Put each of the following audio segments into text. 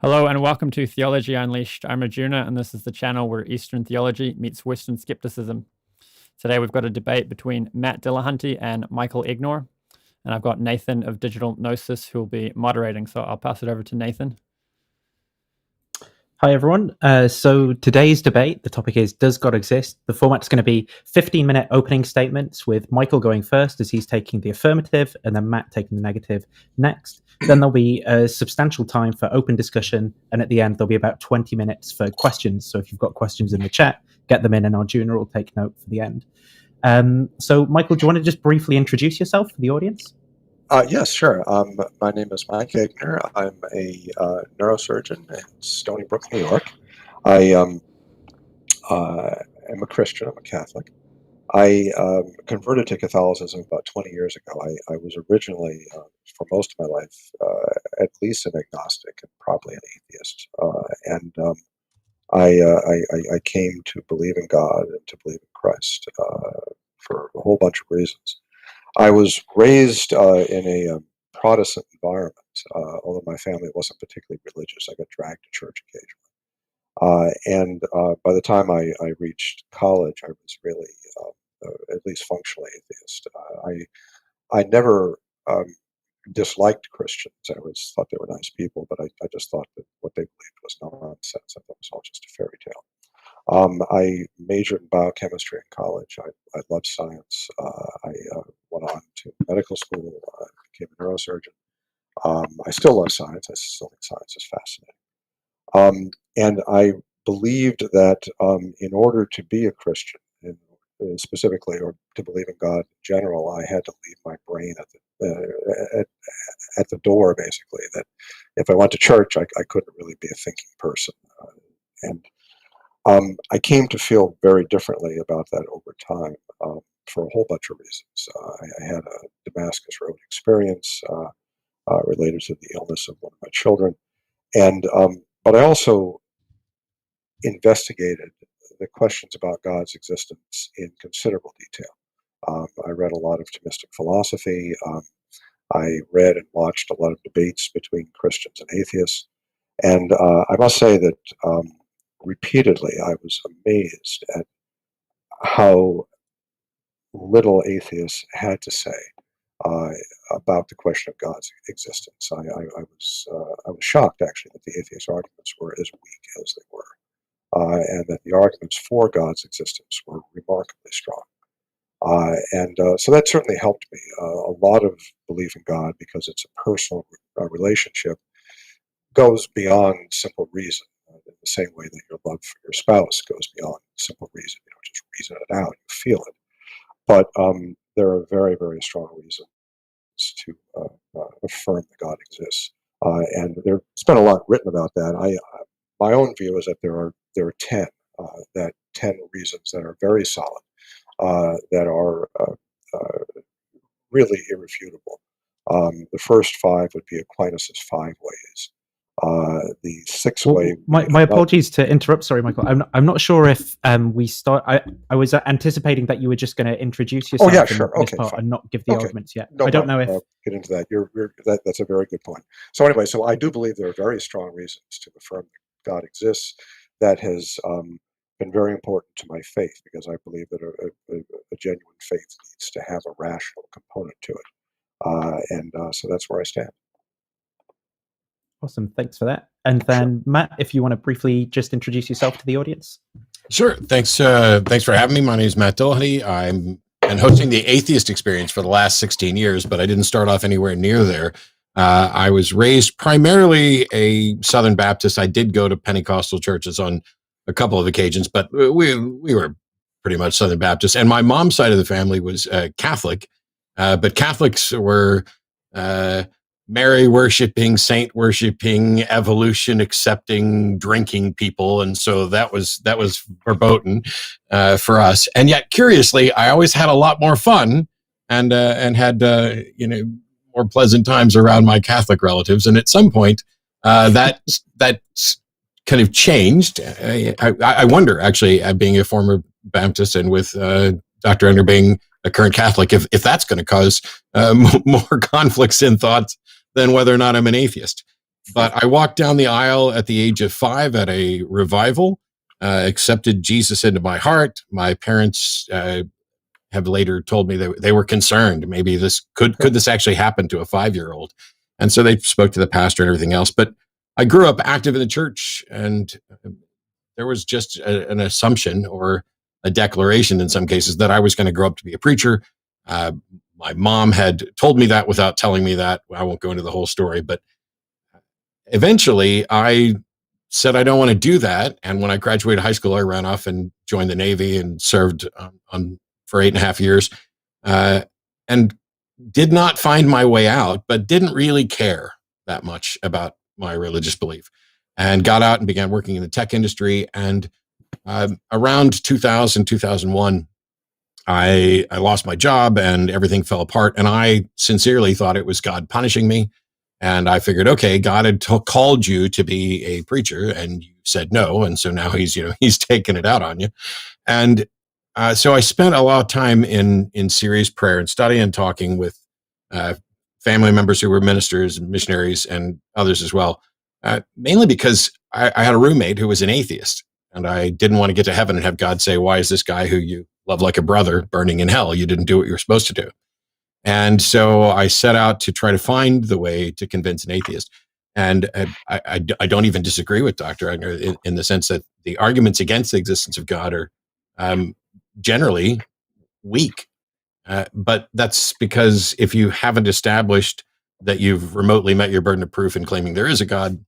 Hello and welcome to Theology Unleashed. I'm Arjuna and this is the channel where Eastern theology meets Western skepticism. Today we've got a debate between Matt Dillahunty and Michael Egnor, and I've got Nathan of Digital Gnosis who will be moderating, so I'll pass it over to Nathan. Hi everyone. So today's debate, the topic is, does God exist? The format's going to be 15-minute opening statements with Michael going first as he's taking the affirmative and then Matt taking the negative next. Then there'll be a substantial time for open discussion, and at the end there'll be about 20 minutes for questions. So if you've got questions in the chat, get them in and Arjuna will take note for the end. So Michael, do you want to just briefly introduce yourself for the audience? Yes, sure. My name is Mike Egnor. I'm a neurosurgeon in Stony Brook, New York. I am a Christian. I'm a Catholic. I converted to Catholicism about 20 years ago. I was originally, for most of my life, at least an agnostic and probably an atheist. I came to believe in God and to believe in Christ for a whole bunch of reasons. I was raised in a Protestant environment, although my family wasn't particularly religious. I got dragged to church occasionally. And by the time I reached college, I was really at least functionally atheist. I never disliked Christians. I always thought they were nice people, but I just thought that what they believed was nonsense. I thought it was all just a fairy tale. I majored in biochemistry in college. I loved science. I went on to medical school, became a neurosurgeon. I still love science. I still think science is fascinating. And I believed that in order to be a Christian, and specifically, or to believe in God in general, I had to leave my brain at the door, basically. That if I went to church, I couldn't really be a thinking person. I came to feel very differently about that over time for a whole bunch of reasons. I had a Damascus Road experience related to the illness of one of my children, but I also investigated the questions about God's existence in considerable detail. I read a lot of Thomistic philosophy. I read and watched a lot of debates between Christians and atheists, and I must say that repeatedly, I was amazed at how little atheists had to say about the question of God's existence. I was shocked, actually, that the atheist arguments were as weak as they were, and that the arguments for God's existence were remarkably strong. So that certainly helped me. A lot of belief in God, because it's a personal relationship, goes beyond simple reason. In the same way that your love for your spouse goes beyond simple reason. You don't just reason it out, you feel it. But there are very, very strong reasons to affirm that God exists. And there's been a lot written about that. My own view is that there are 10 reasons that are very solid, that are really irrefutable. The first 5 would be Aquinas' 5 ways. The 6th way. My apologies to interrupt. Sorry, Michael. I'm not sure if we start. I was anticipating that you were just going to introduce yourself. Oh yeah, sure. Okay, fine. And not give the arguments yet. No I don't know if get into that. That's a very good point. So anyway, so I do believe there are very strong reasons to affirm that God exists. That has been very important to my faith, because I believe that a genuine faith needs to have a rational component to it, so that's where I stand. Awesome, thanks for that. And then Matt, if you want to briefly just introduce yourself to the audience. Sure. Thanks for having me. My name is Matt Dillahunty. I'm been hosting the Atheist Experience for the last 16 years, but I didn't start off anywhere near there. I was raised primarily a Southern Baptist. I did go to Pentecostal churches on a couple of occasions, but we were pretty much Southern Baptist. And my mom's side of the family was Catholic, but Catholics were Mary worshiping, saint worshiping, evolution accepting, drinking people, and so that was verboten for us. And yet, curiously, I always had a lot more fun and had more pleasant times around my Catholic relatives. And at some point, that kind of changed. I wonder, actually, being a former Baptist and with Dr. Egnor being a current Catholic, if that's going to cause more conflicts in thoughts than whether or not I'm an atheist. But I walked down the aisle at the age of 5 at a revival, accepted Jesus into my heart. My parents have later told me that they were concerned. Maybe this could this actually happen to a 5-year-old? And so they spoke to the pastor and everything else. But I grew up active in the church, and there was just an assumption or a declaration in some cases that I was going to grow up to be a preacher. My mom had told me that without telling me that. I won't go into the whole story, but eventually I said, I don't want to do that. And when I graduated high school, I ran off and joined the Navy and served for 8.5 years, and did not find my way out, but didn't really care that much about my religious belief, and got out and began working in the tech industry. And around 2000, 2001, I lost my job and everything fell apart. And I sincerely thought it was God punishing me. And I figured, okay, God had called you to be a preacher, and you said no. And so now he's taking it out on you. And so I spent a lot of time in serious prayer and study and talking with family members who were ministers and missionaries and others as well, mainly because I had a roommate who was an atheist, and I didn't want to get to heaven and have God say, why is this guy who you love like a brother burning in hell? You didn't do what you were supposed to do. And so I set out to try to find the way to convince an atheist. And I don't even disagree with Dr. Egnor in the sense that the arguments against the existence of God are generally weak. But that's because if you haven't established that you've remotely met your burden of proof in claiming there is a God,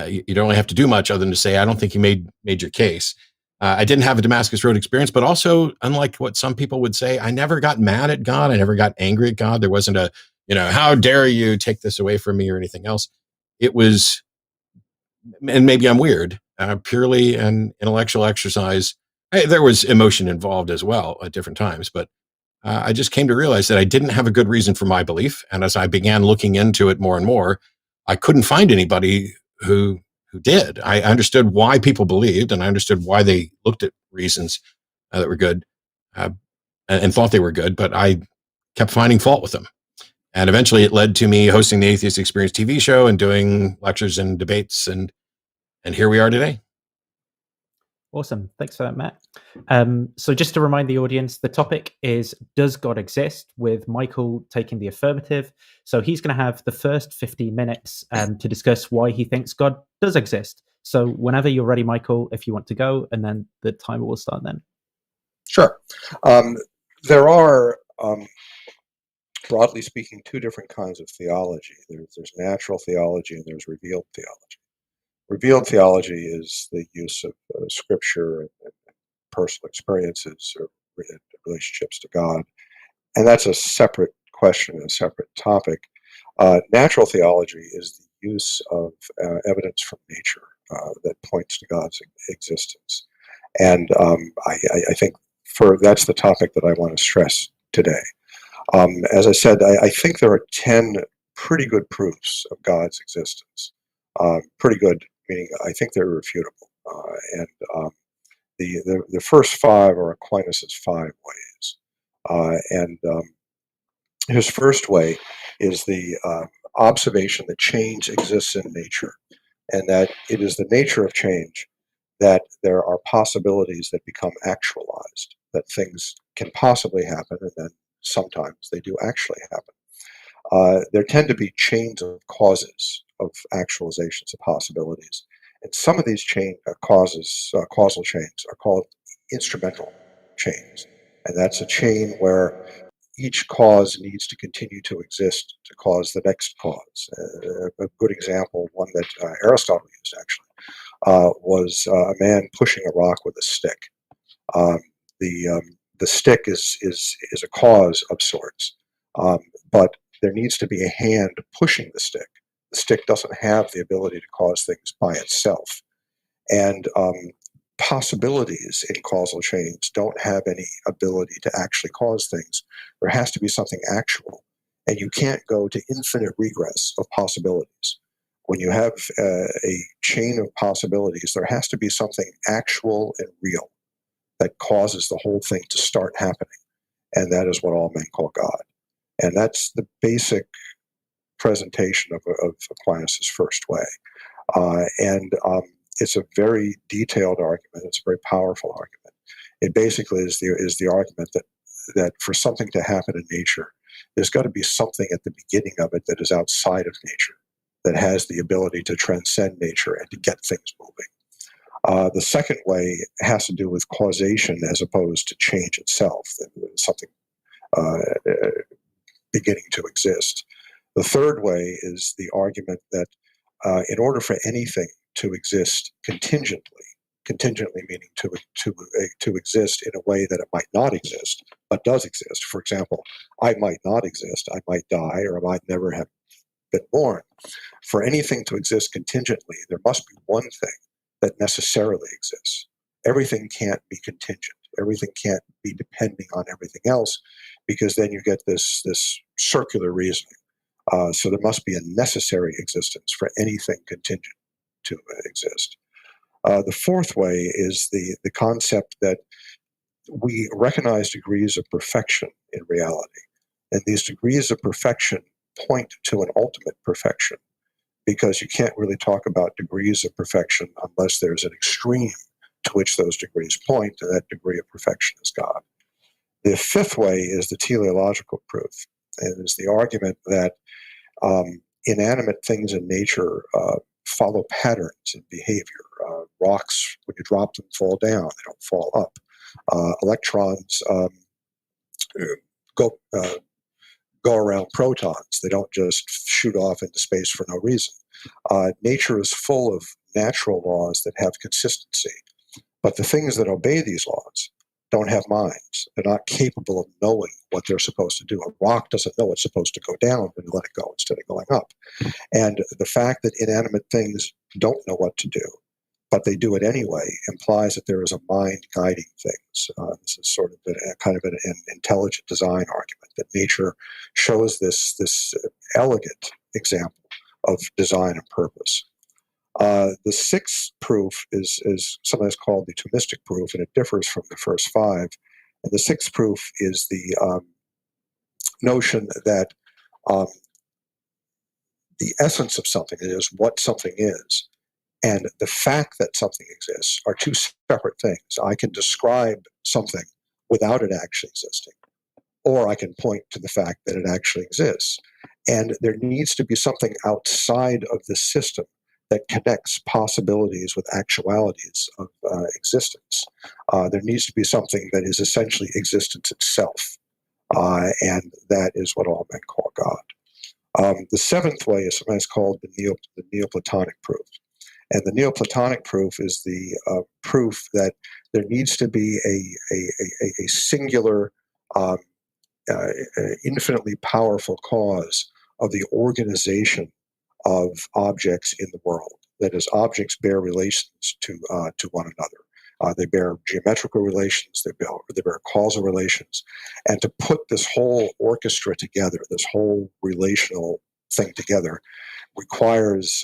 you don't really have to do much other than to say, I don't think you made your case. I didn't have a Damascus Road experience, but also, unlike what some people would say, I never got mad at God. I never got angry at God. There wasn't a, how dare you take this away from me or anything else. It was, and maybe I'm weird, purely an intellectual exercise. There was emotion involved as well at different times, but I just came to realize that I didn't have a good reason for my belief. And as I began looking into it more and more, I couldn't find anybody who did. I understood why people believed, and I understood why they looked at reasons that were good and thought they were good, but I kept finding fault with them. And eventually it led to me hosting the Atheist Experience TV show and doing lectures and debates, and here we are today. Awesome. Thanks for that, Matt. So just to remind the audience, the topic is, does God exist? With Michael taking the affirmative. So he's going to have the first 15 minutes to discuss why he thinks God does exist. So whenever you're ready, Michael, if you want to go, and then the timer will start then. Sure. There are, broadly speaking, two different kinds of theology. There's natural theology and there's revealed theology. Revealed theology is the use of scripture and personal experiences or relationships to God. And that's a separate question, a separate topic. Natural theology is the use of evidence from nature that points to God's existence. And I think that's the topic that I want to stress today. As I said, I think there are 10 pretty good proofs of God's existence. Pretty good, meaning I think they're irrefutable. The first 5 are Aquinas' 5 ways. His first way is the observation that change exists in nature, and that it is the nature of change that there are possibilities that become actualized, that things can possibly happen, and then sometimes they do actually happen. There tend to be chains of causes of actualizations of possibilities. And some of these causal chains are called instrumental chains. And that's a chain where each cause needs to continue to exist to cause the next cause. A good example, one that Aristotle used actually, was a man pushing a rock with a stick. The stick is a cause of sorts, but there needs to be a hand pushing the stick. The stick doesn't have the ability to cause things by itself. And possibilities in causal chains don't have any ability to actually cause things. There has to be something actual. And you can't go to infinite regress of possibilities. When you have a chain of possibilities, there has to be something actual and real that causes the whole thing to start happening. And that is what all men call God. And that's the basic presentation of Aquinas' first way. And it's a very detailed argument. It's a very powerful argument. It basically is the argument that for something to happen in nature, there's got to be something at the beginning of it that is outside of nature, that has the ability to transcend nature and to get things moving. The second way has to do with causation as opposed to change itself, something beginning to exist. The third way is the argument that in order for anything to exist contingently meaning to exist in a way that it might not exist, but does exist. For example, I might not exist, I might die, or I might never have been born. For anything to exist contingently, there must be one thing that necessarily exists. Everything can't be contingent. Everything can't be depending on everything else, because then you get this circular reasoning. So there must be a necessary existence for anything contingent to exist. The fourth way is the concept that we recognize degrees of perfection in reality. And these degrees of perfection point to an ultimate perfection, because you can't really talk about degrees of perfection unless there's an extreme to which those degrees point, and that degree of perfection is God. The fifth way is the teleological proof, and it's the argument that inanimate things in nature follow patterns in behavior. Rocks, when you drop them, fall down, they don't fall up. Electrons go around protons, they don't just shoot off into space for no reason. Nature is full of natural laws that have consistency, but the things that obey these laws don't have minds. They're not capable of knowing what they're supposed to do. A rock doesn't know it's supposed to go down when you let it go instead of going up. And the fact that inanimate things don't know what to do, but they do it anyway, implies that there is a mind guiding things. This is sort of kind of an intelligent design argument, that nature shows this elegant example of design and purpose. The sixth proof is sometimes called the Thomistic proof, and it differs from the first five. And the sixth proof is the notion that the essence of something is what something is, and the fact that something exists are two separate things. I can describe something without it actually existing, or I can point to the fact that it actually exists. And there needs to be something outside of the system that connects possibilities with actualities of existence. There needs to be something that is essentially existence itself, and that is what all men call God. The seventh way is sometimes called the Neoplatonic proof. And the Neoplatonic proof is the proof that there needs to be a singular, infinitely powerful cause of the organization of objects in the world. That is, objects bear relations to one another. They bear geometrical relations, they bear causal relations. And to put this whole orchestra together, this whole relational thing together, requires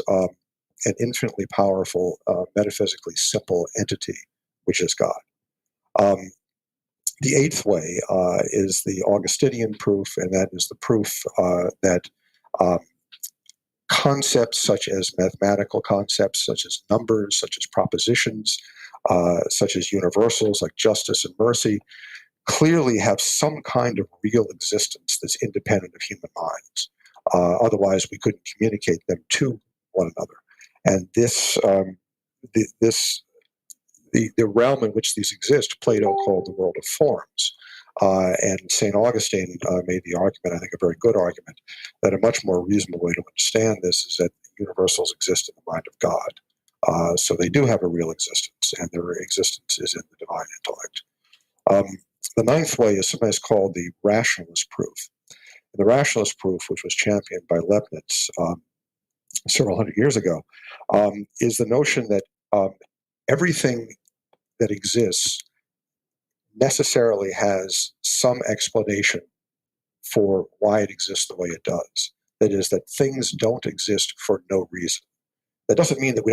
an infinitely powerful, metaphysically simple entity, which is God. The eighth way is the Augustinian proof, and that is the proof that concepts such as mathematical concepts, such as numbers, such as propositions, such as universals like justice and mercy, clearly have some kind of real existence that's independent of human minds. Otherwise, we couldn't communicate them to one another. And this, the realm in which these exist, Plato called the world of forms. And St. Augustine made the argument, I think a very good argument, that a much more reasonable way to understand this is that universals exist in the mind of God. So they do have a real existence, and their existence is in the divine intellect. The ninth way is sometimes called the rationalist proof. And the rationalist proof, which was championed by Leibniz several hundred years ago, is the notion that everything that exists necessarily has some explanation for why it exists the way it does. That is, that things don't exist for no reason. That doesn't mean that we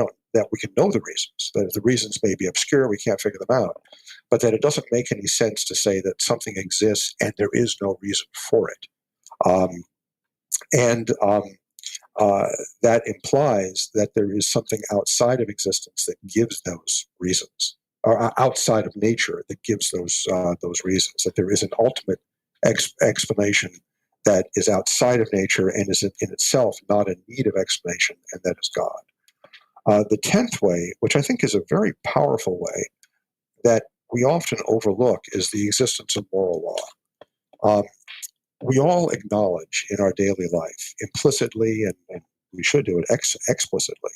can know the reasons. That the reasons may be obscure, we can't figure them out, but that it doesn't make any sense to say that something exists and there is no reason for it. that implies that there is something outside of existence that gives those reasons, or outside of nature that gives those reasons. That there is an ultimate explanation that is outside of nature and is in itself not in need of explanation, and that is God. The 10th way, which I think is a very powerful way that we often overlook, is the existence of moral law. We all acknowledge in our daily life, implicitly, and we should do it explicitly,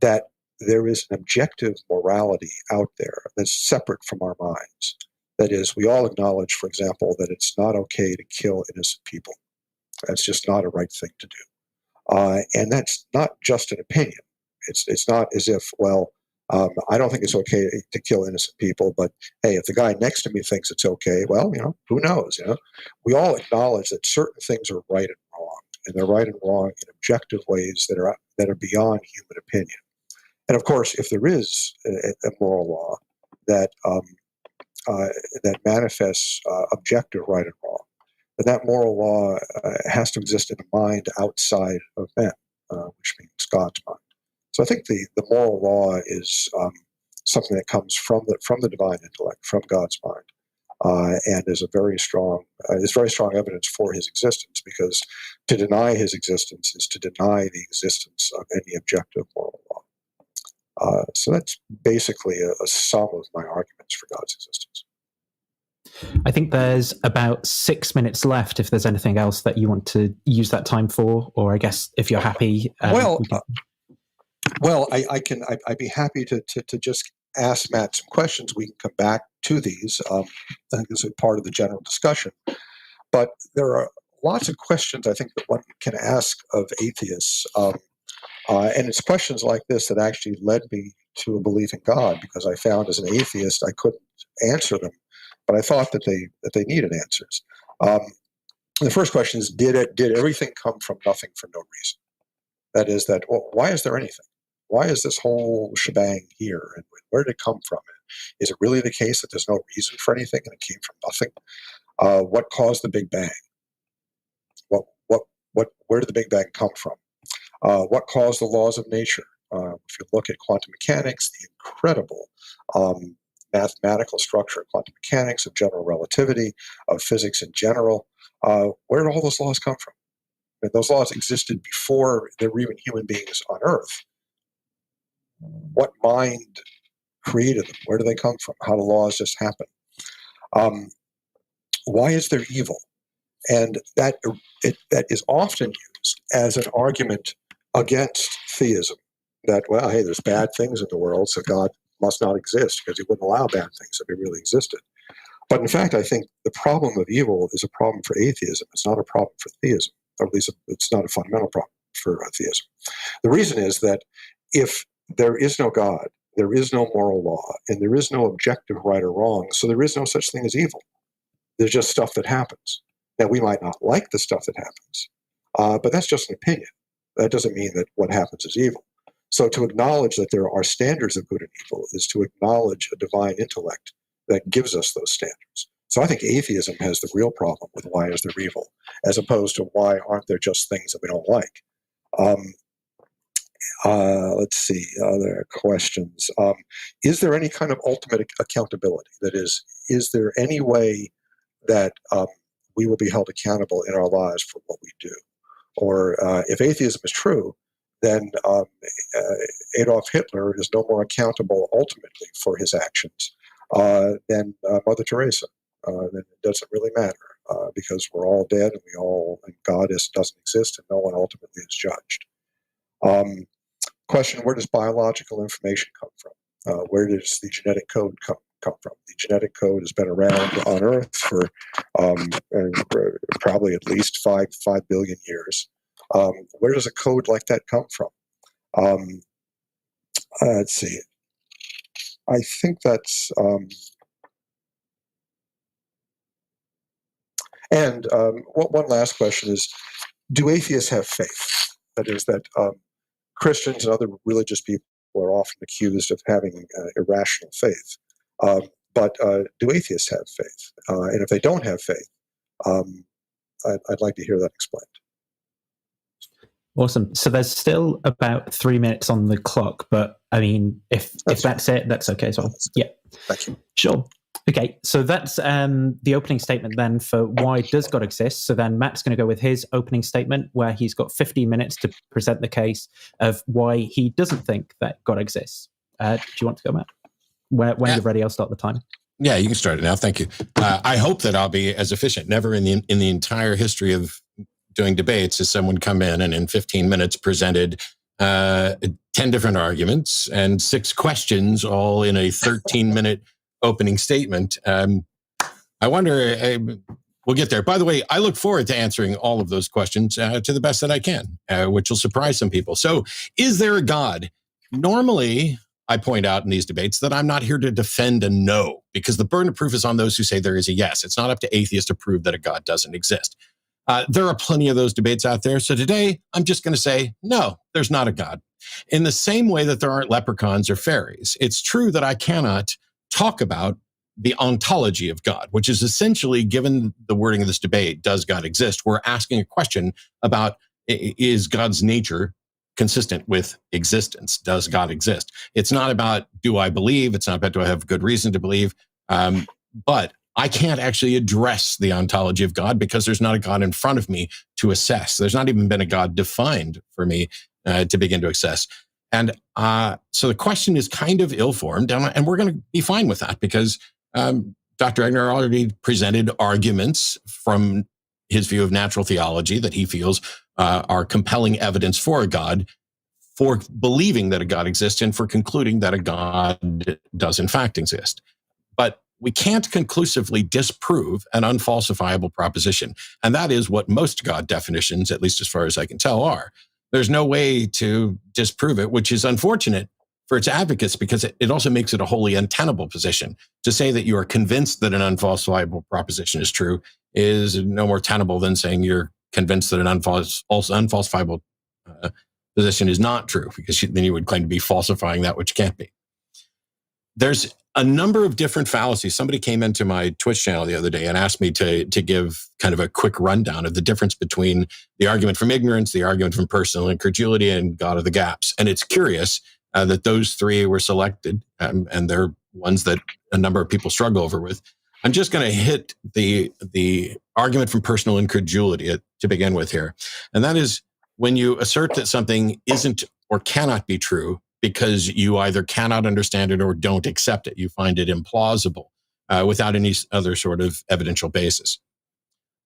that there is an objective morality out there that's separate from our minds. That is, we all acknowledge, for example, that it's not okay to kill innocent people. That's just not a right thing to do. And that's not just an opinion. It's not as if, well, I don't think it's okay to kill innocent people, but hey, if the guy next to me thinks it's okay, well, who knows? We all acknowledge that certain things are right and wrong, and they're right and wrong in objective ways that are beyond human opinion. And of course, if there is a moral law that that manifests objective right and wrong, then that moral law has to exist in a mind outside of men, which means God's mind. So I think the moral law is something that comes from the divine intellect, from God's mind, and is very strong evidence for his existence, because to deny his existence is to deny the existence of any objective moral law. So that's basically a sum of my arguments for God's existence. I think there's about 6 minutes left if there's anything else that you want to use that time for, or I guess if you're happy. I'd be happy to just ask Matt some questions. We can come back to these. I think this is part of the general discussion. But there are lots of questions I think that one can ask of atheists. And it's questions like this that actually led me to a belief in God, because I found as an atheist I couldn't answer them, but I thought that they needed answers. The first question is, did everything come from nothing for no reason? That is, why is there anything? Why is this whole shebang here, and where did it come from? Is it really the case that there's no reason for anything and it came from nothing? What caused the Big Bang? Where did the Big Bang come from? What caused the laws of nature? If you look at quantum mechanics, the incredible mathematical structure of quantum mechanics, of general relativity, of physics in general, where did all those laws come from? I mean, those laws existed before there were even human beings on Earth. What mind created them? Where do they come from? How do laws just happen? Why is there evil? And that is often used as an argument against theism. That, well, hey, there's bad things in the world, so God must not exist because he wouldn't allow bad things if he really existed. But in fact, I think the problem of evil is a problem for atheism. It's not a problem for theism, or at least it's not a fundamental problem for theism. The reason is that if there is no God, there is no moral law, and there is no objective right or wrong, so there is no such thing as evil. There's just stuff that happens. Now, we might not like the stuff that happens, but that's just an opinion. That doesn't mean that what happens is evil. So to acknowledge that there are standards of good and evil is to acknowledge a divine intellect that gives us those standards. So I think atheism has the real problem with why is there evil, as opposed to why aren't there just things that we don't like. Let's see, other questions. Is there any kind of ultimate accountability? That is there any way that we will be held accountable in our lives for what we do? Or if atheism is true, then Adolf Hitler is no more accountable ultimately for his actions than Mother Teresa. Then it doesn't really matter because we're all dead and God doesn't exist and no one ultimately is judged. Question, where does biological information come from? Where does the genetic code come from? The genetic code has been around on Earth for probably at least 5 billion years. Where does a code like that come from? Let's see. I think that's... one last question is, do atheists have faith? That is that Christians and other religious people are often accused of having irrational faith. But do atheists have faith? And if they don't have faith, I'd like to hear that explained. Awesome. So there's still about 3 minutes on the clock, but I mean, if that's it, that's okay as well. Yeah. Thank you. Sure. Okay, so that's the opening statement then for why does God exist. So then Matt's going to go with his opening statement where he's got 15 minutes to present the case of why he doesn't think that God exists. Do you want to go, Matt? When you're ready, I'll start the time. Yeah, you can start it now. Thank you. I hope that I'll be as efficient. Never in the entire history of doing debates has someone come in and in 15 minutes presented 10 different arguments and 6 questions, all in a 13-minute opening statement. I wonder, we'll get there. By the way, I look forward to answering all of those questions to the best that I can, which will surprise some people. So, is there a God? Normally, I point out in these debates that I'm not here to defend a no, because the burden of proof is on those who say there is a yes. It's not up to atheists to prove that a God doesn't exist. There are plenty of those debates out there. So today, I'm just going to say, no, there's not a God. In the same way that there aren't leprechauns or fairies, it's true that I cannot talk about the ontology of God, which is essentially, given the wording of this debate, does God exist? We're asking a question about, is God's nature consistent with existence? Does God exist? It's not about, do I believe? It's not about, do I have good reason to believe? But I can't actually address the ontology of God because there's not a God in front of me to assess. There's not even been a God defined for me to begin to assess. And so the question is kind of ill-formed, and we're going to be fine with that because Dr. Egnor already presented arguments from his view of natural theology that he feels are compelling evidence for a God, for believing that a God exists, and for concluding that a God does in fact exist. But we can't conclusively disprove an unfalsifiable proposition. And that is what most God definitions, at least as far as I can tell, are. There's no way to disprove it, which is unfortunate for its advocates because it also makes it a wholly untenable position. To say that you are convinced that an unfalsifiable proposition is true is no more tenable than saying you're convinced that an unfalsifiable position is not true, because then you would claim to be falsifying that which can't be. There's a number of different fallacies. Somebody came into my Twitch channel the other day and asked me to give kind of a quick rundown of the difference between the argument from ignorance, the argument from personal incredulity, and God of the gaps. And it's curious that those 3 were selected, and they're ones that a number of people struggle over with. I'm just going to hit the argument from personal incredulity to begin with here. And that is when you assert that something isn't or cannot be true because you either cannot understand it or don't accept it. You find it implausible without any other sort of evidential basis.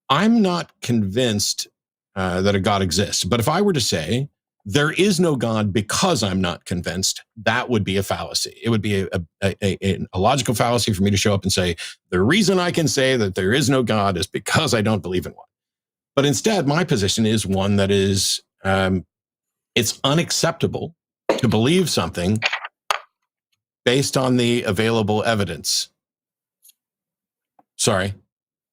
I'm not convinced that a God exists, but if I were to say there is no God because I'm not convinced, that would be a fallacy. It would be a logical fallacy for me to show up and say, the reason I can say that there is no God is because I don't believe in one. But instead, my position is one that is, it's unacceptable to believe something based on the available evidence. Sorry,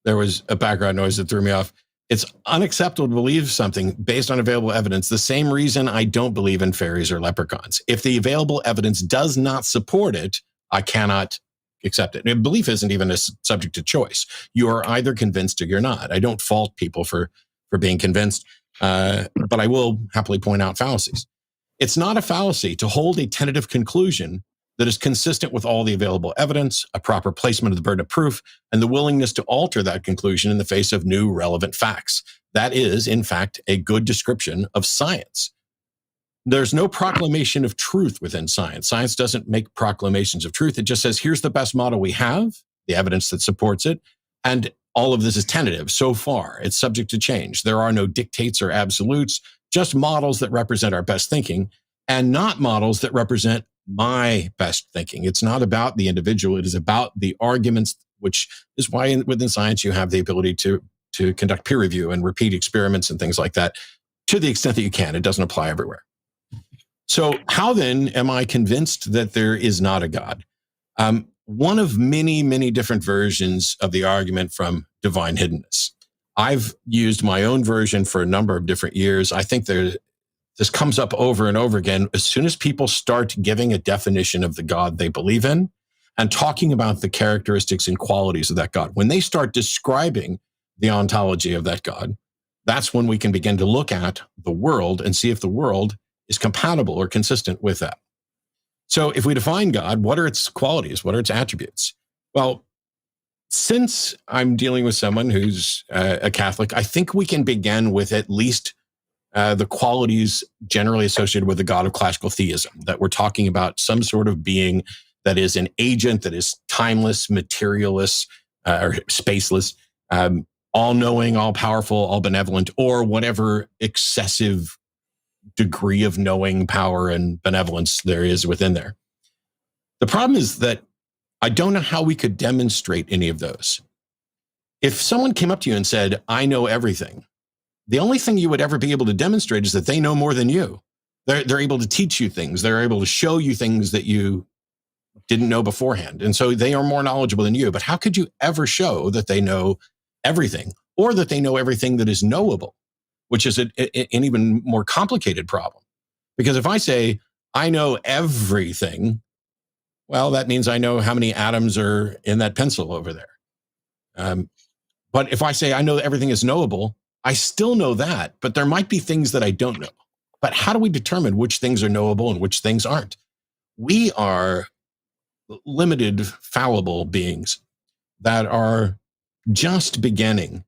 there was a background noise that threw me off. It's unacceptable to believe something based on available evidence. The same reason I don't believe in fairies or leprechauns. If the available evidence does not support it, I cannot accept it. And belief isn't even a subject to choice. You are either convinced or you're not. I don't fault people for being convinced, but I will happily point out fallacies. It's not a fallacy to hold a tentative conclusion that is consistent with all the available evidence, a proper placement of the burden of proof, and the willingness to alter that conclusion in the face of new relevant facts. That is, in fact, a good description of science. There's no proclamation of truth within science. Science doesn't make proclamations of truth. It just says, here's the best model we have, the evidence that supports it, and all of this is tentative so far. It's subject to change. There are no dictates or absolutes, just models that represent our best thinking, and not models that represent my best thinking. It's not about the individual. It is about the arguments, which is why within science you have the ability to conduct peer review and repeat experiments and things like that to the extent that you can. It doesn't apply everywhere. So how then am I convinced that there is not a God? One of many, many different versions of the argument from divine hiddenness. I've used my own version for a number of different years. I think this comes up over and over again. As soon as people start giving a definition of the God they believe in and talking about the characteristics and qualities of that God, when they start describing the ontology of that God, that's when we can begin to look at the world and see if the world is compatible or consistent with that. So if we define God, what are its qualities? What are its attributes? Well, since I'm dealing with someone who's a Catholic, I think we can begin with at least the qualities generally associated with the God of classical theism, that we're talking about some sort of being that is an agent, that is timeless, materialless, or spaceless, all-knowing, all-powerful, all-benevolent, or whatever excessive degree of knowing, power, and benevolence there is within there. The problem is that I don't know how we could demonstrate any of those. If someone came up to you and said, I know everything, the only thing you would ever be able to demonstrate is that they know more than you. They're able to teach you things. They're able to show you things that you didn't know beforehand. And so they are more knowledgeable than you. But how could you ever show that they know everything, or that they know everything that is knowable, which is an even more complicated problem? Because if I say, I know everything, well, that means I know how many atoms are in that pencil over there. But if I say I know everything is knowable, I still know that, but there might be things that I don't know. But how do we determine which things are knowable and which things aren't? We are limited, fallible beings that are just beginning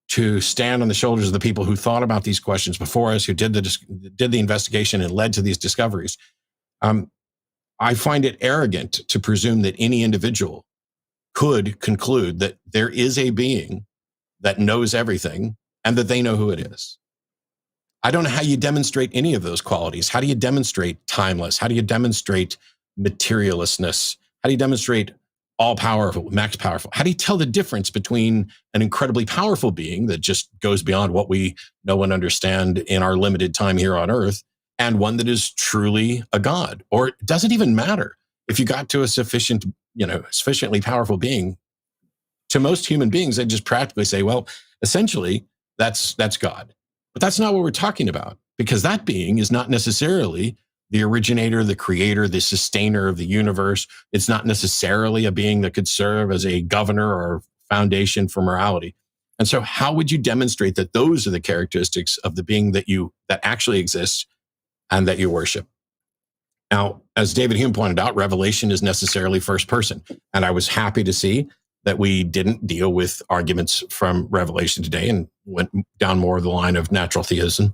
to stand on the shoulders of the people who thought about these questions before us, who did the investigation and led to these discoveries. I find it arrogant to presume that any individual could conclude that there is a being that knows everything and that they know who it is. I don't know how you demonstrate any of those qualities. How do you demonstrate timeless? How do you demonstrate materiallessness? How do you demonstrate all powerful, max powerful? How do you tell the difference between an incredibly powerful being that just goes beyond what we know and understand in our limited time here on Earth, and one that is truly a God? Or it doesn't even matter if you got to a sufficiently powerful being. To most human beings, they just practically say, well, essentially, that's God. But that's not what we're talking about, because that being is not necessarily the originator, the creator, the sustainer of the universe. It's not necessarily a being that could serve as a governor or foundation for morality. And so how would you demonstrate that those are the characteristics of the being that actually exists and that you worship? Now, as David Hume pointed out, revelation is necessarily first person. And I was happy to see that we didn't deal with arguments from Revelation today and went down more the line of natural theism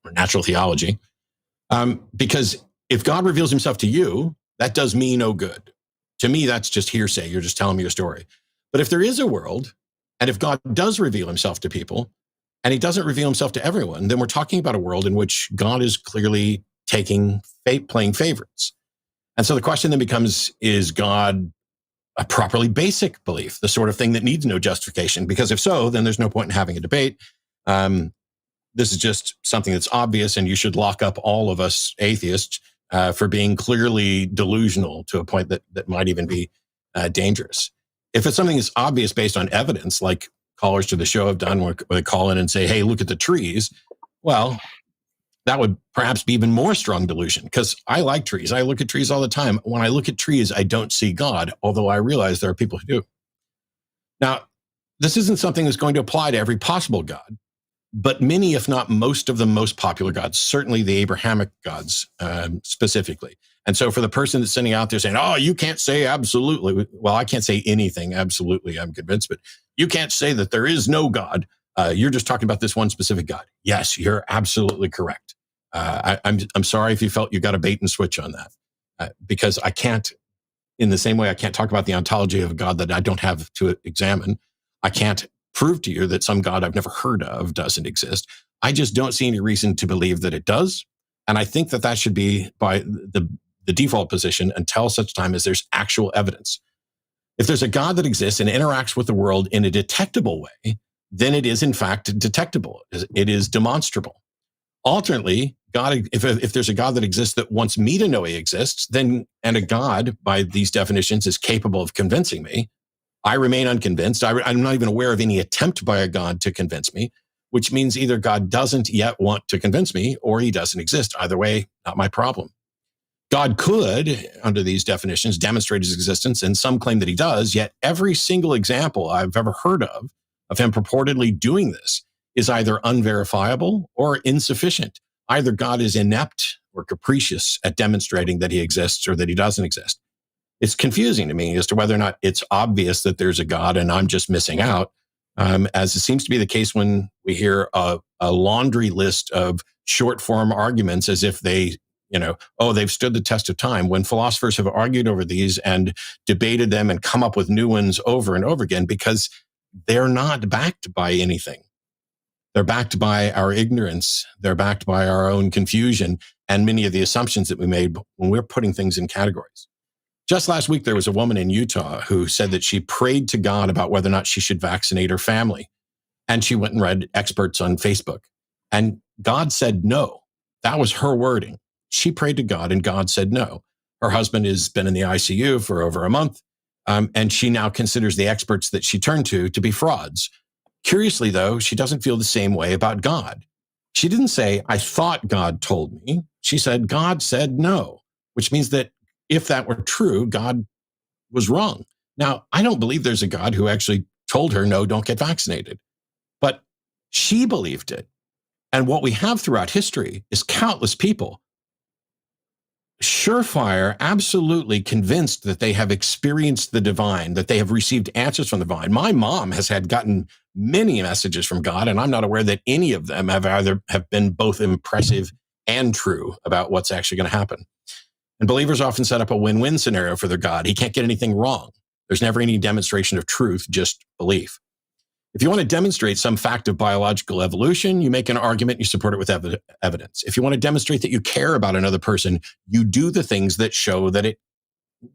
or natural theology. Because if God reveals himself to you, that does me no good. To me, that's just hearsay. You're just telling me your story. But if there is a world, and if God does reveal himself to people, and he doesn't reveal himself to everyone, then we're talking about a world in which God is clearly playing favorites. And so the question then becomes, is God a properly basic belief, the sort of thing that needs no justification? Because if so, then there's no point in having a debate. This is just something that's obvious, and you should lock up all of us atheists for being clearly delusional to a point that might even be dangerous. If it's something that's obvious based on evidence, like callers to the show have done, where they call in and say, hey, look at the trees, well, that would perhaps be even more strong delusion, because I like trees. I look at trees all the time. When I look at trees, I don't see God, although I realize there are people who do. Now, this isn't something that's going to apply to every possible God, but many, if not most of the most popular gods, certainly the Abrahamic gods specifically. And so for the person that's sitting out there saying, oh, you can't say absolutely. Well, I can't say anything absolutely, I'm convinced, but you can't say that there is no God. You're just talking about this one specific God. Yes, you're absolutely correct. I'm sorry if you felt you got a bait and switch on that, because I can't, in the same way I can't talk about the ontology of a God that I don't have to examine. I can't prove to you that some God I've never heard of doesn't exist. I just don't see any reason to believe that it does. And I think that should be by the default position until such time as there's actual evidence. If there's a God that exists and interacts with the world in a detectable way, then it is in fact detectable. It is demonstrable. Alternately, God, if there's a God that exists that wants me to know he exists, then, and a God by these definitions is capable of convincing me, I remain unconvinced. I'm not even aware of any attempt by a God to convince me, which means either God doesn't yet want to convince me or he doesn't exist. Either way, not my problem. God could, under these definitions, demonstrate his existence, and some claim that he does, yet every single example I've ever heard of him purportedly doing this is either unverifiable or insufficient. Either God is inept or capricious at demonstrating that he exists or that he doesn't exist. It's confusing to me as to whether or not it's obvious that there's a God and I'm just missing out, as it seems to be the case when we hear a laundry list of short form arguments as if they, they've stood the test of time, when philosophers have argued over these and debated them and come up with new ones over and over again because they're not backed by anything. They're backed by our ignorance. They're backed by our own confusion and many of the assumptions that we made when we're putting things in categories. Just last week, there was a woman in Utah who said that she prayed to God about whether or not she should vaccinate her family. And she went and read experts on Facebook. And God said no. That was her wording. She prayed to God and God said no. Her husband has been in the ICU for over a month. And she now considers the experts that she turned to be frauds. Curiously, though, she doesn't feel the same way about God. She didn't say, I thought God told me. She said, God said no, which means that if that were true, God was wrong. Now, I don't believe there's a God who actually told her, no, don't get vaccinated. But she believed it. And what we have throughout history is countless people, surefire, absolutely convinced that they have experienced the divine, that they have received answers from the divine. My mom has gotten many messages from God, and I'm not aware that any of them have been both impressive and true about what's actually going to happen. And believers often set up a win-win scenario for their God. He can't get anything wrong. There's never any demonstration of truth, just belief. If you want to demonstrate some fact of biological evolution, you make an argument, you support it with evidence. If you want to demonstrate that you care about another person, you do the things that show that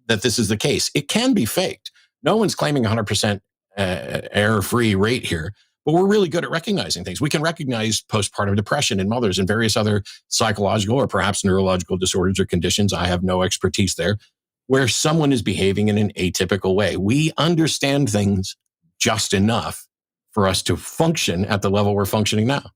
this is the case. It can be faked. No one's claiming 100% error-free rate here, but we're really good at recognizing things. We can recognize postpartum depression in mothers and various other psychological or perhaps neurological disorders or conditions. I have no expertise there, where someone is behaving in an atypical way. We understand things just enough for us to function at the level we're functioning now.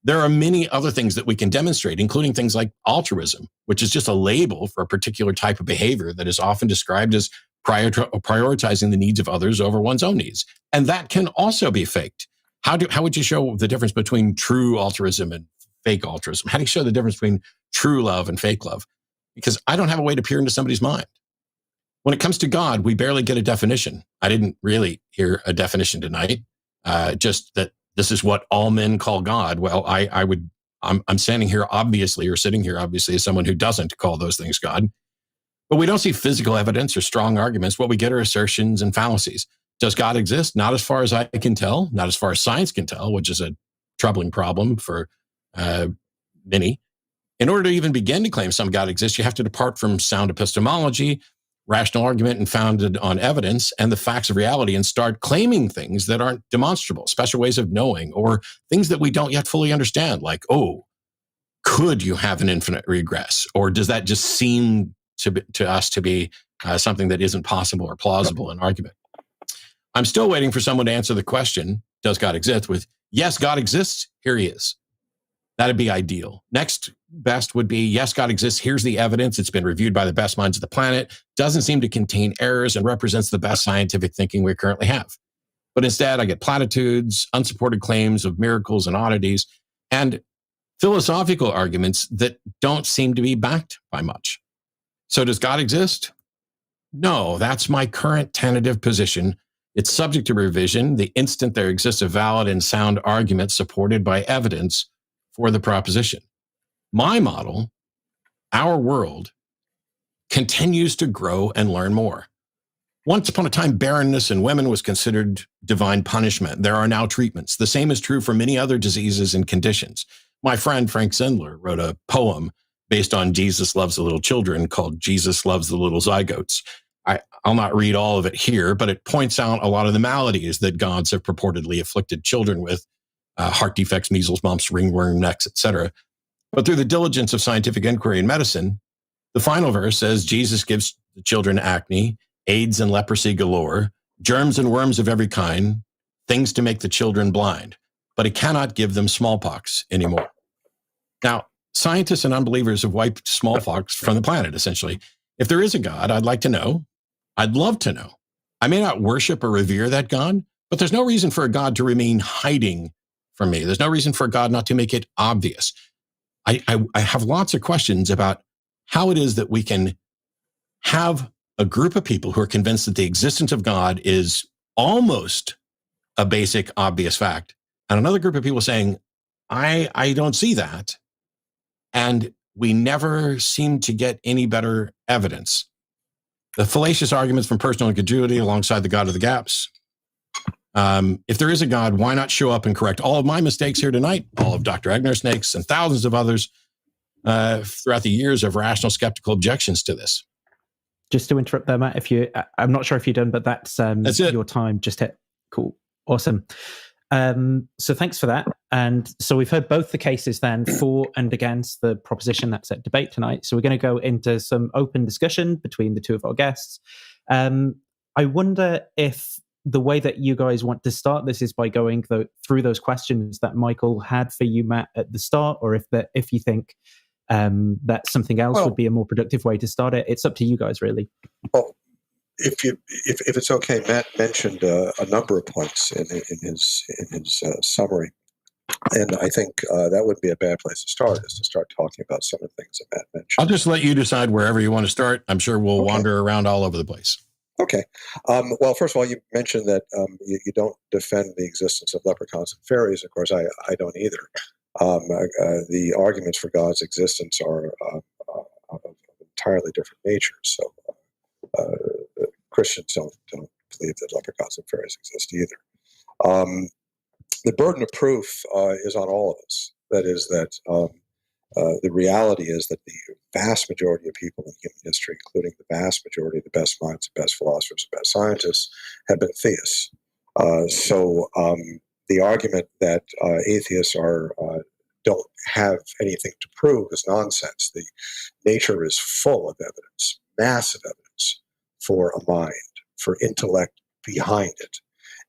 There are many other things that we can demonstrate, including things like altruism, which is just a label for a particular type of behavior that is often described as prioritizing the needs of others over one's own needs. And that can also be faked. How would you show the difference between true altruism and fake altruism? How do you show the difference between true love and fake love? Because I don't have a way to peer into somebody's mind. When it comes to God, we barely get a definition. I didn't really hear a definition tonight. Just that this is what all men call God. Well, I'm standing here obviously, or sitting here obviously, as someone who doesn't call those things God. But we don't see physical evidence or strong arguments. What we get are assertions and fallacies. Does God exist? Not as far as I can tell, not as far as science can tell, which is a troubling problem for many. In order to even begin to claim some God exists, you have to depart from sound epistemology, rational argument, and founded on evidence and the facts of reality, and start claiming things that aren't demonstrable, special ways of knowing, or things that we don't yet fully understand, like, could you have an infinite regress? Or does that just seem to us to be something that isn't possible or plausible in argument? I'm still waiting for someone to answer the question, does God exist, with, yes, God exists, here he is. That'd be ideal. Next best would be, yes, God exists, here's the evidence, it's been reviewed by the best minds of the planet, doesn't seem to contain errors, and represents the best scientific thinking we currently have. But instead, I get platitudes, unsupported claims of miracles and oddities, and philosophical arguments that don't seem to be backed by much. So does God exist? No, that's my current tentative position. It's subject to revision the instant there exists a valid and sound argument supported by evidence for the proposition. My model, our world, continues to grow and learn more. Once upon a time, barrenness in women was considered divine punishment. There are now treatments. The same is true for many other diseases and conditions. My friend Frank Zindler wrote a poem based on Jesus Loves the Little Children called Jesus Loves the Little Zygotes. I'll not read all of it here, but it points out a lot of the maladies that gods have purportedly afflicted children with, heart defects, measles, mumps, ringworm necks, etc. But through the diligence of scientific inquiry and medicine, the final verse says Jesus gives the children acne, AIDS and leprosy galore, germs and worms of every kind, things to make the children blind, but he cannot give them smallpox anymore. Now, scientists and unbelievers have wiped smallpox from the planet, essentially. If there is a God, I'd like to know. I'd love to know. I may not worship or revere that God, but there's no reason for a God to remain hiding from me. There's no reason for God not to make it obvious. I have lots of questions about how it is that we can have a group of people who are convinced that the existence of God is almost a basic, obvious fact, and another group of people saying, I don't see that. And we never seem to get any better evidence. The fallacious arguments from personal incredulity alongside the God of the gaps. If there is a God, why not show up and correct all of my mistakes here tonight, all of Dr. Egnor's mistakes, and thousands of others throughout the years of rational skeptical objections to this? Just to interrupt there, Matt, I'm not sure if you're done, but that's your time just hit. Cool. Awesome. So thanks for that. And so we've heard both the cases then for and against the proposition that's at debate tonight. So we're going to go into some open discussion between the two of our guests. I wonder if the way that you guys want to start this is by going through those questions that Michael had for you, Matt, at the start, or if you think that something else would be a more productive way to start it. It's up to you guys, really. Well, if it's okay, Matt mentioned a number of points in his summary, and I think that would be a bad place to start, is to start talking about some of the things that Matt mentioned. I'll just let you decide wherever you want to start. I'm sure we'll wander around all over the place. Okay. Well, first of all, you mentioned that you don't defend the existence of leprechauns and fairies. Of course, I don't either. The arguments for God's existence are of entirely different natures. So Christians don't believe that leprechauns and fairies exist either. The burden of proof is on all of us. That is that the reality is that the vast majority of people in human history, including the vast majority of the best minds, the best philosophers, the best scientists, have been theists. So the argument that atheists don't have anything to prove is nonsense. The nature is full of evidence, massive evidence, for a mind, for intellect behind it,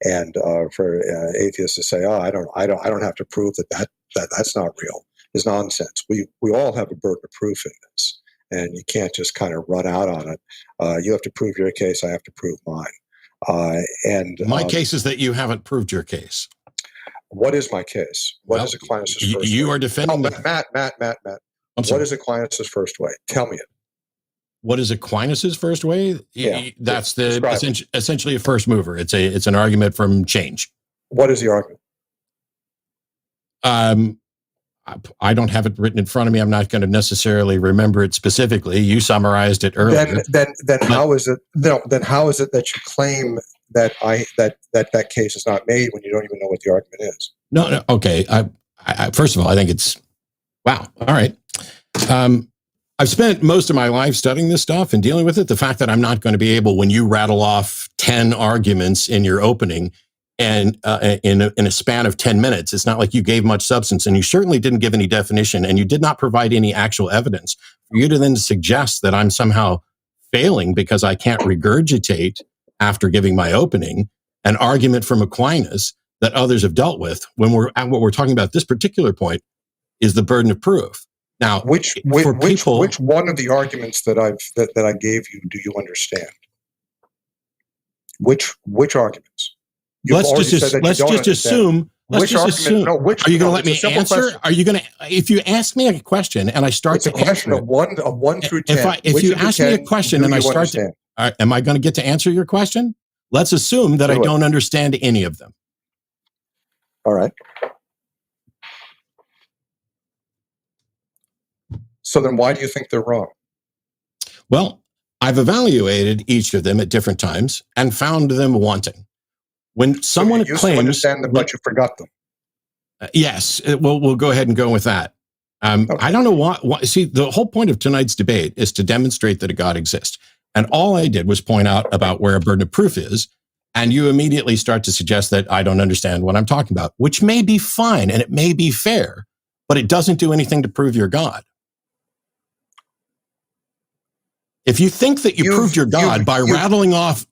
and for atheists to say, "Oh, I don't have to prove that's not real," is nonsense. We all have a burden of proof in this, and you can't just kind of run out on it. You have to prove your case. I have to prove mine. And my case is that you haven't proved your case. What is my case? What is Aquinas' first way? You are defending... Matt. What is Aquinas' first way? Tell me it. What is Aquinas' first way? Yeah. That's essentially a first mover. It's an argument from change. What is the argument? I don't have it written in front of me. I'm not going to necessarily remember it specifically. You summarized it earlier. Then how is it? No. Then how is it that you claim that that case is not made when you don't even know what the argument is? No. Okay. I first of all, I think it's wow. All right. I've spent most of my life studying this stuff and dealing with it. The fact that I'm not going to be able, when you rattle off 10 arguments in your opening and in a span of 10 minutes, it's not like you gave much substance, and you certainly didn't give any definition, and you did not provide any actual evidence. For you to then suggest that I'm somehow failing because I can't regurgitate after giving my opening an argument from Aquinas that others have dealt with, when what we're talking about at this particular point is the burden of proof. Now, which one of the arguments that I gave you do you understand? Which arguments? Let's just assume. Are you going to let me answer? Are you going to? If you ask me a question and I start to answer, it's a question of 1 through 10. If you ask me a question and I start to, am I going to get to answer your question? Let's assume that I don't understand any of them. All right. So then why do you think they're wrong? Well, I've evaluated each of them at different times and found them wanting. When someone claims... to understand them, but you forgot them. Yes. We'll go ahead and go with that. Okay. I don't know why. See, the whole point of tonight's debate is to demonstrate that a God exists. And all I did was point out about where a burden of proof is. And you immediately start to suggest that I don't understand what I'm talking about, which may be fine and it may be fair, but it doesn't do anything to prove your God. If you think that you proved your God by rattling off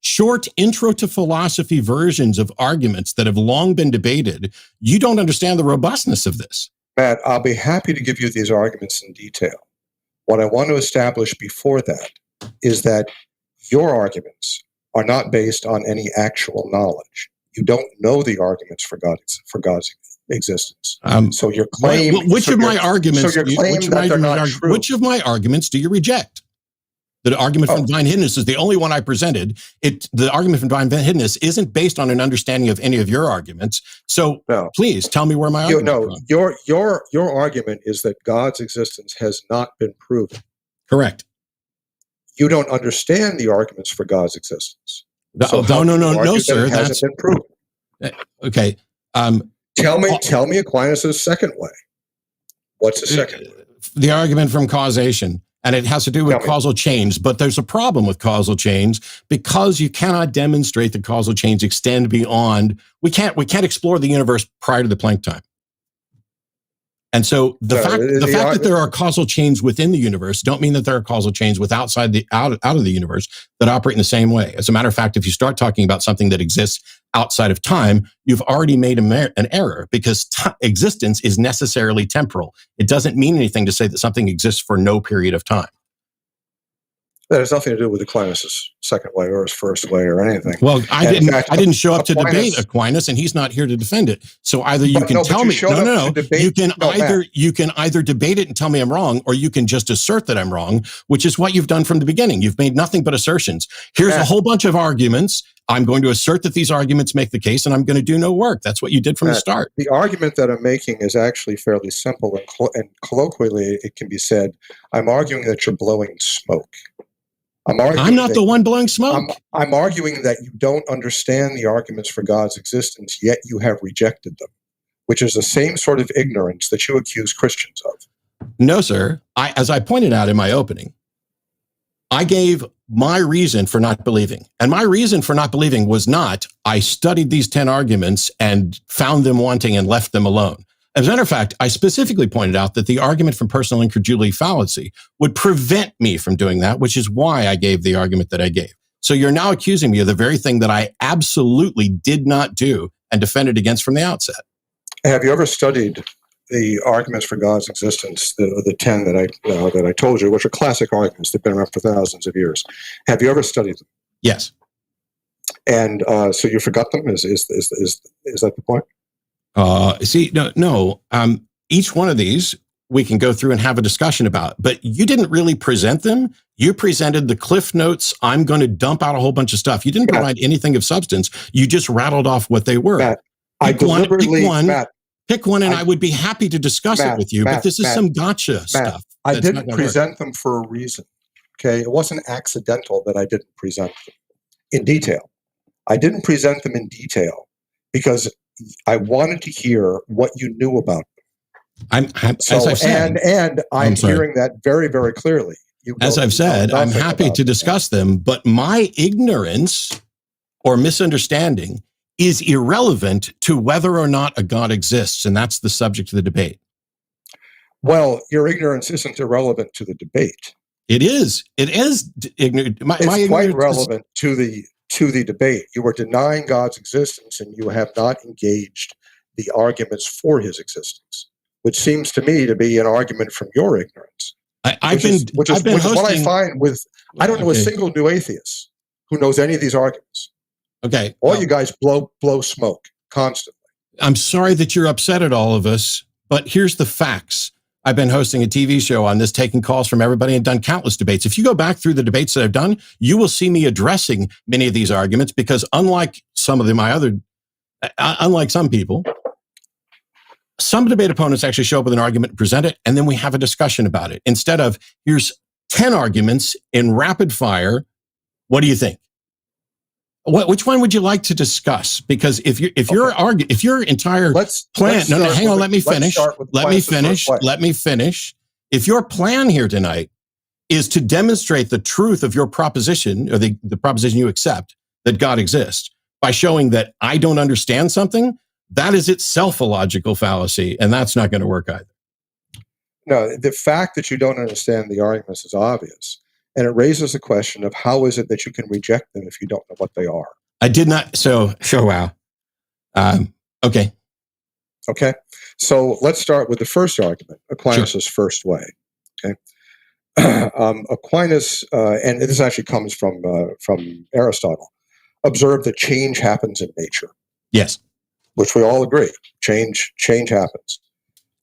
short intro to philosophy versions of arguments that have long been debated, you don't understand the robustness of this. Matt, I'll be happy to give you these arguments in detail. What I want to establish before that is that your arguments are not based on any actual knowledge. You don't know the arguments for God's existence. So your claim, which of my arguments do you reject? The argument from divine hiddenness is the only one I presented. The argument from divine hiddenness isn't based on an understanding of any of your arguments. So please tell me where my argument is. Your argument is that God's existence has not been proven. Correct. You don't understand the arguments for God's existence. No, sir. Hasn't been proven. Okay. Tell me Aquinas' second way. What's the second way? The argument from causation. And it has to do with causal chains, but there's a problem with causal chains because you cannot demonstrate that causal chains extend beyond. We can't explore the universe prior to the Planck time. And so the fact that there are causal chains within the universe don't mean that there are causal chains out of the universe that operate in the same way. As a matter of fact, if you start talking about something that exists outside of time, you've already made an error because existence is necessarily temporal. It doesn't mean anything to say that something exists for no period of time. That has nothing to do with Aquinas' second way or his first way or anything. Well, I didn't show up to debate Aquinas, and he's not here to defend it. So either you can tell me, you can either debate it and tell me I'm wrong, or you can just assert that I'm wrong, which is what you've done from the beginning. You've made nothing but assertions. Here's a whole bunch of arguments. I'm going to assert that these arguments make the case, and I'm going to do no work. That's what you did from the start. The argument that I'm making is actually fairly simple, and colloquially, it can be said, I'm arguing that you're blowing smoke. I'm not the one blowing smoke. I'm arguing that you don't understand the arguments for God's existence, yet you have rejected them, which is the same sort of ignorance that you accuse Christians of. No, sir. As I pointed out in my opening, I gave my reason for not believing. And my reason for not believing was not, I studied these 10 arguments and found them wanting and left them alone. As a matter of fact, I specifically pointed out that the argument from personal incredulity fallacy would prevent me from doing that, which is why I gave the argument that I gave. So you're now accusing me of the very thing that I absolutely did not do and defended against from the outset. Have you ever studied the arguments for God's existence, the 10 that I told you, which are classic arguments that have been around for thousands of years? Have you ever studied them? Yes. And so you forgot them? Is that the point? No. Each one of these we can go through and have a discussion about, but you didn't really present them. You presented the cliff notes. I'm going to dump out a whole bunch of stuff. You didn't provide anything of substance. You just rattled off what they were. Matt, pick one, and I would be happy to discuss it with you. But this is some gotcha stuff. I didn't present them for a reason. Okay, it wasn't accidental that I didn't present them in detail. I didn't present them in detail because I wanted to hear what you knew about them. I'm hearing that very, very clearly. As I've said, I'm happy to discuss them, but my ignorance or misunderstanding is irrelevant to whether or not a God exists, and that's the subject of the debate. Well, your ignorance isn't irrelevant to the debate. It is. It is ignorant. It's quite relevant to the debate. You are denying God's existence, and you have not engaged the arguments for his existence, which seems to me to be an argument from your ignorance. Which is what I find with, I don't know a single new atheist who knows any of these arguments. Okay. All you guys blow smoke constantly. I'm sorry that you're upset at all of us, but here's the facts. I've been hosting a TV show on this, taking calls from everybody and done countless debates. If you go back through the debates that I've done, you will see me addressing many of these arguments because unlike some people, some debate opponents actually show up with an argument and present it, and then we have a discussion about it. Instead of, here's 10 arguments in rapid fire. What do you think? Which one would you like to discuss? Because if your entire plan, hang on, let me finish. Let me finish. If your plan here tonight is to demonstrate the truth of your proposition, or the proposition you accept that God exists, by showing that I don't understand something, that is itself a logical fallacy, and that's not going to work either. No, the fact that you don't understand the arguments is obvious. And it raises the question of how is it that you can reject them if you don't know what they are? I did not. So wow. Okay. Okay. So let's start with the first argument, Aquinas' first way. Okay. Aquinas, and this actually comes from Aristotle, observed that change happens in nature. Yes. which we all agree. Change happens.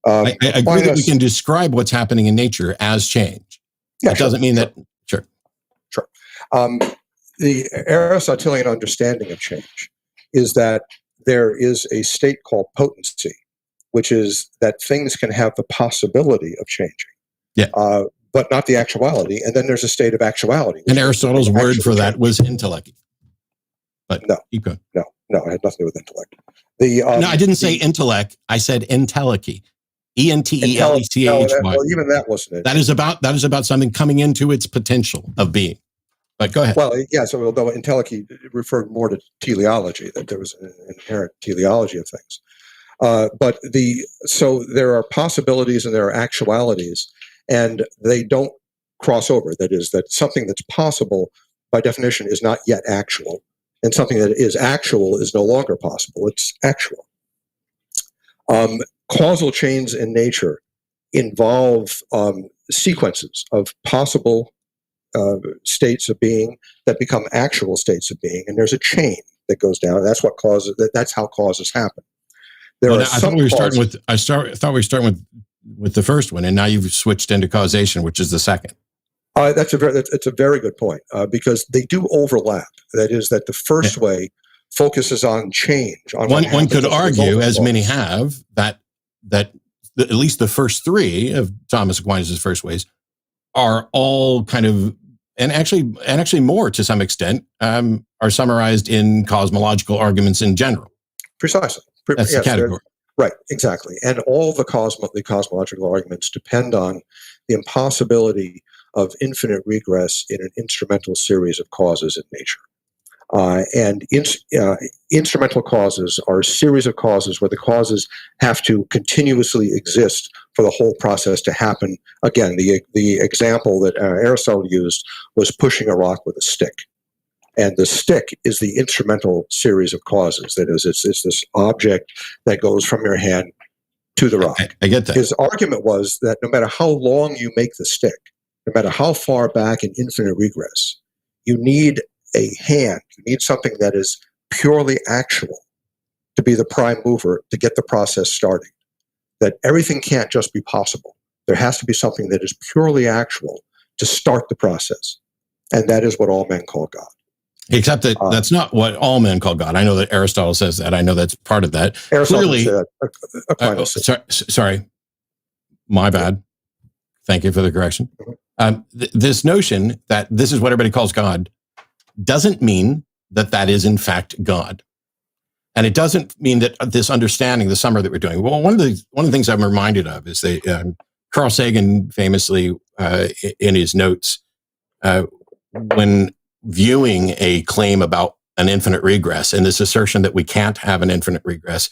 I agree that we can describe what's happening in nature as change. Yeah, that doesn't mean that. Sure. The Aristotelian understanding of change is that there is a state called potency, which is that things can have the possibility of changing, but not the actuality. And then there's a state of actuality. And Aristotle's word for that was intellect. But no, keep going. No, it had nothing to do with intellect. No, I didn't say intellect. I said entelechy. E-N-T-E-L-E-C-H-Y. Well, even that wasn't it. That is about something coming into its potential of being. But go ahead. Well, yeah, so although entelechy referred more to teleology, that there was an inherent teleology of things. So there are possibilities and there are actualities, and they don't cross over. That is, that something that's possible by definition is not yet actual, and something that is actual is no longer possible. It's actual. Causal chains in nature involve sequences of possible states of being that become actual states of being, and there's a chain that goes down. And that's what causes. That's how causes happen. I thought we were starting with the first one, and now you've switched into causation, which is the second. It's a very good point, because they do overlap. That is, that the first way focuses on change. One could argue, as many have, that at least the first three of Thomas Aquinas' first ways are all kind of, and actually more to some extent, are summarized in cosmological arguments in general. Precisely. That's the category. Right, exactly. And all the cosmological arguments depend on the impossibility of infinite regress in an instrumental series of causes in nature. Instrumental causes are a series of causes where the causes have to continuously exist for the whole process to happen. Again, the example that Aristotle used was pushing a rock with a stick. And the stick is the instrumental series of causes. That is, it's this object that goes from your hand to the rock. I get that. His argument was that no matter how long you make the stick, no matter how far back in infinite regress, you need a hand. You need something that is purely actual to be the prime mover to get the process starting. That everything can't just be possible. There has to be something that is purely actual to start the process. And that is what all men call God. Except that that's not what all men call God. I know that Aristotle says that. I know that's part of that. Aristotle clearly, sorry, my bad. Thank you for the correction. This notion that this is what everybody calls God doesn't mean that is in fact God. And it doesn't mean that this understanding, the summary that we're doing. Well, one of the things I'm reminded of is Carl Sagan famously in his notes, when viewing a claim about an infinite regress and this assertion that we can't have an infinite regress,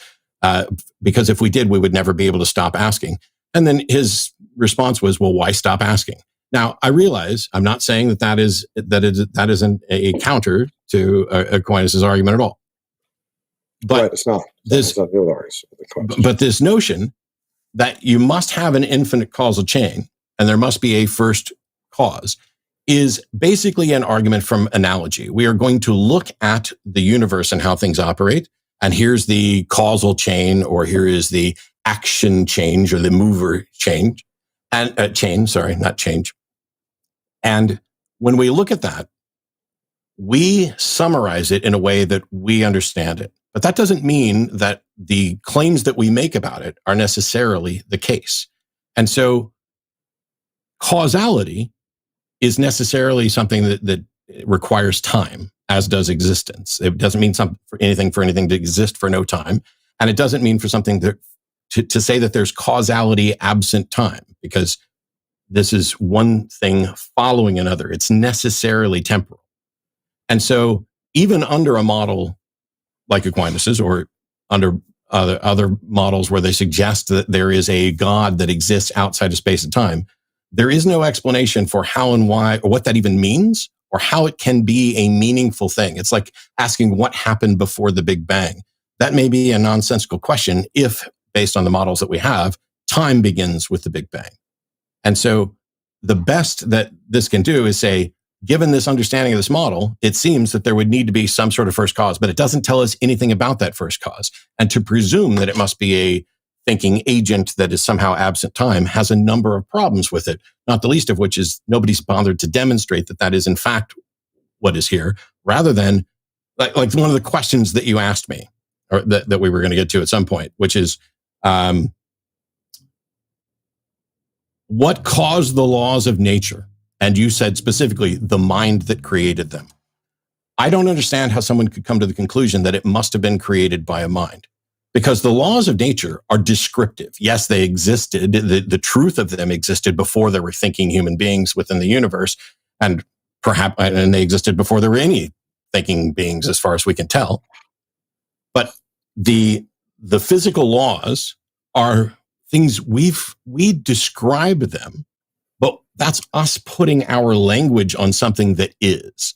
because if we did, we would never be able to stop asking. And then his response was, well, why stop asking? Now, I realize I'm not saying that isn't a counter to Aquinas' argument at all. But right, it's not. But this notion that you must have an infinite causal chain and there must be a first cause is basically an argument from analogy. We are going to look at the universe and how things operate, and here's the causal chain, or here is the action change, or the mover change, and not change. And when we look at that, we summarize it in a way that we understand it. But that doesn't mean that the claims that we make about it are necessarily the case. And so causality is necessarily something that requires time, as does existence. It doesn't mean for anything to exist for no time. And it doesn't mean for something to say that there's causality absent time, because this is one thing following another. It's necessarily temporal. And so even under a model like Aquinas's, or under other models where they suggest that there is a God that exists outside of space and time, there is no explanation for how and why, or what that even means, or how it can be a meaningful thing. It's like asking what happened before the Big Bang. That may be a nonsensical question if, based on the models that we have, time begins with the Big Bang. And so the best that this can do is say, given this understanding of this model, it seems that there would need to be some sort of first cause, but it doesn't tell us anything about that first cause. And to presume that it must be a thinking agent that is somehow absent time has a number of problems with it, not the least of which is nobody's bothered to demonstrate that that is in fact what is here, rather than like one of the questions that you asked me, or that we were going to get to at some point, which is, what caused the laws of nature? And you said specifically the mind that created them. I don't understand how someone could come to the conclusion that it must have been created by a mind, because the laws of nature are descriptive. Yes, they existed. The truth of them existed before there were thinking human beings within the universe, and they existed before there were any thinking beings, as far as we can tell. But the physical laws are things we describe them, but that's us putting our language on something that is.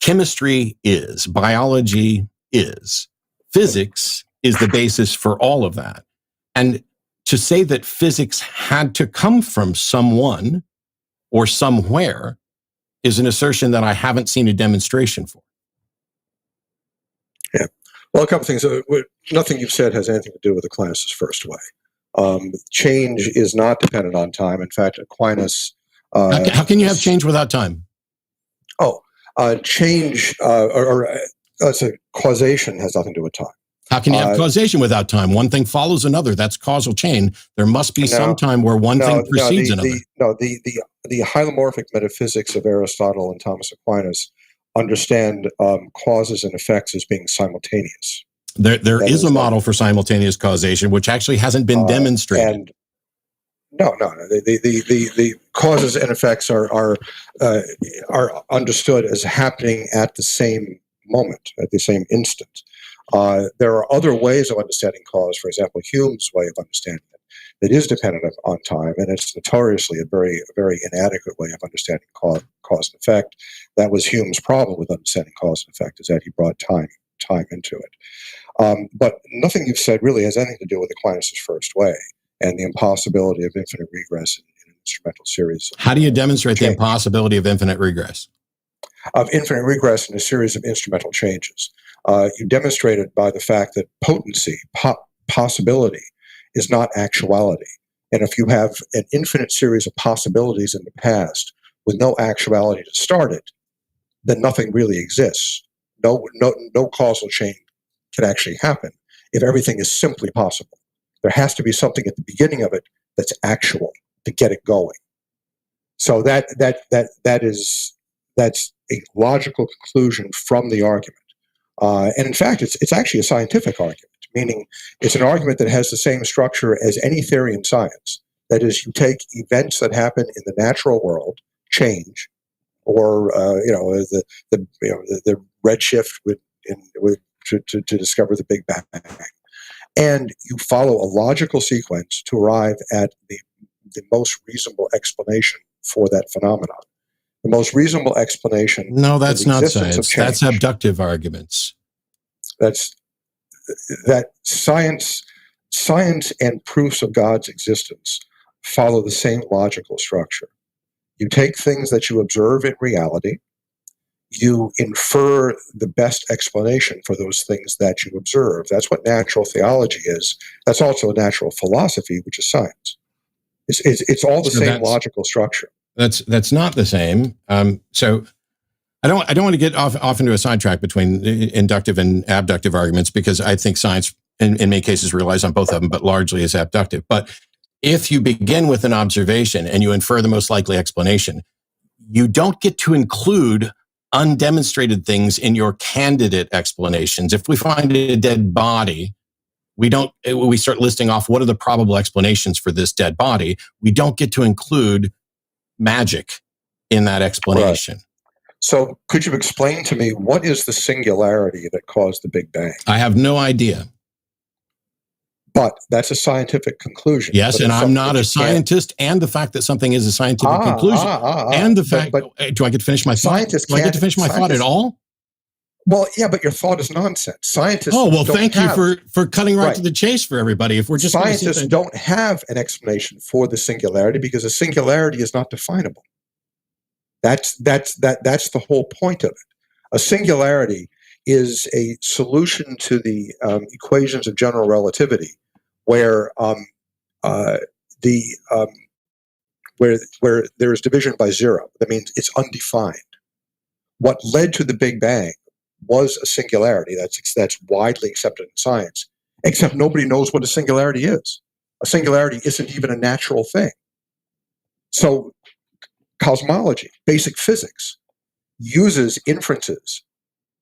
Chemistry is, biology is, physics is the basis for all of that. And to say that physics had to come from someone or somewhere is an assertion that I haven't seen a demonstration for. Yeah. Well, a couple things. Nothing you've said has anything to do with Aquinas' first way. Change is not dependent on time. In fact, Aquinas... how can you have change without time? Change, causation has nothing to do with time. How can you have causation without time? One thing follows another. That's causal chain. There must be some time where one thing precedes another. The hylomorphic metaphysics of Aristotle and Thomas Aquinas understand causes and effects as being simultaneous. There is a model for simultaneous causation, which actually hasn't been demonstrated. No. The causes and effects are understood as happening at the same moment, at the same instant. There are other ways of understanding cause. For example, Hume's way of understanding it that is dependent on time, and it's notoriously a very inadequate way of understanding cause and effect. That was Hume's problem with understanding cause and effect, is that he brought time into it. But nothing you've said really has anything to do with Aquinas' first way and the impossibility of infinite regress in an instrumental series. How do you demonstrate the impossibility of infinite regress? Of infinite regress in a series of instrumental changes. You demonstrate it by the fact that potency, possibility, is not actuality. And if you have an infinite series of possibilities in the past with no actuality to start it, then nothing really exists. No causal chain can actually happen if everything is simply possible. There has to be something at the beginning of it that's actual to get it going. So that's a logical conclusion from the argument. And in fact, it's actually a scientific argument, meaning it's an argument that has the same structure as any theory in science. That is, you take events that happen in the natural world, change, or the redshift to discover the Big Bang, and you follow a logical sequence to arrive at the most reasonable explanation for that phenomenon. The most reasonable explanation. No, that's not science. That's abductive arguments. That science and proofs of God's existence follow the same logical structure. You take things that you observe in reality, you infer the best explanation for those things that you observe. That's what natural theology is. That's also natural philosophy, which is science. It's all the same logical structure. That's not the same. So I don't want to get off into a sidetrack between inductive and abductive arguments, because I think science in many cases relies on both of them, but largely is abductive. But if you begin with an observation and you infer the most likely explanation, you don't get to include undemonstrated things in your candidate explanations. If we find a dead body, we start listing off what are the probable explanations for this dead body. We don't get to include magic in that explanation. Right. So could you explain to me what is the singularity that caused the Big Bang? I have no idea. But that's a scientific conclusion. Yes, and I'm not a scientist, and the fact that something is a scientific conclusion, and the fact, do I get to finish my thought? Do I get to finish my thought at all? Well, yeah, but your thought is nonsense. Scientists. Oh, well, thank you for cutting right to the chase for everybody. If we're just scientists don't have an explanation for the singularity because a singularity is not definable. That's the whole point of it. A singularity is a solution to the equations of general relativity, where where there is division by zero. That means it's undefined. What led to the Big Bang was a singularity. That's widely accepted in science, except nobody knows what a singularity is. A singularity isn't even a natural thing. So cosmology, basic physics, uses inferences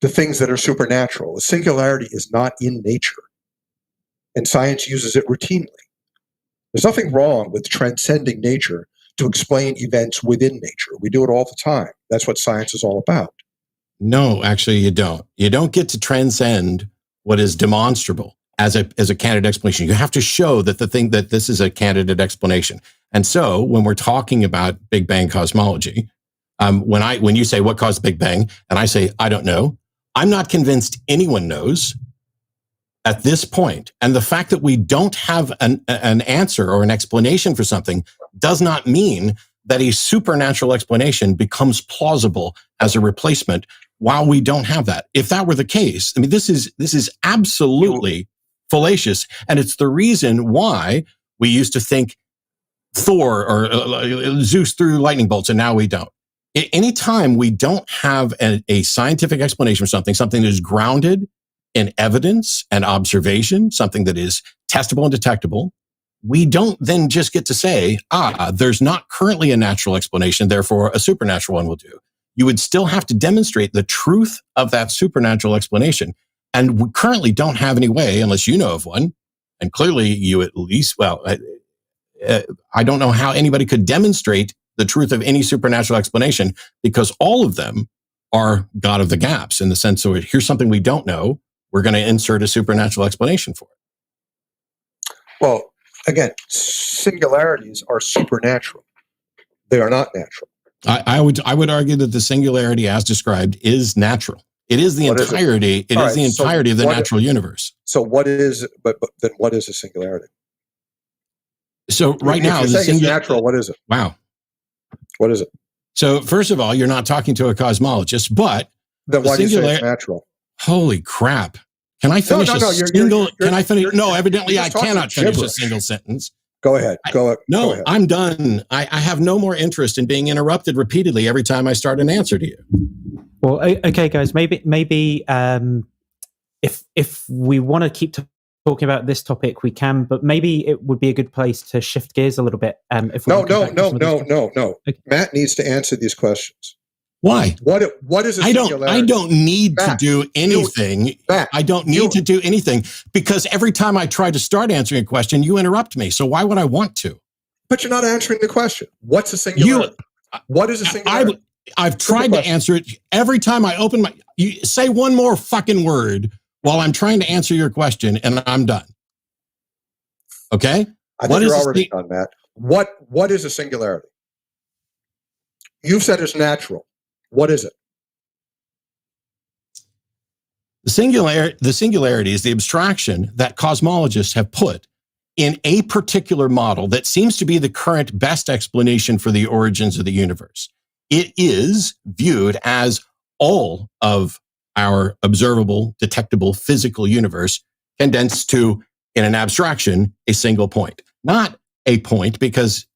to things that are supernatural. A singularity is not in nature, and science uses it routinely. There's nothing wrong with transcending nature to explain events within nature. We do it all the time. That's what science is all about. No, actually, you don't. You don't get to transcend what is demonstrable as a candidate explanation. You have to show that this is a candidate explanation. And so when we're talking about Big Bang cosmology, when you say what caused the Big Bang, and I say, I don't know, I'm not convinced anyone knows at this point. And the fact that we don't have an answer or an explanation for something does not mean that a supernatural explanation becomes plausible as a replacement while we don't have that. If that were the case, I mean, this is absolutely fallacious. And it's the reason why we used to think Thor or Zeus threw lightning bolts, and now we don't. Anytime we don't have a scientific explanation for something that is grounded in evidence and observation, something that is testable and detectable, we don't then just get to say, there's not currently a natural explanation, therefore a supernatural one will do. You would still have to demonstrate the truth of that supernatural explanation. And we currently don't have any way, unless you know of one, and clearly you at least, I don't know how anybody could demonstrate the truth of any supernatural explanation, because all of them are God of the gaps, in the sense that here's something we don't know, we're going to insert a supernatural explanation for it. Well, again, singularities are supernatural. They are not natural. I would argue that the singularity as described is natural. It is the entirety. It is the entirety of the natural universe. So what is? But then what is a singularity? So right now, the singularity is natural. What is it? Wow. What is it? So first of all, you're not talking to a cosmologist, but then why do you say it's natural? Holy crap! Can I finish a single? Can I finish? No, evidently I cannot finish a single sentence. Go ahead. Go ahead. I'm done. I have no more interest in being interrupted repeatedly every time I start an answer to you. Well, okay, guys. Maybe if we want to keep talking about this topic, we can. But maybe it would be a good place to shift gears a little bit. If we no. Okay. Matt needs to answer these questions. Why? What is a singularity? I don't need to do anything. I don't need to do anything, because every time I try to start answering a question, you interrupt me. So why would I want to? But you're not answering the question. What's a singularity? What is a singularity? I've tried to answer it every time I open you say one more fucking word while I'm trying to answer your question, and I'm done. Okay? I think you're already done, Matt. What is a singularity? You've said it's natural. What is it? The singularity is the abstraction that cosmologists have put in a particular model that seems to be the current best explanation for the origins of the universe. It is viewed as all of our observable, detectable, physical universe condensed to, in an abstraction, a single point. Not a point, because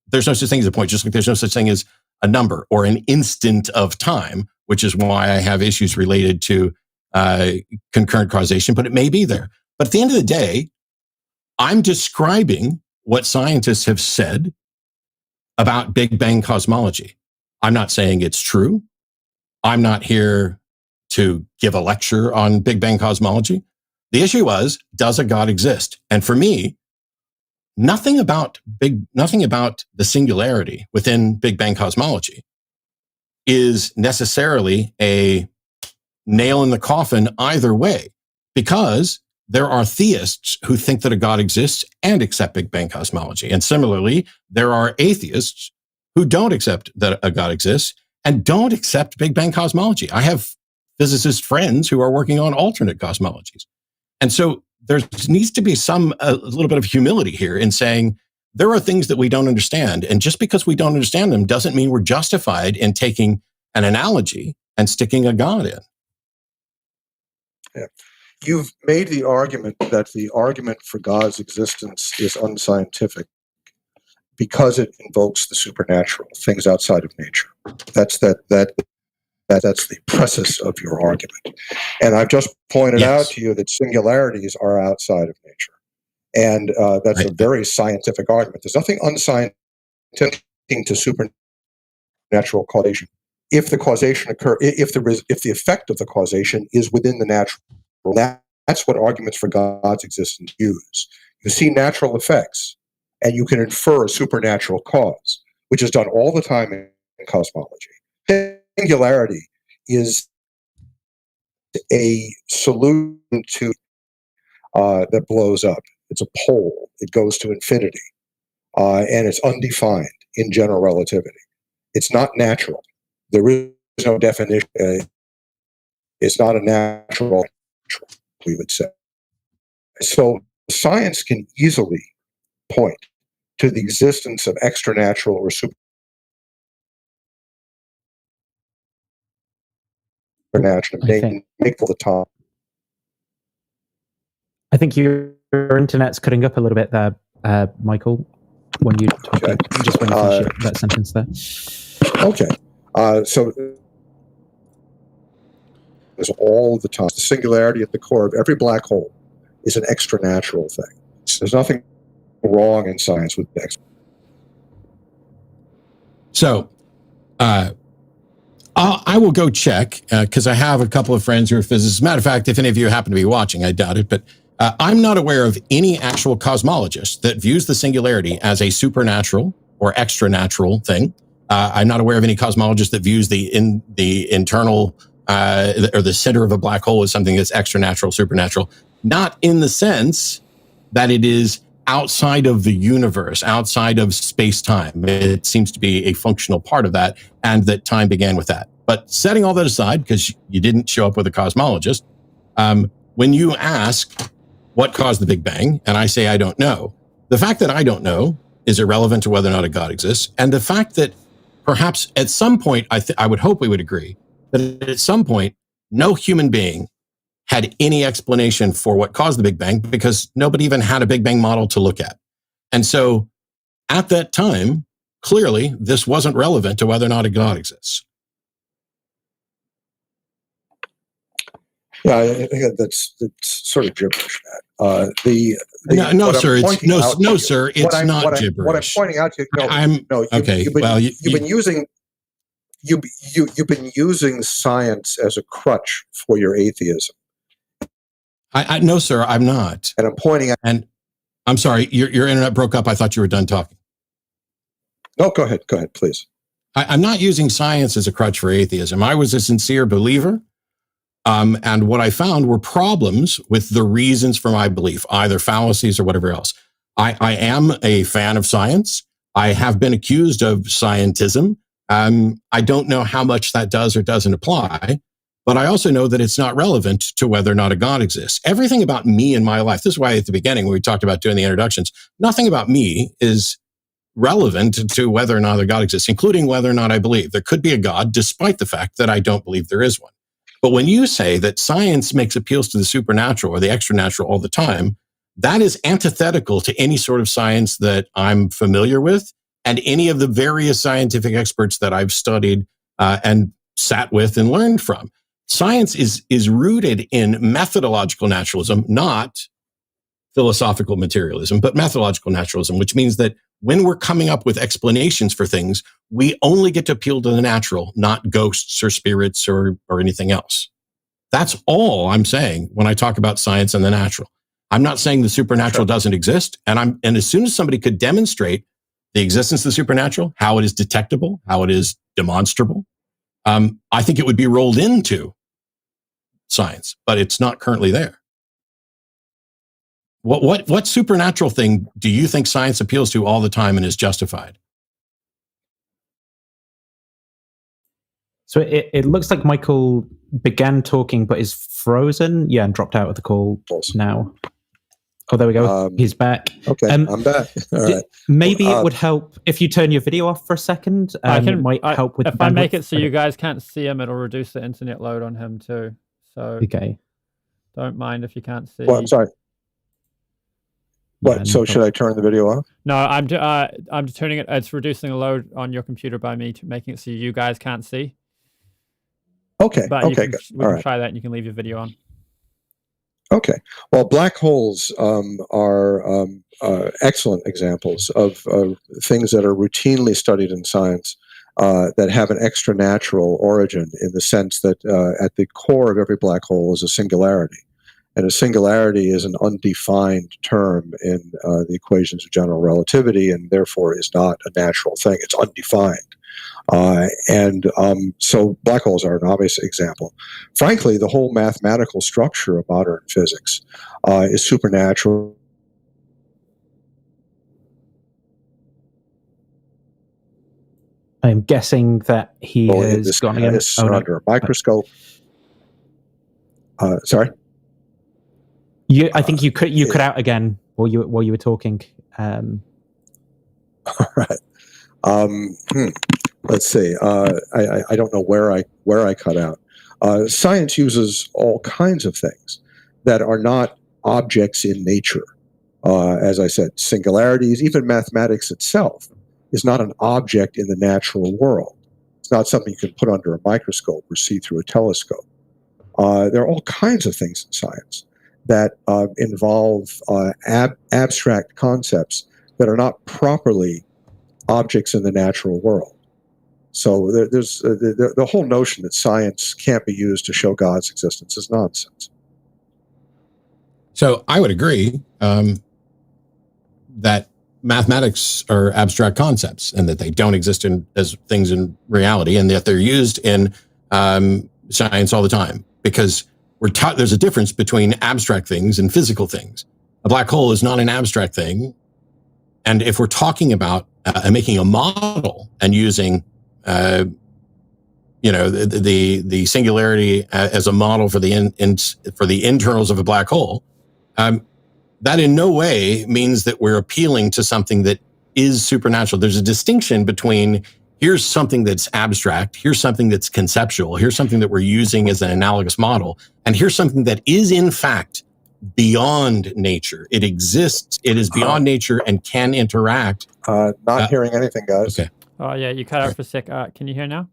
there's no such thing as a point, just like there's no such thing as a number or an instant of time, which is why I have issues related to concurrent causation, but it may be there. But at the end of the day, I'm describing what scientists have said about Big Bang cosmology. I'm not saying it's true. I'm not here to give a lecture on Big Bang cosmology. The issue was, does a God exist? And for me, nothing about the singularity within Big Bang cosmology is necessarily a nail in the coffin either way, because there are theists who think that a God exists and accept Big Bang cosmology. And similarly, there are atheists who don't accept that a God exists and don't accept Big Bang cosmology. I have physicist friends who are working on alternate cosmologies. And so there needs to be a little bit of humility here in saying there are things that we don't understand. And just because we don't understand them doesn't mean we're justified in taking an analogy and sticking a God in. Yeah. You've made the argument that the argument for God's existence is unscientific because it invokes the supernatural, things outside of nature. That's the preface of your argument. And I've just pointed out to you that singularities are outside of nature. And that's a very scientific argument. There's nothing unscientific to supernatural causation. If the causation if the effect of the causation is within the natural, that's what arguments for God's existence use. You see natural effects, and you can infer a supernatural cause, which is done all the time in cosmology. Singularity is a solution to that blows up. It's a pole. It goes to infinity, and it's undefined in general relativity. It's not natural. There is no definition. It's not a natural, we would say. So science can easily point to the existence of extranatural or supernatural. They make all the time. I think your internet's cutting up a little bit there, Michael, when you talk. Okay. Just when you finish that sentence there. Okay. So there's all the time. The singularity at the core of every black hole is an extranatural thing. There's nothing wrong in science with X. So I will go check because I have a couple of friends who are physicists. As a matter of fact, if any of you happen to be watching, I doubt it, but I'm not aware of any actual cosmologist that views the singularity as a supernatural or extranatural thing. I'm not aware of any cosmologist that views the internal or the center of a black hole as something that's extranatural, supernatural. Not in the sense that it is outside of the universe, outside of space-time. It seems to be a functional part of that, and that time began with that. But setting all that aside, because you didn't show up with a cosmologist, when you ask what caused the Big Bang, and I say I don't know, the fact that I don't know is irrelevant to whether or not a God exists, and the fact that perhaps at some point, I would hope we would agree, that at some point, no human being had any explanation for what caused the Big Bang because nobody even had a Big Bang model to look at. And so at that time, clearly, this wasn't relevant to whether or not a God exists. Yeah, I think that's sort of gibberish. No, sir, it's no, sir, it's not gibberish. What I'm pointing out to you, you've been using science as a crutch for your atheism. No, sir, I'm not. And I'm pointing out. And I'm sorry, your internet broke up. I thought you were done talking. No, go ahead, please. I'm not using science as a crutch for atheism. I was a sincere believer. And what I found were problems with the reasons for my belief, either fallacies or whatever else. I am a fan of science. I have been accused of scientism. I don't know how much that does or doesn't apply, but I also know that it's not relevant to whether or not a God exists. Everything about me in my life, this is why at the beginning when we talked about doing the introductions, nothing about me is relevant to whether or not a God exists, including whether or not I believe there could be a God, despite the fact that I don't believe there is one. But when you say that science makes appeals to the supernatural or the extranatural all the time, that is antithetical to any sort of science that I'm familiar with and any of the various scientific experts that I've studied and sat with and learned from. Science is rooted in methodological naturalism, not philosophical materialism, but methodological naturalism, which means that when we're coming up with explanations for things, we only get to appeal to the natural, not ghosts or spirits or anything else. That's all I'm saying when I talk about science and the natural. I'm not saying the supernatural doesn't exist. And as soon as somebody could demonstrate the existence of the supernatural, how it is detectable, how it is demonstrable, I think it would be rolled into science, but it's not currently there. What supernatural thing do you think science appeals to all the time and is justified? So it looks like Michael began talking but is frozen. Yeah, and dropped out of the call now. Oh, there we go. He's back. Okay, I'm back. All right. Maybe it would help if you turn your video off for a second. It might help with if I make it so you guys can't see him, it'll reduce the internet load on him too. So okay. Don't mind if you can't see. Well, I'm sorry. What? So should I turn the video off? No, I'm turning it. It's reducing the load on your computer by me making it so you guys can't see. Okay. But okay. Good. We can try that, and you can leave your video on. Okay. Well, black holes are excellent examples of things that are routinely studied in science that have an extranatural origin, in the sense that at the core of every black hole is a singularity. And a singularity is an undefined term in the equations of general relativity, and therefore is not a natural thing. It's undefined. So black holes are an obvious example. Frankly, the whole mathematical structure of modern physics is supernatural. I'm guessing that he has gone again. Under a microscope. Sorry? I think you cut out again while you were talking. All right. Let's see. I don't know where I cut out. Science uses all kinds of things that are not objects in nature. As I said, singularities, even mathematics itself, is not an object in the natural world. It's not something you can put under a microscope or see through a telescope. There are all kinds of things in science that involve abstract concepts that are not properly objects in the natural world. So there's the whole notion that science can't be used to show God's existence is nonsense. So I would agree that mathematics are abstract concepts and that they don't exist as things in reality, and that they're used in science all the time, because we're taught there's a difference between abstract things and physical things. A black hole is not an abstract thing. And if we're talking about making a model and using, the singularity as a model for the internals of a black hole, that in no way means that we're appealing to something that is supernatural. There's a distinction between here's something that's abstract, here's something that's conceptual, here's something that we're using as an analogous model, and here's something that is in fact beyond nature. It exists, it is beyond nature and can interact. Not hearing anything, guys. Okay. Oh yeah, you cut out for a sec. Can you hear now?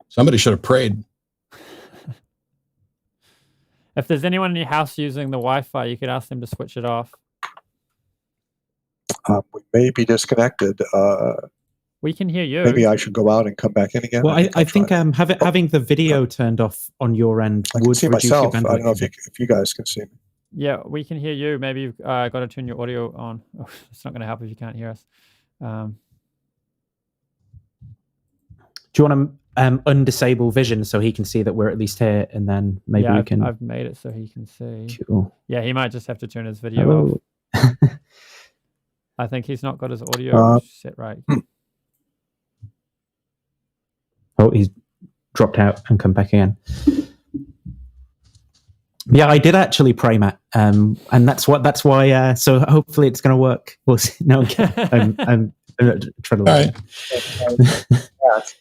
Somebody should have prayed. If there's anyone in your house using the Wi-Fi, you could ask them to switch it off. We may be disconnected. We can hear you. Maybe I should go out and come back in again. Well, I think having the video turned off on your end I can would see reduce myself. your bandwidth. I don't know if you guys can see me. Yeah, we can hear you. Maybe you've got to turn your audio on. Oh, it's not going to help if you can't hear us. Do you want to undisable vision so he can see that we're at least here, and then maybe we can... I've made it so he can see. Cool. Yeah, he might just have to turn his video off. I think he's not got his audio set right. Oh, he's dropped out and come back again. Yeah, I did actually pray, Matt, and that's why. So hopefully it's going to work. We'll see. No, I'm trying to. All right.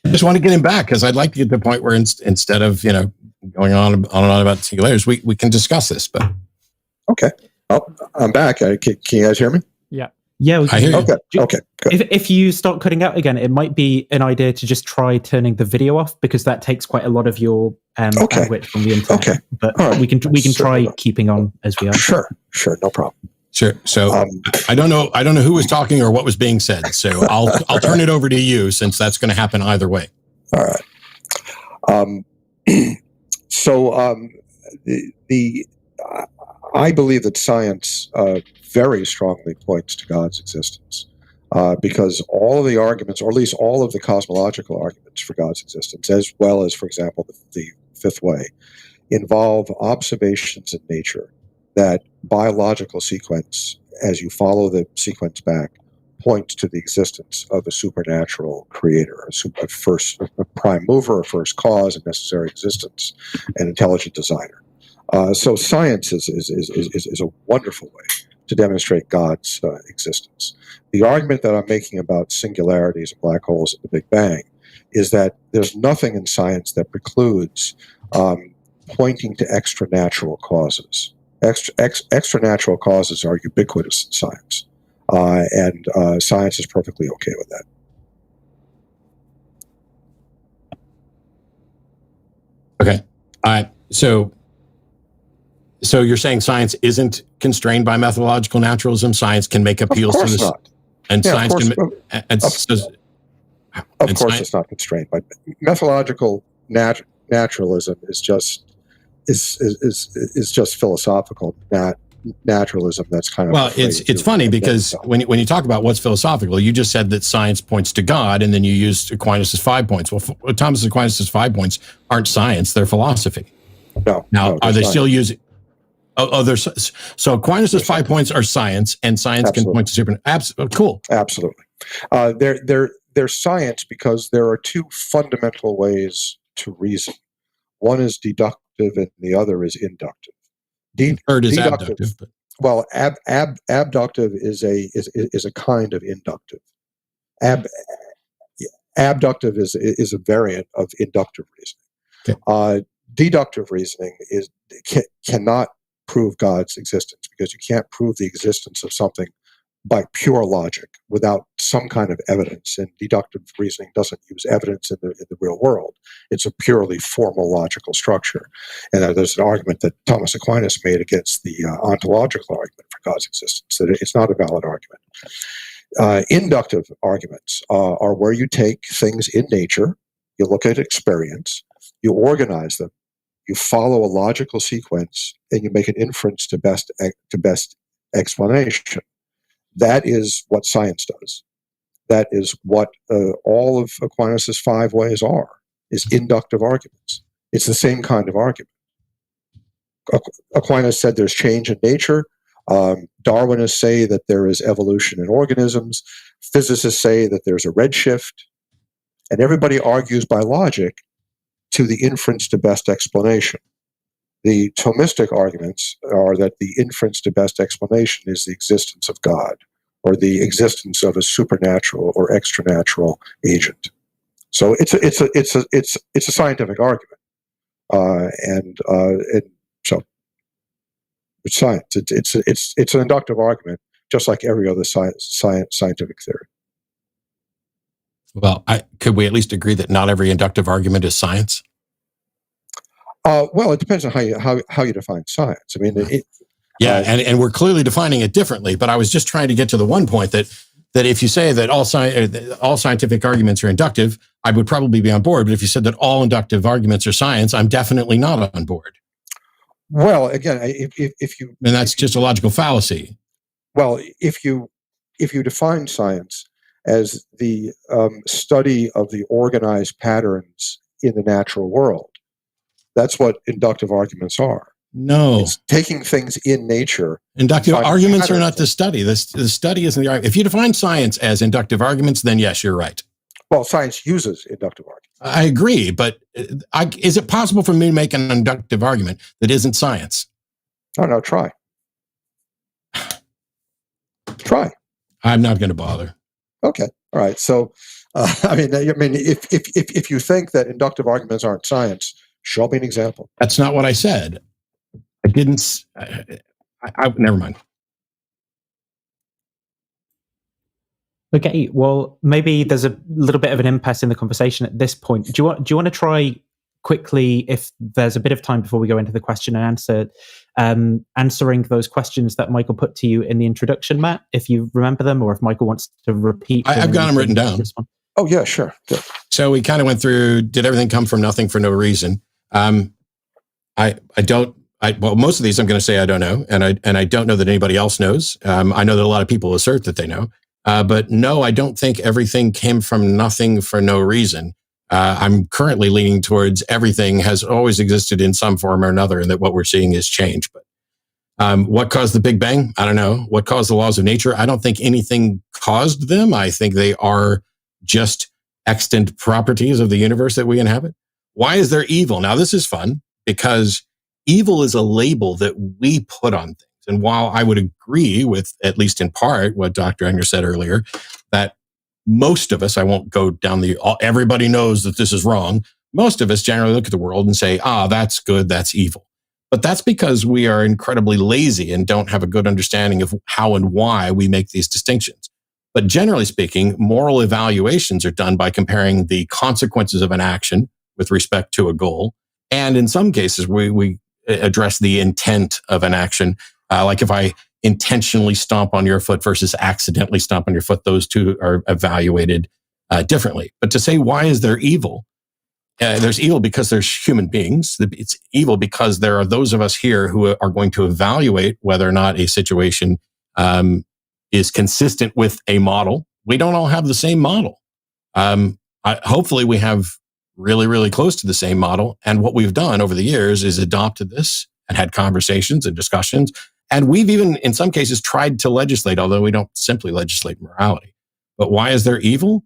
I just want to get him back because I'd like to get to the point where instead of going on and on about singularities, we can discuss this. But okay, I'm back. Can you guys hear me? Yeah. Yeah, I hear you. Okay. Good. If you start cutting out again, it might be an idea to just try turning the video off, because that takes quite a lot of your bandwidth from the internet. Okay. But right. we can try keeping on as we are. Sure, no problem. Sure. So I don't know who was talking or what was being said. So I'll turn it over to you, since that's going to happen either way. All right. I believe that science very strongly points to God's existence, because all of the arguments, or at least all of the cosmological arguments for God's existence, as well as, for example, the fifth way, involve observations in nature that biological sequence, as you follow the sequence back, points to the existence of a supernatural creator, a prime mover, a first cause, a necessary existence, an intelligent designer. So science is a wonderful way to demonstrate God's existence. The argument that I'm making about singularities and black holes at the Big Bang is that there's nothing in science that precludes pointing to extranatural causes. Extranatural causes are ubiquitous in science, and science is perfectly okay with that. Okay. So you're saying science isn't constrained by methodological naturalism? Science can make appeals to this? Not. And Yeah, science of can... Of course it's not constrained by methodological naturalism is just philosophical naturalism. That's kind of... Well, it's funny because when you talk about what's philosophical, you just said that science points to God, and then you used Aquinas' 5 points. Well, Thomas Aquinas' 5 points aren't science; they're philosophy. No, are they science. still using? So Aquinas' 5 points are science, and science Absolutely. can point to super. Cool. Absolutely, they're science because there are two fundamental ways to reason. One is deductive, and the other is inductive. Third is abductive. But. Well, abductive is a kind of inductive. Abductive is a variant of inductive reasoning. Okay. Deductive reasoning cannot prove God's existence because you can't prove the existence of something by pure logic without some kind of evidence. And deductive reasoning doesn't use evidence in the real world. It's a purely formal logical structure. And there's an argument that Thomas Aquinas made against the ontological argument for God's existence, that it's not a valid argument. Inductive arguments are where you take things in nature, you look at experience, you organize them, you follow a logical sequence, and you make an inference to best explanation. That is what science does. That is what all of Aquinas' 5 ways are, is inductive arguments. It's the same kind of argument. Aquinas said there's change in nature. Darwinists say that there is evolution in organisms. Physicists say that there's a redshift. And everybody argues by logic to the inference to best explanation. The Thomistic arguments are that the inference to best explanation is the existence of God, or the existence of a supernatural or extranatural agent. So it's a scientific argument, and so it's science. It's an inductive argument, just like every other scientific theory. Well, could we at least agree that not every inductive argument is science? Well, it depends on how you define science. I mean, and we're clearly defining it differently. But I was just trying to get to the one point that if you say that all scientific arguments are inductive, I would probably be on board. But if you said that all inductive arguments are science, I'm definitely not on board. Well, again, if you... And that's just a logical fallacy. Well, if you define science as the study of the organized patterns in the natural world, that's what inductive arguments are. No. It's taking things in nature. Inductive arguments are not the study. The study isn't the argument. If you define science as inductive arguments, then yes, you're right. Well, science uses inductive arguments. I agree, but is it possible for me to make an inductive argument that isn't science? Oh, no, try. Try. I'm not going to bother. Okay. All right. So, if you think that inductive arguments aren't science, show me an example. That's not what I said. I didn't. Never mind. Okay, well, maybe there's a little bit of an impasse in the conversation at this point. Do you want to try quickly, if there's a bit of time before we go into the question and answer, answering those questions that Michael put to you in the introduction, Matt, if you remember them, or if Michael wants to repeat them? I've got them written down. Oh, yeah, sure. Good. So we kind of went through, did everything come from nothing for no reason? Well, most of these I'm going to say I don't know, and I don't know that anybody else knows. I know that a lot of people assert that they know. But no, I don't think everything came from nothing for no reason. I'm currently leaning towards everything has always existed in some form or another, and that what we're seeing is change. But what caused the Big Bang? I don't know. What caused the laws of nature? I don't think anything caused them. I think they are just extant properties of the universe that we inhabit. Why is there evil? Now, this is fun because evil is a label that we put on things. And while I would agree with, at least in part, what Dr. Egnor said earlier, that most of us, I won't go down everybody knows that this is wrong. Most of us generally look at the world and say, that's good, that's evil. But that's because we are incredibly lazy and don't have a good understanding of how and why we make these distinctions. But generally speaking, moral evaluations are done by comparing the consequences of an action with respect to a goal. And in some cases, we address the intent of an action. Like if I intentionally stomp on your foot versus accidentally stomp on your foot, those two are evaluated differently. But to say, why is there evil? There's evil because there's human beings. It's evil because there are those of us here who are going to evaluate whether or not a situation is consistent with a model. We don't all have the same model. Hopefully we have really, really close to the same model. And what we've done over the years is adopted this and had conversations and discussions. And we've even, in some cases, tried to legislate, although we don't simply legislate morality. But why is there evil?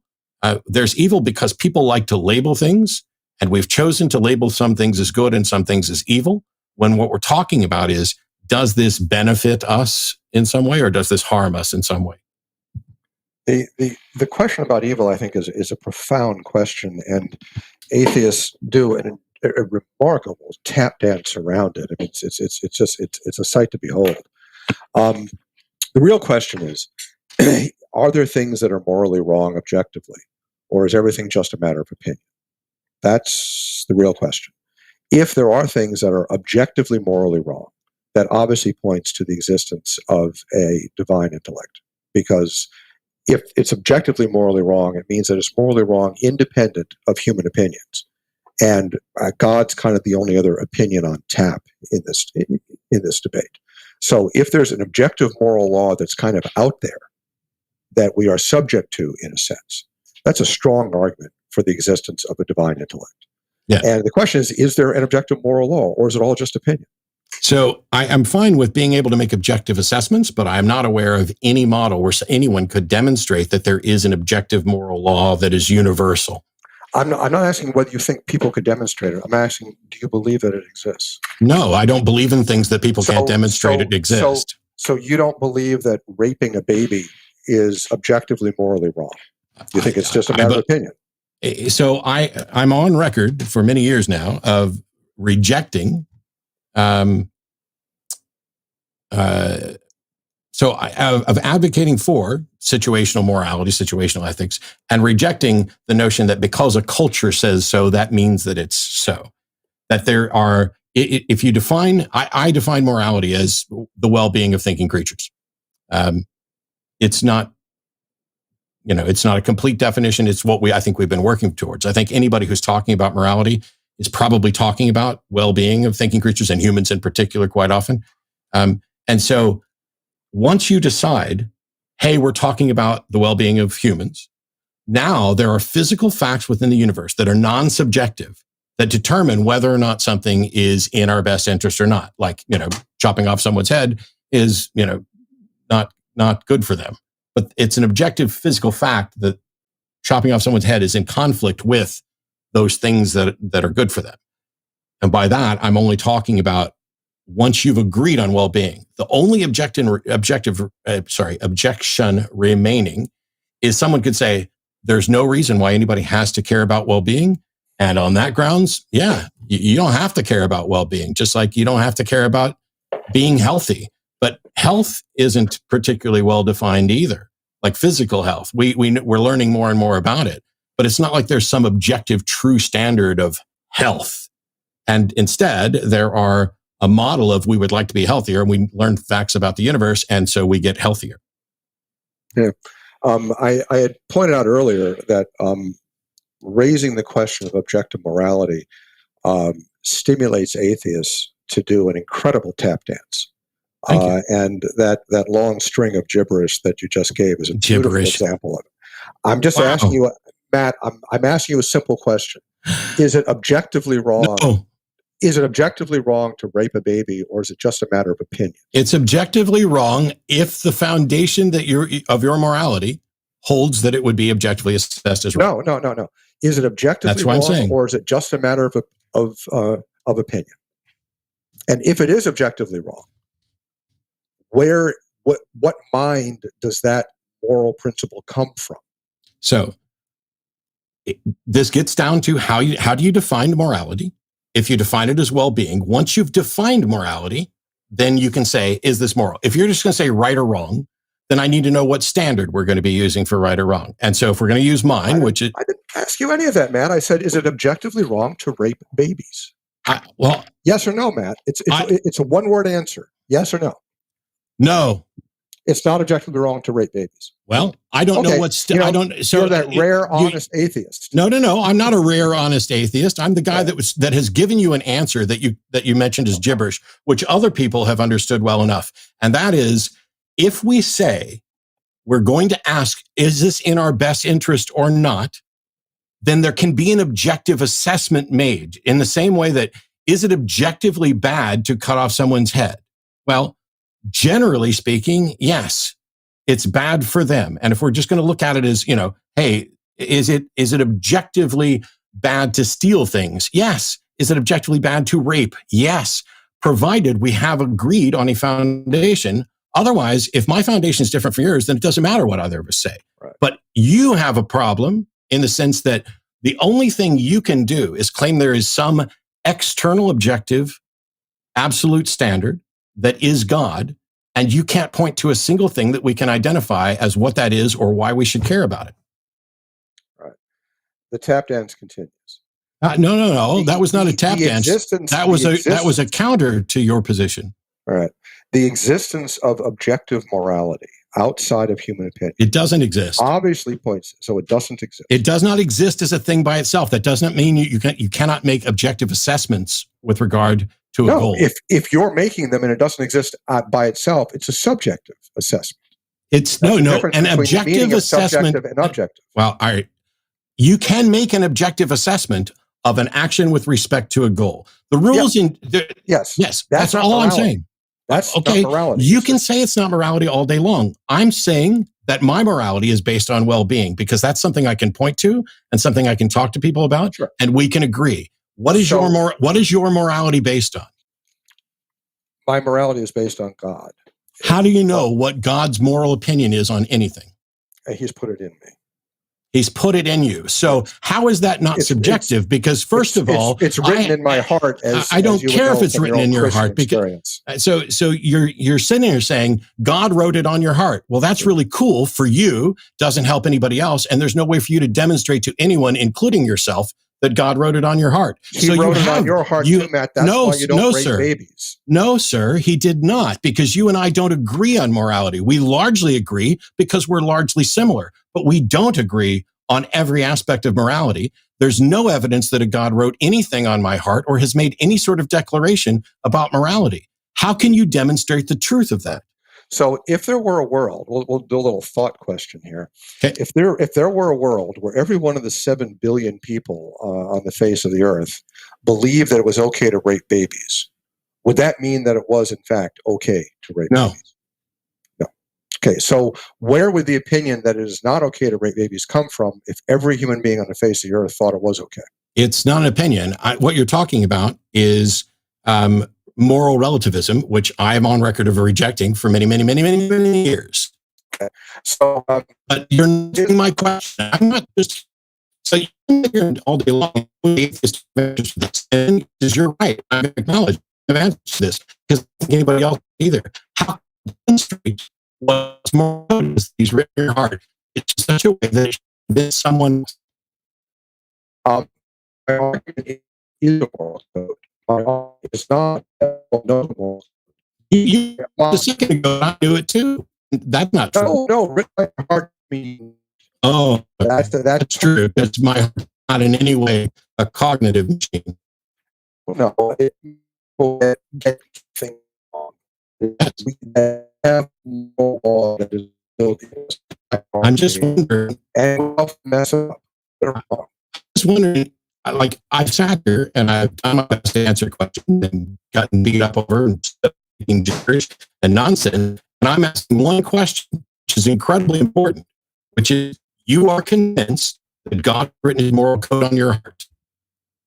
There's evil because people like to label things. And we've chosen to label some things as good and some things as evil, when what we're talking about is, does this benefit us in some way or does this harm us in some way? The question about evil, I think, is a profound question, and atheists do a remarkable tap dance around it. I mean, it's a sight to behold. The real question is, are there things that are morally wrong objectively, or is everything just a matter of opinion? That's the real question. If there are things that are objectively morally wrong, that obviously points to the existence of a divine intellect. Because if it's objectively morally wrong, it means that it's morally wrong independent of human opinions. And God's kind of the only other opinion on tap in this debate. So if there's an objective moral law that's kind of out there that we are subject to, in a sense, that's a strong argument for the existence of a divine intellect. Yeah. And the question is there an objective moral law, or is it all just opinion? So I am fine with being able to make objective assessments, but I'm not aware of any model where anyone could demonstrate that there is an objective moral law that is universal. I'm not asking whether you think people could demonstrate it. I'm asking, do you believe that it exists? No, I don't believe in things that people can't demonstrate it exist. So you don't believe that raping a baby is objectively morally wrong? You think it's just a matter of opinion? So I'm on record for many years now of rejecting, of advocating for situational morality, situational ethics, and rejecting the notion that because a culture says so, that means that it's so. That there are, if you define, I define morality as the well-being of thinking creatures. It's not, it's not a complete definition. It's what I think we've been working towards. I think anybody who's talking about morality is probably talking about well-being of thinking creatures, and humans in particular quite often. And so once you decide, hey, we're talking about the well-being of humans, now there are physical facts within the universe that are non-subjective that determine whether or not something is in our best interest or not. Like, chopping off someone's head is, not good for them. But it's an objective physical fact that chopping off someone's head is in conflict with those things that are good for them. And by that, I'm only talking about once you've agreed on well-being. The only objection remaining is someone could say, there's no reason why anybody has to care about well-being. And on that grounds, yeah, you don't have to care about well-being, just like you don't have to care about being healthy. But health isn't particularly well-defined either, like physical health. We're learning more and more about it, but it's not like there's some objective true standard of health. And instead, there are a model of we would like to be healthier, and we learn facts about the universe, and so we get healthier. Yeah. I had pointed out earlier that raising the question of objective morality stimulates atheists to do an incredible tap dance. And that long string of gibberish that you just gave is a beautiful example of it. I'm just asking you, Matt, I'm asking you a simple question. Is it objectively wrong? No. Is it objectively wrong to rape a baby, or is it just a matter of opinion? It's objectively wrong if the foundation of your morality holds that it would be objectively assessed as wrong. No. Is it objectively wrong, or is it just a matter of opinion? And if it is objectively wrong, what mind does that moral principle come from? So this gets down to how do you define morality? If you define it as well-being, once you've defined morality, then you can say, is this moral? If you're just going to say right or wrong, then I need to know what standard we're going to be using for right or wrong. And so if we're going to use mine, I didn't ask you any of that, Matt. I said, is it objectively wrong to rape babies? Well, yes or no, Matt? It's a one-word answer. Yes or no? No. It's not objectively wrong to rape babies. Well, I don't know what's. I don't. So you're that rare, honest atheist. No. I'm not a rare, honest atheist. I'm the guy that has given you an answer that you mentioned as gibberish, which other people have understood well enough. And that is, if we say we're going to ask, is this in our best interest or not? Then there can be an objective assessment made in the same way that, is it objectively bad to cut off someone's head? Well, generally speaking, yes, it's bad for them. And if we're just going to look at it as, hey, is it objectively bad to steal things? Yes. Is it objectively bad to rape? Yes. Provided we have agreed on a foundation. Otherwise, if my foundation is different from yours, then it doesn't matter what either of us say. Right. But you have a problem in the sense that the only thing you can do is claim there is some external objective, absolute standard that is God, and you can't point to a single thing that we can identify as what that is or why we should care about it. Right. The tap dance continues. No. That was not a tap dance. That was a counter to your position. All right. The existence of objective morality outside of human opinion. It doesn't exist. Obviously points, so it doesn't exist. It does not exist as a thing by itself. That doesn't mean you cannot make objective assessments with regard to a goal. If you're making them and it doesn't exist by itself, it's a subjective assessment. It's an objective assessment and objective. Well, all right. You can make an objective assessment of an action with respect to a goal. The rules yes, that's all I'm saying. That's okay. Not morality. You can say it's not morality all day long. I'm saying that my morality is based on well-being because that's something I can point to and something I can talk to people about, sure. And we can agree. What is your morality based on? My morality is based on God. How do you know what God's moral opinion is on anything? He's put it in me. He's put it in you. So how is that not subjective? Because first of all, it's written in my heart. I don't care if it's written in your heart. Because so you're sitting here saying God wrote it on your heart. Well, that's really cool for you. Doesn't help anybody else, and there's no way for you to demonstrate to anyone, including yourself, that God wrote it on your heart. He wrote it on your heart too, Matt. That's why you don't rape babies. No, sir, he did not, because you and I don't agree on morality. We largely agree because we're largely similar, but we don't agree on every aspect of morality. There's no evidence that a God wrote anything on my heart or has made any sort of declaration about morality. How can you demonstrate the truth of that? So if there were a world, we'll do a little thought question here. Okay. If there were a world where every one of the 7 billion people on the face of the earth believed that it was okay to rape babies, would that mean that it was in fact okay to rape babies? No. Okay, so where would the opinion that it is not okay to rape babies come from if every human being on the face of the earth thought it was okay? It's not an opinion. What you're talking about is moral relativism, which I am on record of rejecting for many, many, many, many, many years. Okay. So, but you're not getting my question. I'm not just so you're here all day long. Because you're right. I acknowledge I've answered this because I don't think anybody else either. How to demonstrate what's moral is these written in your heart? It's such a way that it's someone. My argument is a moral code. It's not notable. You a second ago, I knew it too. That's not true. No, my heart means. Oh, that's true. That's my heart, not in any way a cognitive machine. No, people get things wrong. We have no law that is built in. I'm just wondering. And we'll mess up. Just wondering. Like I've sat here and I've done my best to answer questions and gotten beat up over and speaking gibberish and nonsense. And I'm asking one question, which is incredibly important, which is you are convinced that God written his moral code on your heart.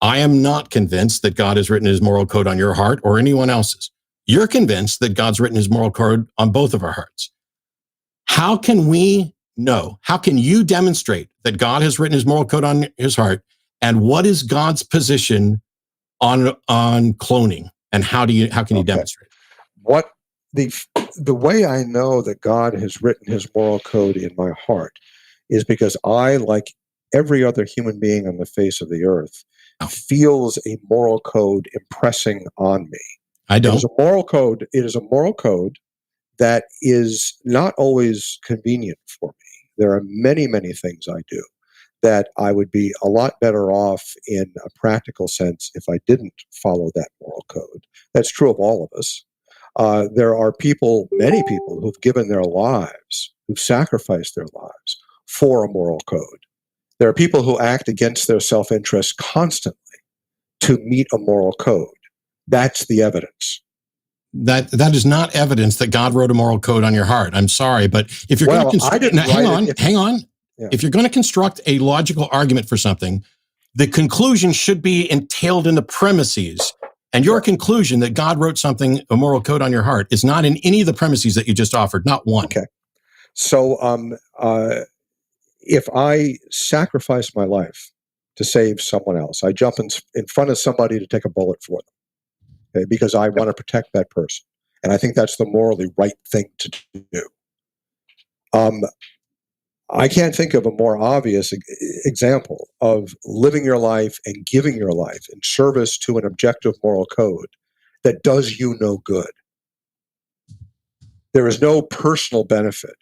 I am not convinced that God has written his moral code on your heart or anyone else's. You're convinced that God's written his moral code on both of our hearts. How can we know? How can you demonstrate that God has written his moral code on his heart? And what is God's position on cloning? And how can you demonstrate? What the way I know that God has written his moral code in my heart is because I, like every other human being on the face of the earth, feels a moral code impressing on me. I don't. It is a moral code. It is a moral code that is not always convenient for me. There are many, many things I do that I would be a lot better off in a practical sense if I didn't follow that moral code. That's true of all of us. There are people, many people, who've given their lives, who've sacrificed their lives for a moral code. There are people who act against their self-interest constantly to meet a moral code. That's the evidence. That is not evidence that God wrote a moral code on your heart. I'm sorry, but if you're going to hang on. Yeah. If you're going to construct a logical argument for something, the conclusion should be entailed in the premises. And your conclusion that God wrote a moral code on your heart, is not in any of the premises that you just offered, not one. Okay. So if I sacrifice my life to save someone else, I jump in front of somebody to take a bullet for them, okay, because I want to protect that person. And I think that's the morally right thing to do. I can't think of a more obvious example of living your life and giving your life in service to an objective moral code that does you no good. There is no personal benefit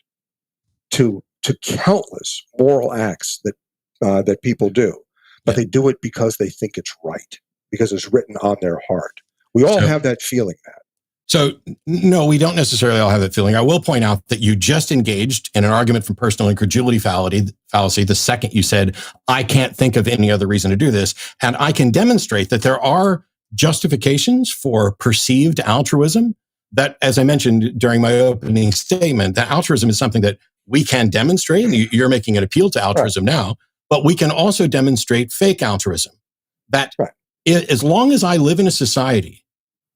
to countless moral acts that people do, but they do it because they think it's right, because it's written on their heart. We all have that feeling, Matt. So, no, we don't necessarily all have that feeling. I will point out that you just engaged in an argument from personal incredulity fallacy the second you said, I can't think of any other reason to do this. And I can demonstrate that there are justifications for perceived altruism that, as I mentioned during my opening statement, that altruism is something that we can demonstrate. And you're making an appeal to altruism now, but we can also demonstrate fake altruism. That as long as I live in a society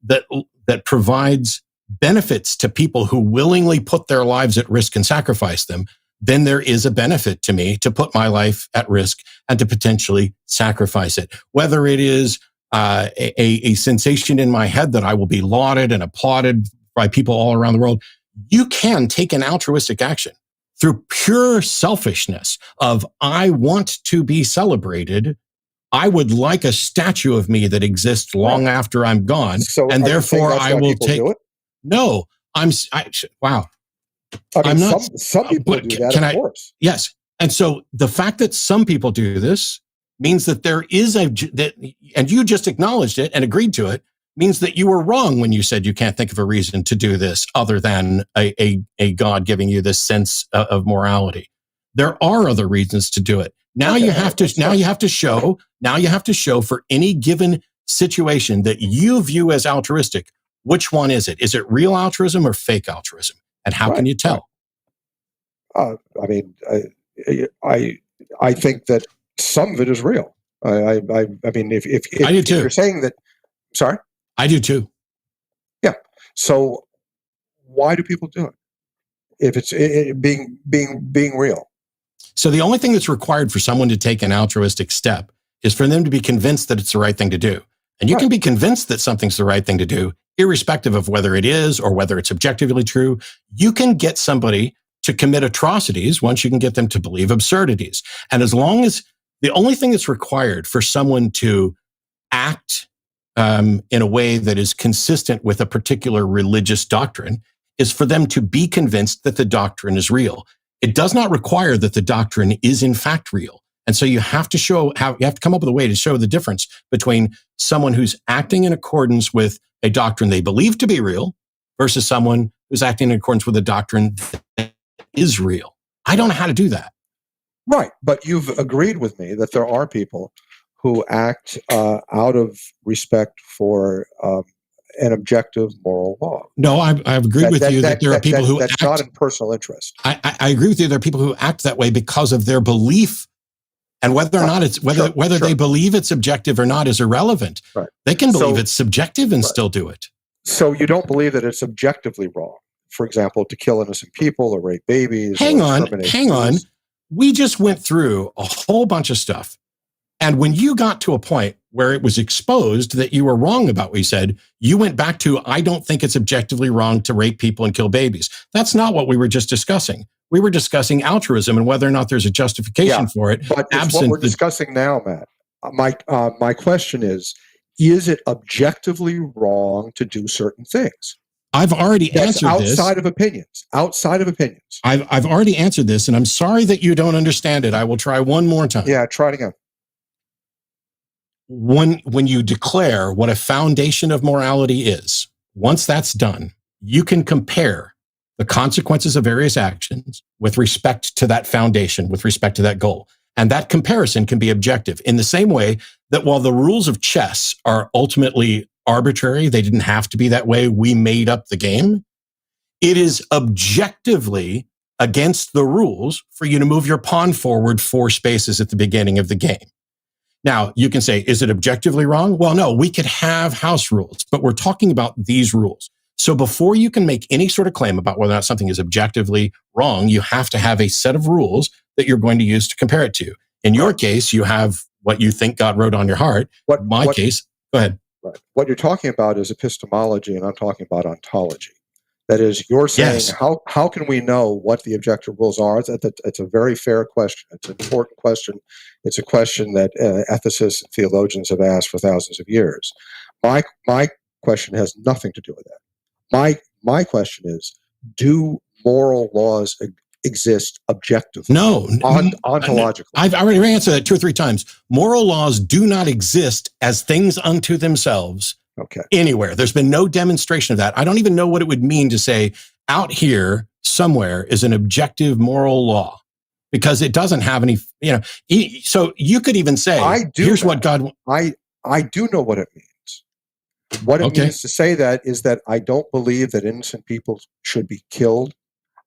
that provides benefits to people who willingly put their lives at risk and sacrifice them, then there is a benefit to me to put my life at risk and to potentially sacrifice it. Whether it is a sensation in my head that I will be lauded and applauded by people all around the world, you can take an altruistic action through pure selfishness of, I want to be celebrated. I would like a statue of me that exists long after I'm gone, so and therefore I will take. No, wow. I'm not. Some people do that, of course. Yes, and so the fact that some people do this means that there is and you just acknowledged it and agreed to it, means that you were wrong when you said you can't think of a reason to do this other than a God giving you this sense of morality. There are other reasons to do it. Now you have to show for any given situation that you view as altruistic, which one is it? Is it real altruism or fake altruism? And how can you tell? I mean, I think that some of it is real. I mean, if I do too. If you're saying that, sorry? I do too. Yeah. So why do people do it? If it's being real. So the only thing that's required for someone to take an altruistic step is for them to be convinced that it's the right thing to do. And you can be convinced that something's the right thing to do, irrespective of whether it is or whether it's objectively true. You can get somebody to commit atrocities once you can get them to believe absurdities. And as long as the only thing that's required for someone to act in a way that is consistent with a particular religious doctrine is for them to be convinced that the doctrine is real. It does not require that the doctrine is in fact real. And so you have to come up with a way to show the difference between someone who's acting in accordance with a doctrine they believe to be real versus someone who's acting in accordance with a doctrine that is real. I don't know how to do that. Right. But you've agreed with me that there are people who act out of respect for an objective moral law. No, I've agreed with you that there are people who that's act, not in personal interest. I agree with you. There are people who act that way because of their belief And whether or not it's whether they believe it's objective or not is irrelevant. Right. They can believe it's subjective and still do it. So you don't believe that it's objectively wrong, for example, to kill innocent people or rape babies? Hang on. We just went through a whole bunch of stuff. And when you got to a point where it was exposed that you were wrong about what you said, you went back to, I don't think it's objectively wrong to rape people and kill babies. That's not what we were just discussing. We were discussing altruism and whether or not there's a justification for it. But it's what we're discussing now, Matt. My question is it objectively wrong to do certain things? I've already answered this. Outside of opinions. I've already answered this, and I'm sorry that you don't understand it. I will try one more time. Yeah, try it again. When you declare what a foundation of morality is, once that's done, you can compare the consequences of various actions with respect to that foundation, with respect to that goal. And that comparison can be objective in the same way that while the rules of chess are ultimately arbitrary, they didn't have to be that way, we made up the game, it is objectively against the rules for you to move your pawn forward 4 spaces at the beginning of the game. Now, you can say, is it objectively wrong? Well, no, we could have house rules, but we're talking about these rules. So before you can make any sort of claim about whether or not something is objectively wrong, you have to have a set of rules that you're going to use to compare it to. In your case, you have what you think God wrote on your heart. In my case, go ahead. Right. What you're talking about is epistemology, and I'm talking about ontology. That is, you're saying, how can we know what the objective rules are? It's a very fair question. It's an important question. It's a question that ethicists and theologians have asked for thousands of years. My question has nothing to do with that. My question is, do moral laws exist objectively? No. Ontologically. I've already answered that 2 or 3 times. Moral laws do not exist as things unto themselves. Okay. Anywhere. There's been no demonstration of that. I don't even know what it would mean to say out here somewhere is an objective moral law, because it doesn't have any, so you could even say, what God. I do know what it means. What it means to say that is that I don't believe that innocent people should be killed.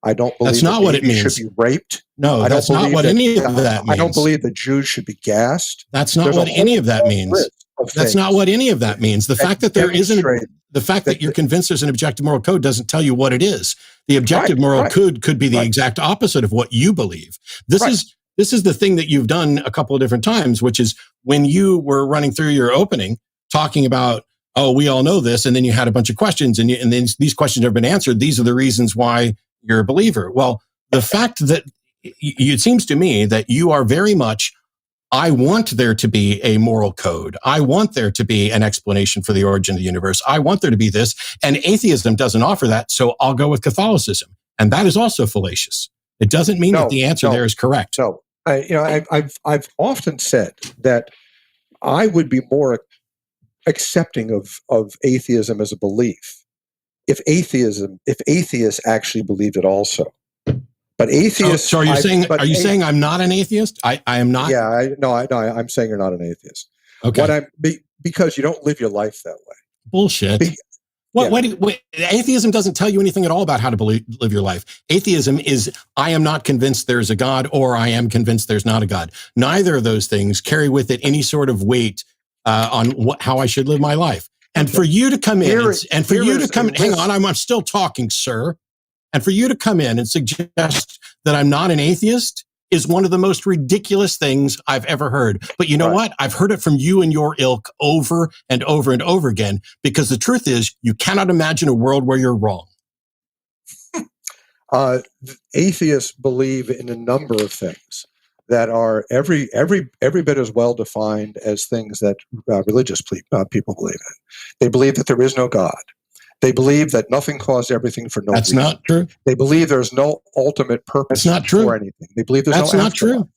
I don't believe that's not what it means. Should be raped. No, that's not what any of that means. I don't believe that Jews should be gassed. That's not what any of that means. That's not what any of that means. The fact that there isn't, the fact that you're convinced there's an objective moral code doesn't tell you what it is. The objective moral code could be the exact opposite of what you believe. This is the thing that you've done a couple of different times, which is when you were running through your opening, talking about, oh, we all know this, and then you had a bunch of questions, and then these questions have been answered. These are the reasons why you're a believer. Well, the fact that it seems to me that you are very much, I want there to be a moral code. I want there to be an explanation for the origin of the universe. I want there to be this. And atheism doesn't offer that, so I'll go with Catholicism. And that is also fallacious. It doesn't mean that the answer there is correct. So, I've often said that I would be more accepting of atheism as a belief if atheists actually believed it also. But atheists. So are you saying I'm not an atheist? I am not. Yeah, I'm saying you're not an atheist. Okay. Because you don't live your life that way. Bullshit. Atheism doesn't tell you anything at all about how to live your life. Atheism is, I am not convinced there's a God, or I am convinced there's not a God. Neither of those things carry with it any sort of weight on how I should live my life. And for you to come in hang on, I'm still talking, sir. And for you to come in and suggest that I'm not an atheist is one of the most ridiculous things I've ever heard. But you know what? I've heard it from you and your ilk over and over and over again, because the truth is you cannot imagine a world where you're wrong. Atheists believe in a number of things that are every bit as well defined as things that religious people believe in. They believe that there is no God. They believe that nothing caused everything for no reason. That's not true. They believe there's no ultimate purpose for anything. They believe there's That's no not true.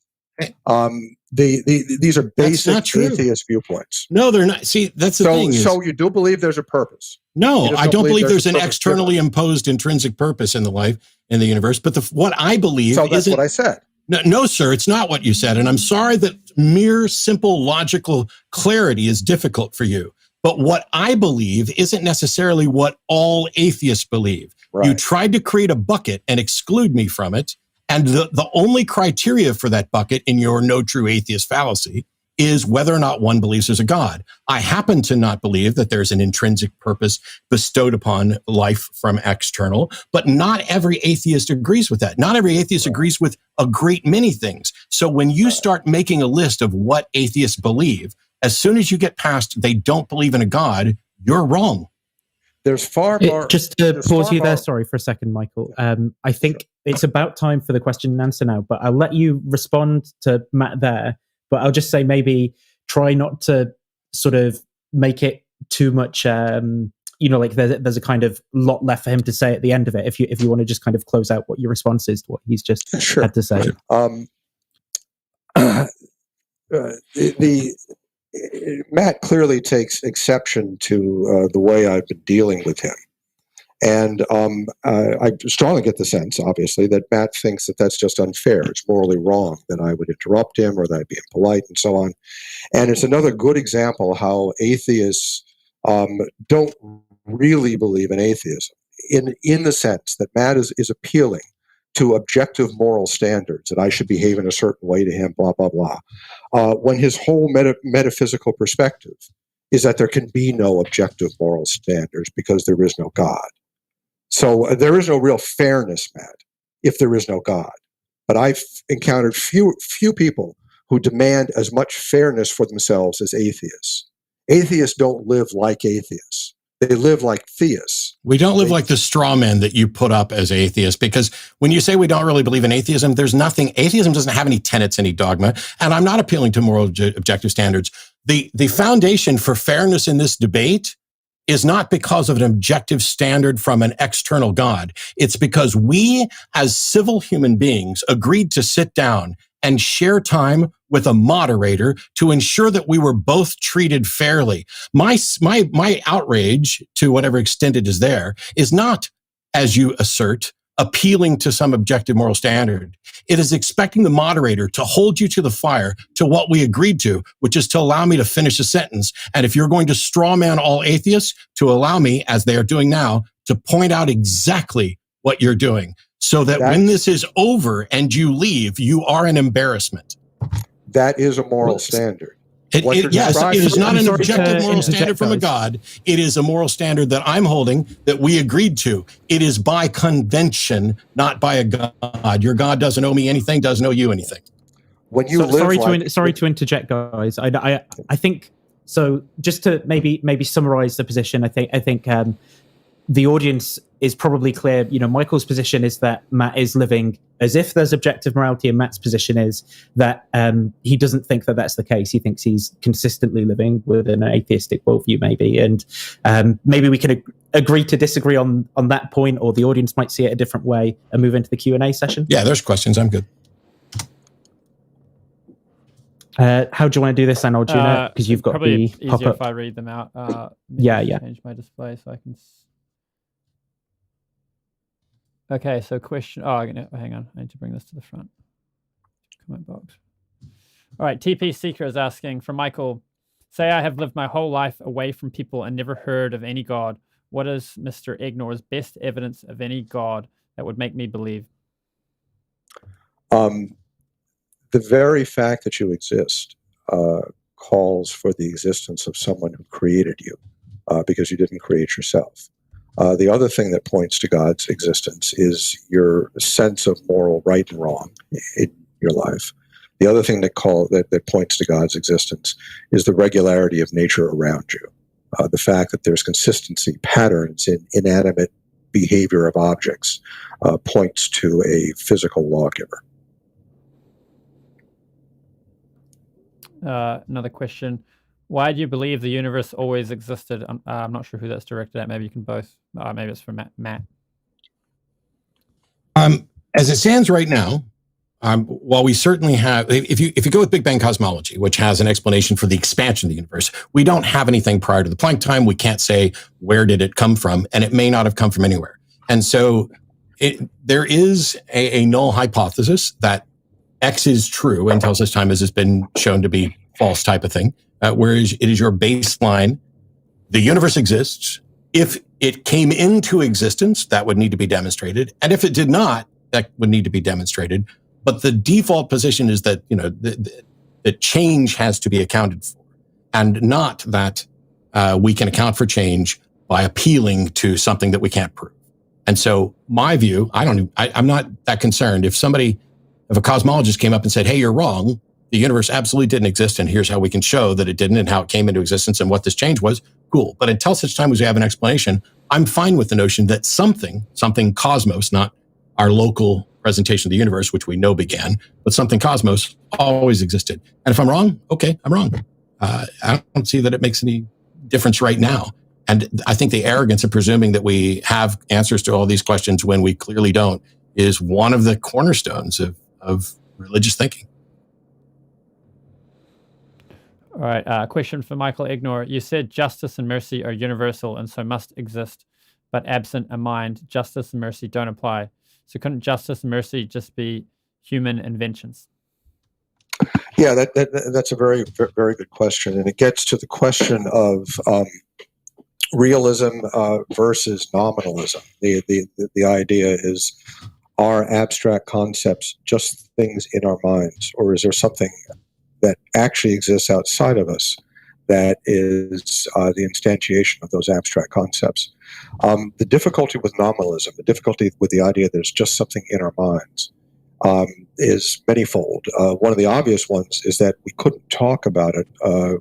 These are basic atheist viewpoints. No, they're not. See, that's the thing. So you do believe there's a purpose? No, I don't believe there's an externally imposed intrinsic purpose in the universe. But what I believe that's what I said. No, sir, it's not what you said. And I'm sorry that mere, simple, logical clarity is difficult for you. But what I believe isn't necessarily what all atheists believe. Right. You tried to create a bucket and exclude me from it. And the only criteria for that bucket in your no true atheist fallacy is whether or not one believes there's a God. I happen to not believe that there's an intrinsic purpose bestowed upon life from external, but not every atheist agrees with that. Not every atheist agrees with a great many things. So when you start making a list of what atheists believe, as soon as you get past they don't believe in a God, you're wrong. There's far more. Just to pause you there, sorry for a second, Michael. I think it's about time for the question and answer now, but I'll let you respond to Matt there. But I'll just say maybe try not to sort of make it too much, like there's a kind of lot left for him to say at the end of it. If you want to just kind of close out what your response is to what he's just had to say. Matt clearly takes exception to the way I've been dealing with him. And I strongly get the sense, obviously, that Matt thinks that that's just unfair. It's morally wrong that I would interrupt him or that I'd be impolite and so on. And it's another good example how atheists don't really believe in atheism in the sense that Matt is appealing to objective moral standards, that I should behave in a certain way to him, blah, blah, blah, when his whole metaphysical perspective is that there can be no objective moral standards because there is no God. So there is no real fairness, Matt, if there is no God. But I've encountered few people who demand as much fairness for themselves as atheists. Atheists don't live like atheists. They live like theists. We don't live like the straw men that you put up as atheists, because when you say we don't really believe in atheism, there's nothing. Atheism doesn't have any tenets, any dogma, and I'm not appealing to moral objective standards. The foundation for fairness in this debate is not because of an objective standard from an external God. It's because we, as civil human beings, agreed to sit down and share time with a moderator to ensure that we were both treated fairly. My outrage, to whatever extent it is there, is not, as you assert, appealing to some objective moral standard. It is expecting the moderator to hold you to the fire to what we agreed to, which is to allow me to finish a sentence. And if you're going to straw man all atheists, to allow me, as they are doing now, to point out exactly what you're doing, so that when this is over and you leave, you are an embarrassment. That is a moral standard. Yes, it is not an objective moral standard from a God. It is a moral standard that I'm holding that we agreed to. It is by convention, not by a God. Your God doesn't owe me anything, doesn't owe you anything. When you sorry to interject, guys. I think so. Just to maybe summarize the position, I think the audience is probably clear. Michael's position is that Matt is living as if there's objective morality, and Matt's position is that he doesn't think that that's the case. He thinks he's consistently living within an atheistic worldview, maybe. And maybe we can agree to disagree on that point, or the audience might see it a different way and move into the Q&A session. Yeah, there's questions. I'm good. How do you want to do this, Arjuna? Because you've got probably the easier if I read them out. Yeah. Change my display so I can. Okay, so question. Hang on. I need to bring this to the front. Comment box. All right, TP Seeker is asking from Michael. Say I have lived my whole life away from people and never heard of any God. What is Mr. Egnor's best evidence of any God that would make me believe? The very fact that you exist calls for the existence of someone who created you, because you didn't create yourself. The other thing that points to God's existence is your sense of moral right and wrong in your life. The other thing that points to God's existence is the regularity of nature around you. The fact that there's consistency, patterns in inanimate behavior of objects points to a physical lawgiver. Another question. Why do you believe the universe always existed? I'm not sure who that's directed at. Maybe you can both. Maybe it's for Matt. As it stands right now, while we certainly have, if you go with Big Bang cosmology, which has an explanation for the expansion of the universe, we don't have anything prior to the Planck time. We can't say where did it come from, and it may not have come from anywhere. And so there is a null hypothesis that X is true until such time as it's been shown to be false type of thing. Whereas it is your baseline, the universe exists. If it came into existence, that would need to be demonstrated. And if it did not, that would need to be demonstrated. But the default position is that, that change has to be accounted for, and not that we can account for change by appealing to something that we can't prove. And so my view, I'm not that concerned. If a cosmologist came up and said, hey, you're wrong, the universe absolutely didn't exist, and here's how we can show that it didn't and how it came into existence and what this change was, cool. But until such time as we have an explanation, I'm fine with the notion that something cosmos, not our local presentation of the universe, which we know began, but something cosmos always existed. And if I'm wrong, okay, I'm wrong. I don't see that it makes any difference right now. And I think the arrogance of presuming that we have answers to all these questions when we clearly don't is one of the cornerstones of religious thinking. All right, question for Michael Egnor. You said justice and mercy are universal and so must exist, but absent a mind, justice and mercy don't apply. So couldn't justice and mercy just be human inventions? Yeah, that's a very, very good question. And it gets to the question of realism versus nominalism. The idea is, are abstract concepts just things in our minds, or is there something that actually exists outside of us that is the instantiation of those abstract concepts? The difficulty with nominalism, the difficulty with the idea that there's just something in our minds, is manifold. One of the obvious ones is that we couldn't talk about it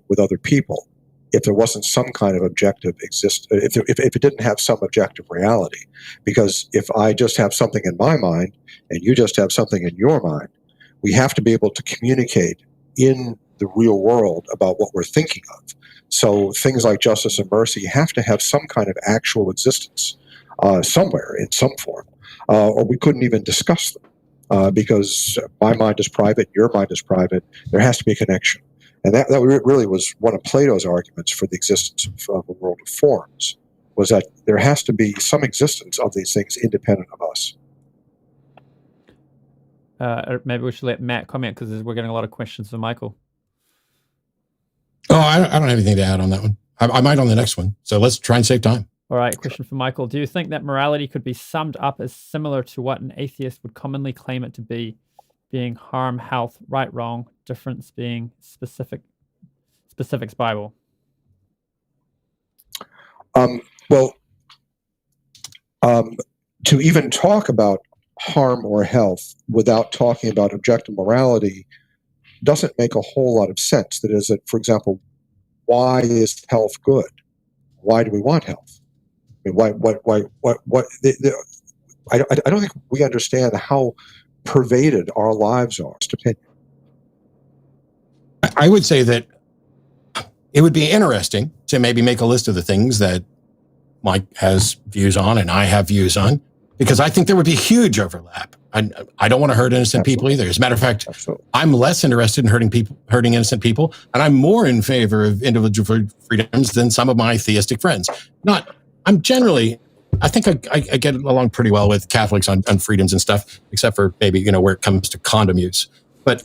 with other people if there wasn't some kind of objective if it didn't have some objective reality. Because if I just have something in my mind and you just have something in your mind, we have to be able to communicate in the real world about what we're thinking of. So things like justice and mercy have to have some kind of actual existence somewhere in some form, or we couldn't even discuss them because my mind is private, your mind is private. There has to be a connection. And that really was one of Plato's arguments for the existence of a world of forms, was that there has to be some existence of these things independent of us. Maybe we should let Matt comment because we're getting a lot of questions for Michael. Oh, I don't have anything to add on that one. I might on the next one. So let's try and save time. All right, question for Michael. Do you think that morality could be summed up as similar to what an atheist would commonly claim it to be, being harm, health, right, wrong, difference being specifics Bible? To even talk about harm or health without talking about objective morality doesn't make a whole lot of sense. That is, for example, why is health good? Why do we want health? I mean, I don't think we understand how pervaded our lives are. I would say that it would be interesting to maybe make a list of the things that Mike has views on and I have views on, because I think there would be huge overlap. I don't want to hurt innocent people either. As a matter of fact, I'm less interested in hurting innocent people, and I'm more in favor of individual freedoms than some of my theistic friends. I think I get along pretty well with Catholics on freedoms and stuff, except for maybe, where it comes to condom use. But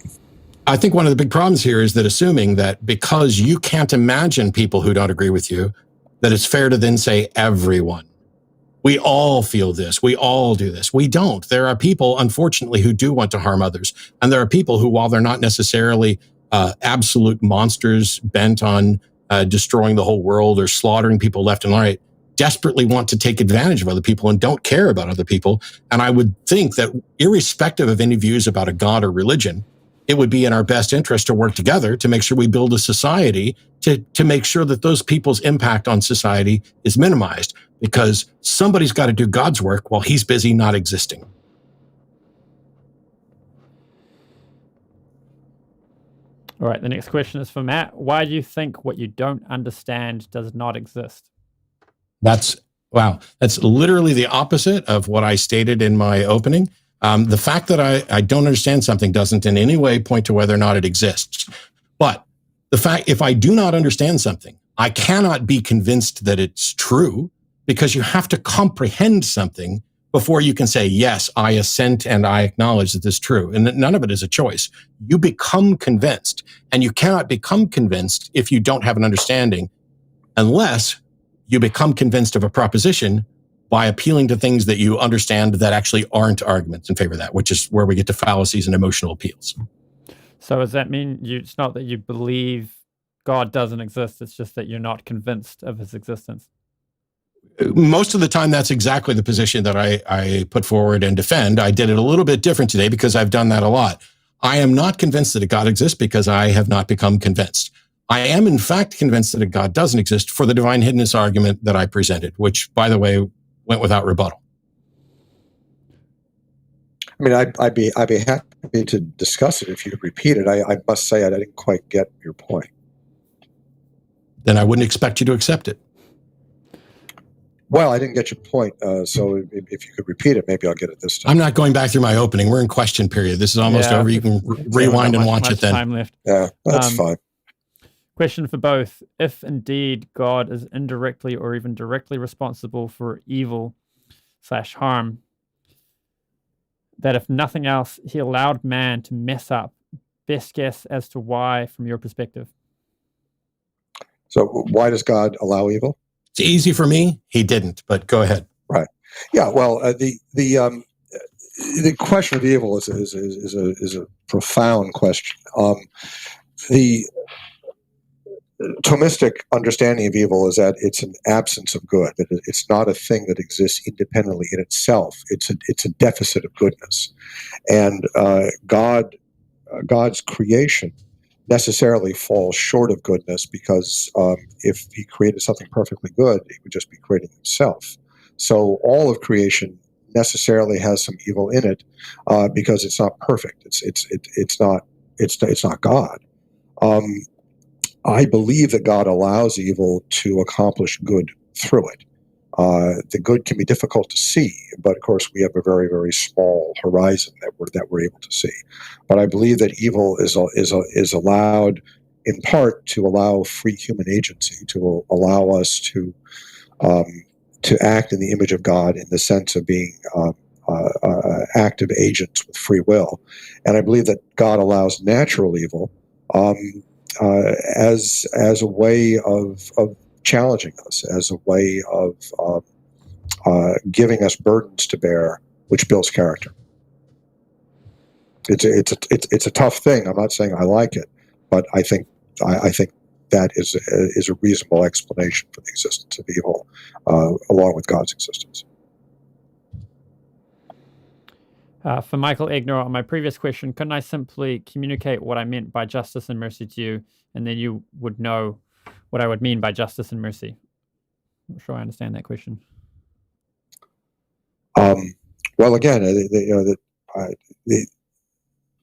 I think one of the big problems here is that assuming that because you can't imagine people who don't agree with you, that it's fair to then say everyone. We all feel this. We all do this. We don't. There are people, unfortunately, who do want to harm others. And there are people who, while they're not necessarily absolute monsters bent on destroying the whole world or slaughtering people left and right, desperately want to take advantage of other people and don't care about other people. And I would think that irrespective of any views about a God or religion, it would be in our best interest to work together to make sure we build a society to make sure that those people's impact on society is minimized, because somebody's got to do God's work while he's busy not existing. All right, the next question is for Matt. Why do you think what you don't understand does not exist? That's literally the opposite of what I stated in my opening. The fact that I don't understand something doesn't in any way point to whether or not it exists. But the fact, if I do not understand something, I cannot be convinced that it's true, because you have to comprehend something before you can say, yes, I assent and I acknowledge that this is true. And none of it is a choice. You become convinced, and you cannot become convinced if you don't have an understanding, unless you become convinced of a proposition by appealing to things that you understand that actually aren't arguments in favor of that, which is where we get to fallacies and emotional appeals. So does that mean it's not that you believe God doesn't exist, it's just that you're not convinced of his existence? Most of the time, that's exactly the position that I put forward and defend. I did it a little bit different today because I've done that a lot. I am not convinced that a God exists because I have not become convinced. I am, in fact, convinced that a God doesn't exist for the divine hiddenness argument that I presented, which, by the way, went without rebuttal. I mean, I'd be happy to discuss it if you could repeat it. I must say I didn't quite get your point. Then I wouldn't expect you to accept it. Well, I didn't get your point, so if you could repeat it, maybe I'll get it this time. I'm not going back through my opening. We're in question period. This is almost over. You can rewind and watch it then. Time left. Yeah, that's fine. Question for both. If indeed God is indirectly or even directly responsible for evil/harm, that if nothing else, he allowed man to mess up, best guess as to why from your perspective? So why does God allow evil? It's easy for me. He didn't, but go ahead. Right. Yeah. Well, the question of evil is a profound question. The Thomistic understanding of evil is that it's an absence of good. That it's not a thing that exists independently in itself. It's a deficit of goodness, and God's creation necessarily falls short of goodness because if he created something perfectly good, he would just be creating himself. So all of creation necessarily has some evil in it because it's not perfect. It's not God. I believe that God allows evil to accomplish good through it. The good can be difficult to see, but of course we have a very, very small horizon that we're able to see. But I believe that evil is allowed in part to allow free human agency, to allow us to act in the image of God in the sense of being active agents with free will. And I believe that God allows natural evil as a way of challenging us, as a way of giving us burdens to bear, which builds character. It's a tough thing. I'm not saying I like it, but I think that is a reasonable explanation for the existence of evil, along with God's existence. For Michael Egnor, on my previous question, couldn't I simply communicate what I meant by justice and mercy to you, and then you would know what I would mean by justice and mercy? I'm not sure I understand that question. Well, again,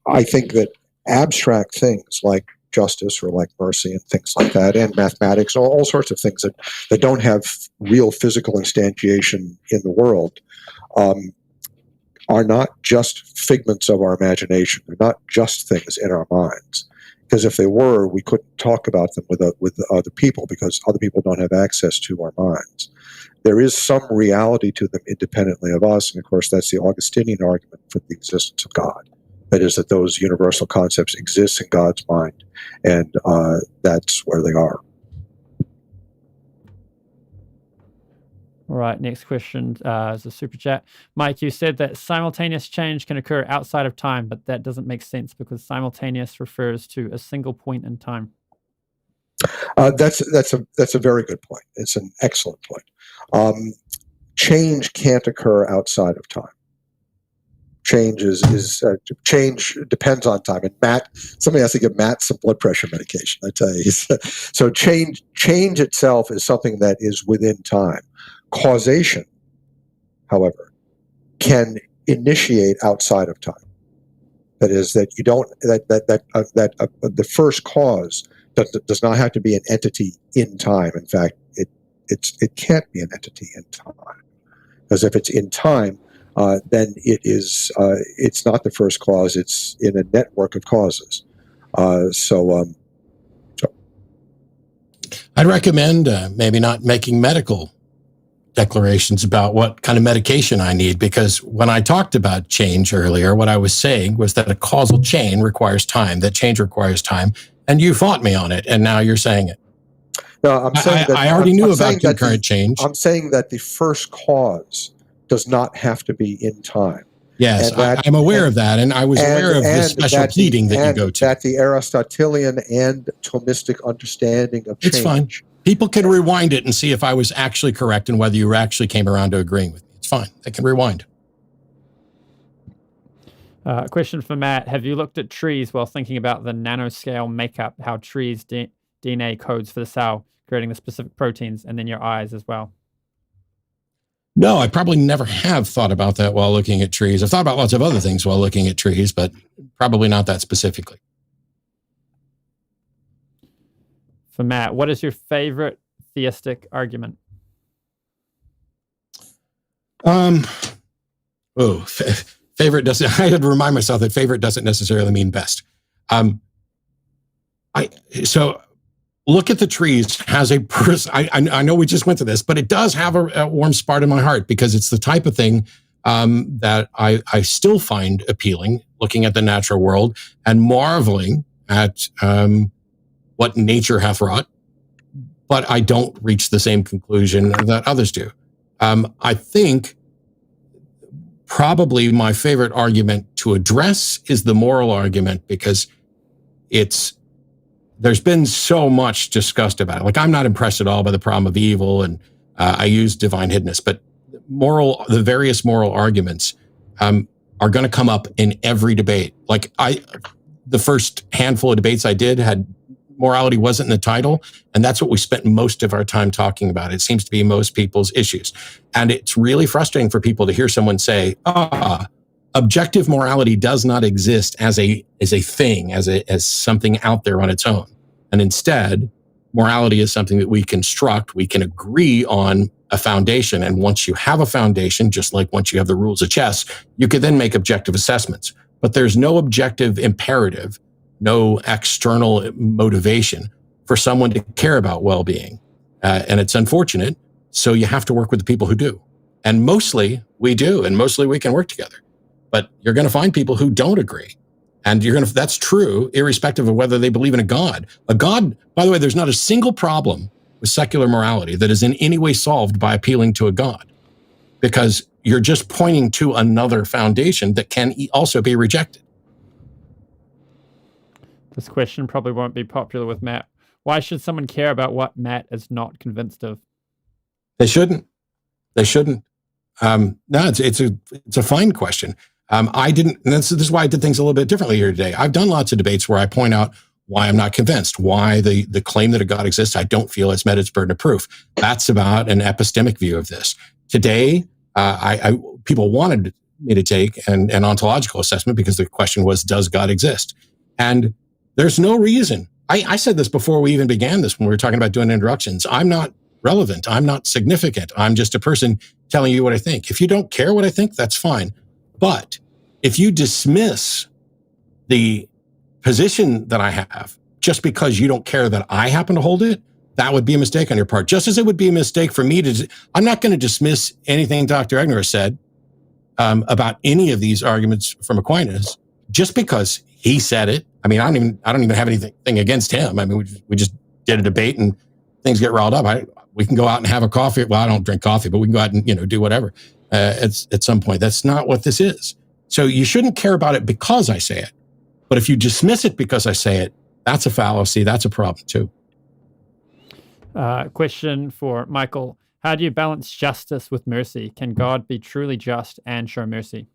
I think that abstract things like justice or like mercy and things like that, and mathematics, all sorts of things that don't have real physical instantiation in the world, are not just figments of our imagination. They're not just things in our minds. Because if they were, we couldn't talk about them with other people because other people don't have access to our minds. There is some reality to them independently of us, and of course that's the Augustinian argument for the existence of God. That is, that those universal concepts exist in God's mind, and that's where they are. All right, next question is a super chat. Mike, you said that simultaneous change can occur outside of time, but that doesn't make sense because simultaneous refers to a single point in time. That's a very good point. It's an excellent point. Change can't occur outside of time. Change change depends on time. And somebody has to give Matt some blood pressure medication, I tell you. So change itself is something that is within time. Causation, however, can initiate outside of time. That is, that you don't the first cause does not have to be an entity in time. In fact, it can't be an entity in time, because if it's in time, then it's not the first cause. It's in a network of causes. I'd recommend maybe not making medical declarations about what kind of medication I need, because when I talked about change earlier, what I was saying was that a causal chain requires time, that change requires time, and you fought me on it, and now you're saying it. No, I'm saying that I already I'm knew about saying that concurrent change. I'm saying that the first cause does not have to be in time. Yes, I'm aware of that, and I was aware of the special pleading that you go to. That the Aristotelian and Thomistic understanding of change. It's fine. People can rewind it and see if I was actually correct and whether you actually came around to agreeing with me. It's fine. They can rewind. Question for Matt. Have you looked at trees while thinking about the nanoscale makeup, how trees DNA codes for the cell, creating the specific proteins, and then your eyes as well? No, I probably never have thought about that while looking at trees. I've thought about lots of other things while looking at trees, but probably not that specifically. For Matt, what is your favorite theistic argument? Favorite doesn't. I had to remind myself that favorite doesn't necessarily mean best. So look at the trees has a person. I know we just went to this, but it does have a warm spot in my heart because it's the type of thing that I still find appealing. Looking at the natural world and marveling at what nature hath wrought, but I don't reach the same conclusion that others do. I think probably my favorite argument to address is the moral argument because there's been so much discussed about it. Like, I'm not impressed at all by the problem of evil, and I use divine hiddenness, but the various moral arguments are going to come up in every debate. Like, the first handful of debates I did had morality wasn't in the title, and that's what we spent most of our time talking about. It seems to be most people's issues. And it's really frustrating for people to hear someone say, objective morality does not exist as a thing, as something out there on its own. And instead, morality is something that we construct. We can agree on a foundation. And once you have a foundation, just like once you have the rules of chess, you can then make objective assessments. But there's no objective imperative, no external motivation for someone to care about well-being. And it's unfortunate. So you have to work with the people who do. And mostly we do, and mostly we can work together. But you're going to find people who don't agree. And that's true, irrespective of whether they believe in a God. A God, by the way, there's not a single problem with secular morality that is in any way solved by appealing to a God, because you're just pointing to another foundation that can also be rejected. This question probably won't be popular with Matt. Why should someone care about what Matt is not convinced of? They shouldn't. No, it's a fine question. I didn't, and this is why I did things a little bit differently here today. I've done lots of debates where I point out why I'm not convinced, why the claim that a God exists, I don't feel has met its burden of proof. That's about an epistemic view of this. Today, people wanted me to take an ontological assessment because the question was, does God exist? And there's no reason. I said this before we even began this when we were talking about doing introductions. I'm not relevant. I'm not significant. I'm just a person telling you what I think. If you don't care what I think, that's fine. But if you dismiss the position that I have just because you don't care that I happen to hold it, that would be a mistake on your part. Just as it would be a mistake for me to, I'm not going to dismiss anything Dr. Egnor said about any of these arguments from Aquinas just because he said it. I mean, I don't even have anything against him. I mean, we just did a debate and things get riled up. We can go out and have a coffee. Well, I don't drink coffee, but we can go out and do whatever at some point. That's not what this is. So you shouldn't care about it because I say it. But if you dismiss it because I say it, that's a fallacy. That's a problem too. Question for Michael. How do you balance justice with mercy? Can God be truly just and show mercy?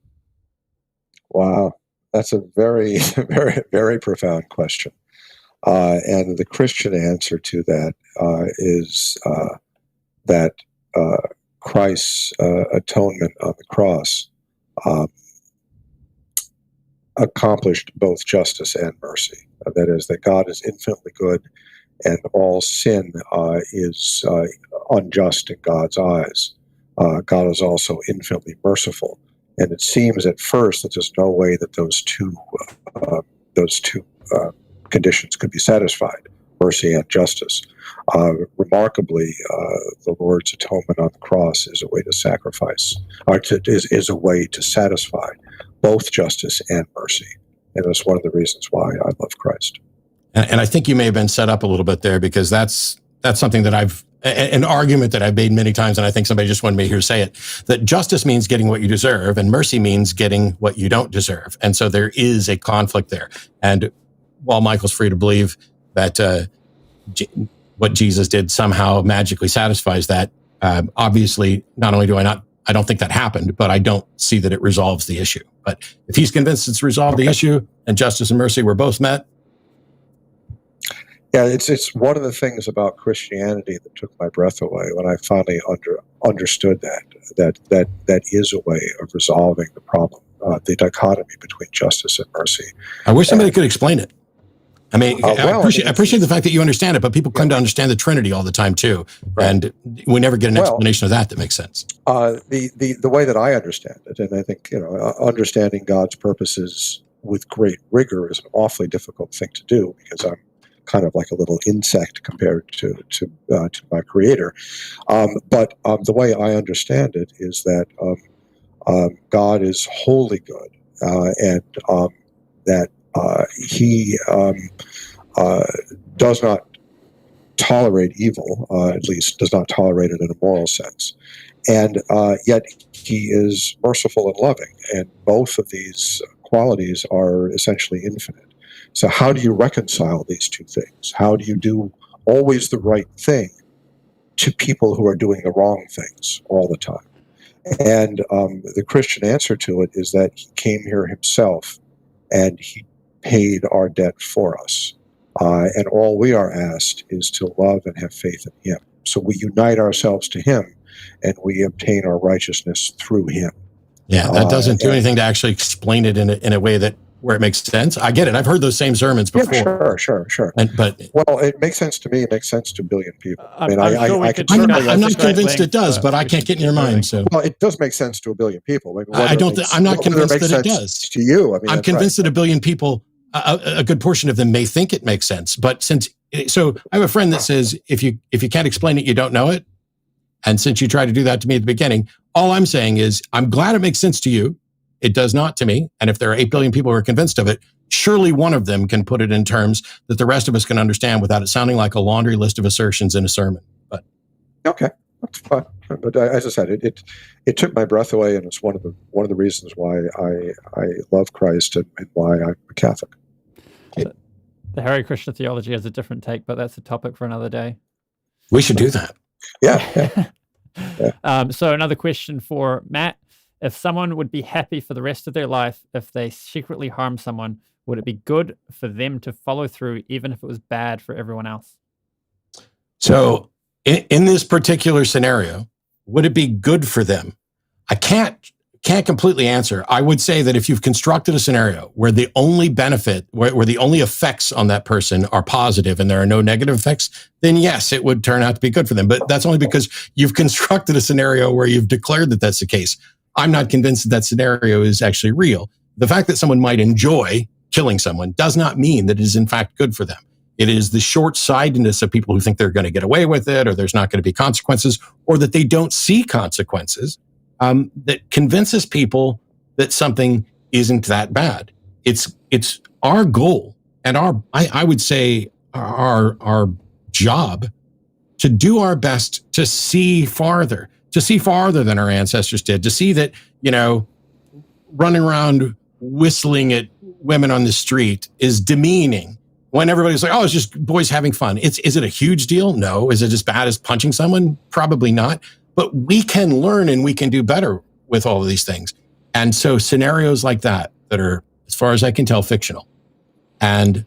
Wow. That's a very, very, very profound question. And the Christian answer to that is that Christ's atonement on the cross accomplished both justice and mercy. That is, that God is infinitely good and all sin is unjust in God's eyes. God is also infinitely merciful. And it seems at first that there's no way that those two conditions could be satisfied, mercy and justice. Remarkably, the Lord's atonement on the cross is a way to sacrifice, is a way to satisfy both justice and mercy. And that's one of the reasons why I love Christ. And I think you may have been set up a little bit there because that's that's something that an argument that I've made many times, and I think somebody just wanted me to hear say it, that justice means getting what you deserve, and mercy means getting what you don't deserve. And so there is a conflict there. And while Michael's free to believe that what Jesus did somehow magically satisfies that, obviously, not only I don't think that happened, but I don't see that it resolves the issue. But if he's convinced it's resolved the issue and justice and mercy were both met. Yeah, it's one of the things about Christianity that took my breath away when I finally understood that is a way of resolving the problem, the dichotomy between justice and mercy. I wish somebody could explain it. I mean, I appreciate the fact that you understand it, but people claim to understand the Trinity all the time too, and we never get an explanation of that makes sense. The way that I understand it, and I think understanding God's purposes with great rigor is an awfully difficult thing to do because I'm kind of like a little insect compared to my Creator. But the way I understand it is that God is wholly good, and that He does not tolerate evil, at least does not tolerate it in a moral sense. And yet He is merciful and loving, and both of these qualities are essentially infinite. So how do you reconcile these two things? How do you do always the right thing to people who are doing the wrong things all the time? And the Christian answer to it is that He came here Himself and He paid our debt for us. And all we are asked is to love and have faith in Him. So we unite ourselves to Him and we obtain our righteousness through Him. Yeah, that doesn't do anything to actually explain it in a way where it makes sense. I get it. I've heard those same sermons before. Yeah, sure. Well, it makes sense to me. It makes sense to a billion people. I'm not convinced it does, but I can't get in your mind. So, well, it does make sense to a billion people. I'm not convinced that it does. To you, I mean, I'm convinced that a billion people, a good portion of them, may think it makes sense. But so I have a friend that says, if you can't explain it, you don't know it. And since you tried to do that to me at the beginning, all I'm saying is I'm glad it makes sense to you. It does not to me. And if there are 8 billion people who are convinced of it, surely one of them can put it in terms that the rest of us can understand without it sounding like a laundry list of assertions in a sermon. But okay, that's fine. But as I said, it took my breath away, and it's one of the reasons why I love Christ and why I'm a Catholic. The Hare Krishna theology has a different take, but that's a topic for another day. We should do that. Yeah. So another question for Matt. If someone would be happy for the rest of their life if they secretly harm someone, would it be good for them to follow through even if it was bad for everyone else? So in this particular scenario, would it be good for them? I can't completely answer. I would say that if you've constructed a scenario where the only benefit, where the only effects on that person are positive and there are no negative effects, then yes, it would turn out to be good for them. But that's only because you've constructed a scenario where you've declared that that's the case. I'm not convinced that scenario is actually real. The fact that someone might enjoy killing someone does not mean that it is in fact good for them. It is the short-sightedness of people who think they're going to get away with it, or there's not going to be consequences, or that they don't see consequences, that convinces people that something isn't that bad. It's our goal and I would say our job to do our best to see farther than our ancestors did, to see that, running around whistling at women on the street is demeaning when everybody's like, oh, it's just boys having fun. Is it a huge deal? No. Is it as bad as punching someone? Probably not. But we can learn and we can do better with all of these things. And so scenarios like that are, as far as I can tell, fictional, and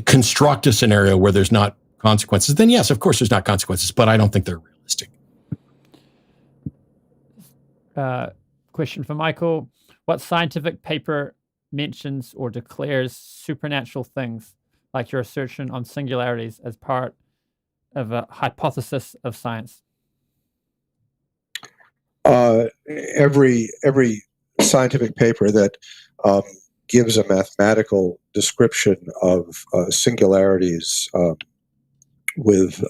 construct a scenario where there's not consequences, then yes, of course there's not consequences, but I don't think they're realistic. Question for Michael. What scientific paper mentions or declares supernatural things, like your assertion on singularities, as part of a hypothesis of science? Every scientific paper that gives a mathematical description of singularities with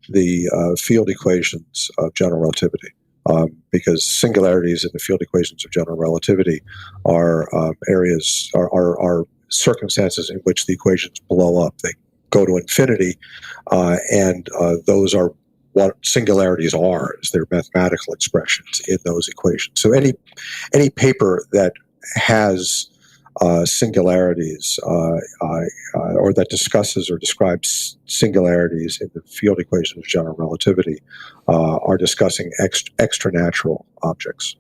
the field equations of general relativity, because singularities in the field equations of general relativity are areas, are circumstances in which the equations blow up. go to infinity, and those are what singularities are, is their mathematical expressions in those equations. So any paper that has singularities or that discusses or describes singularities in the field equation of general relativity are discussing extranatural objects.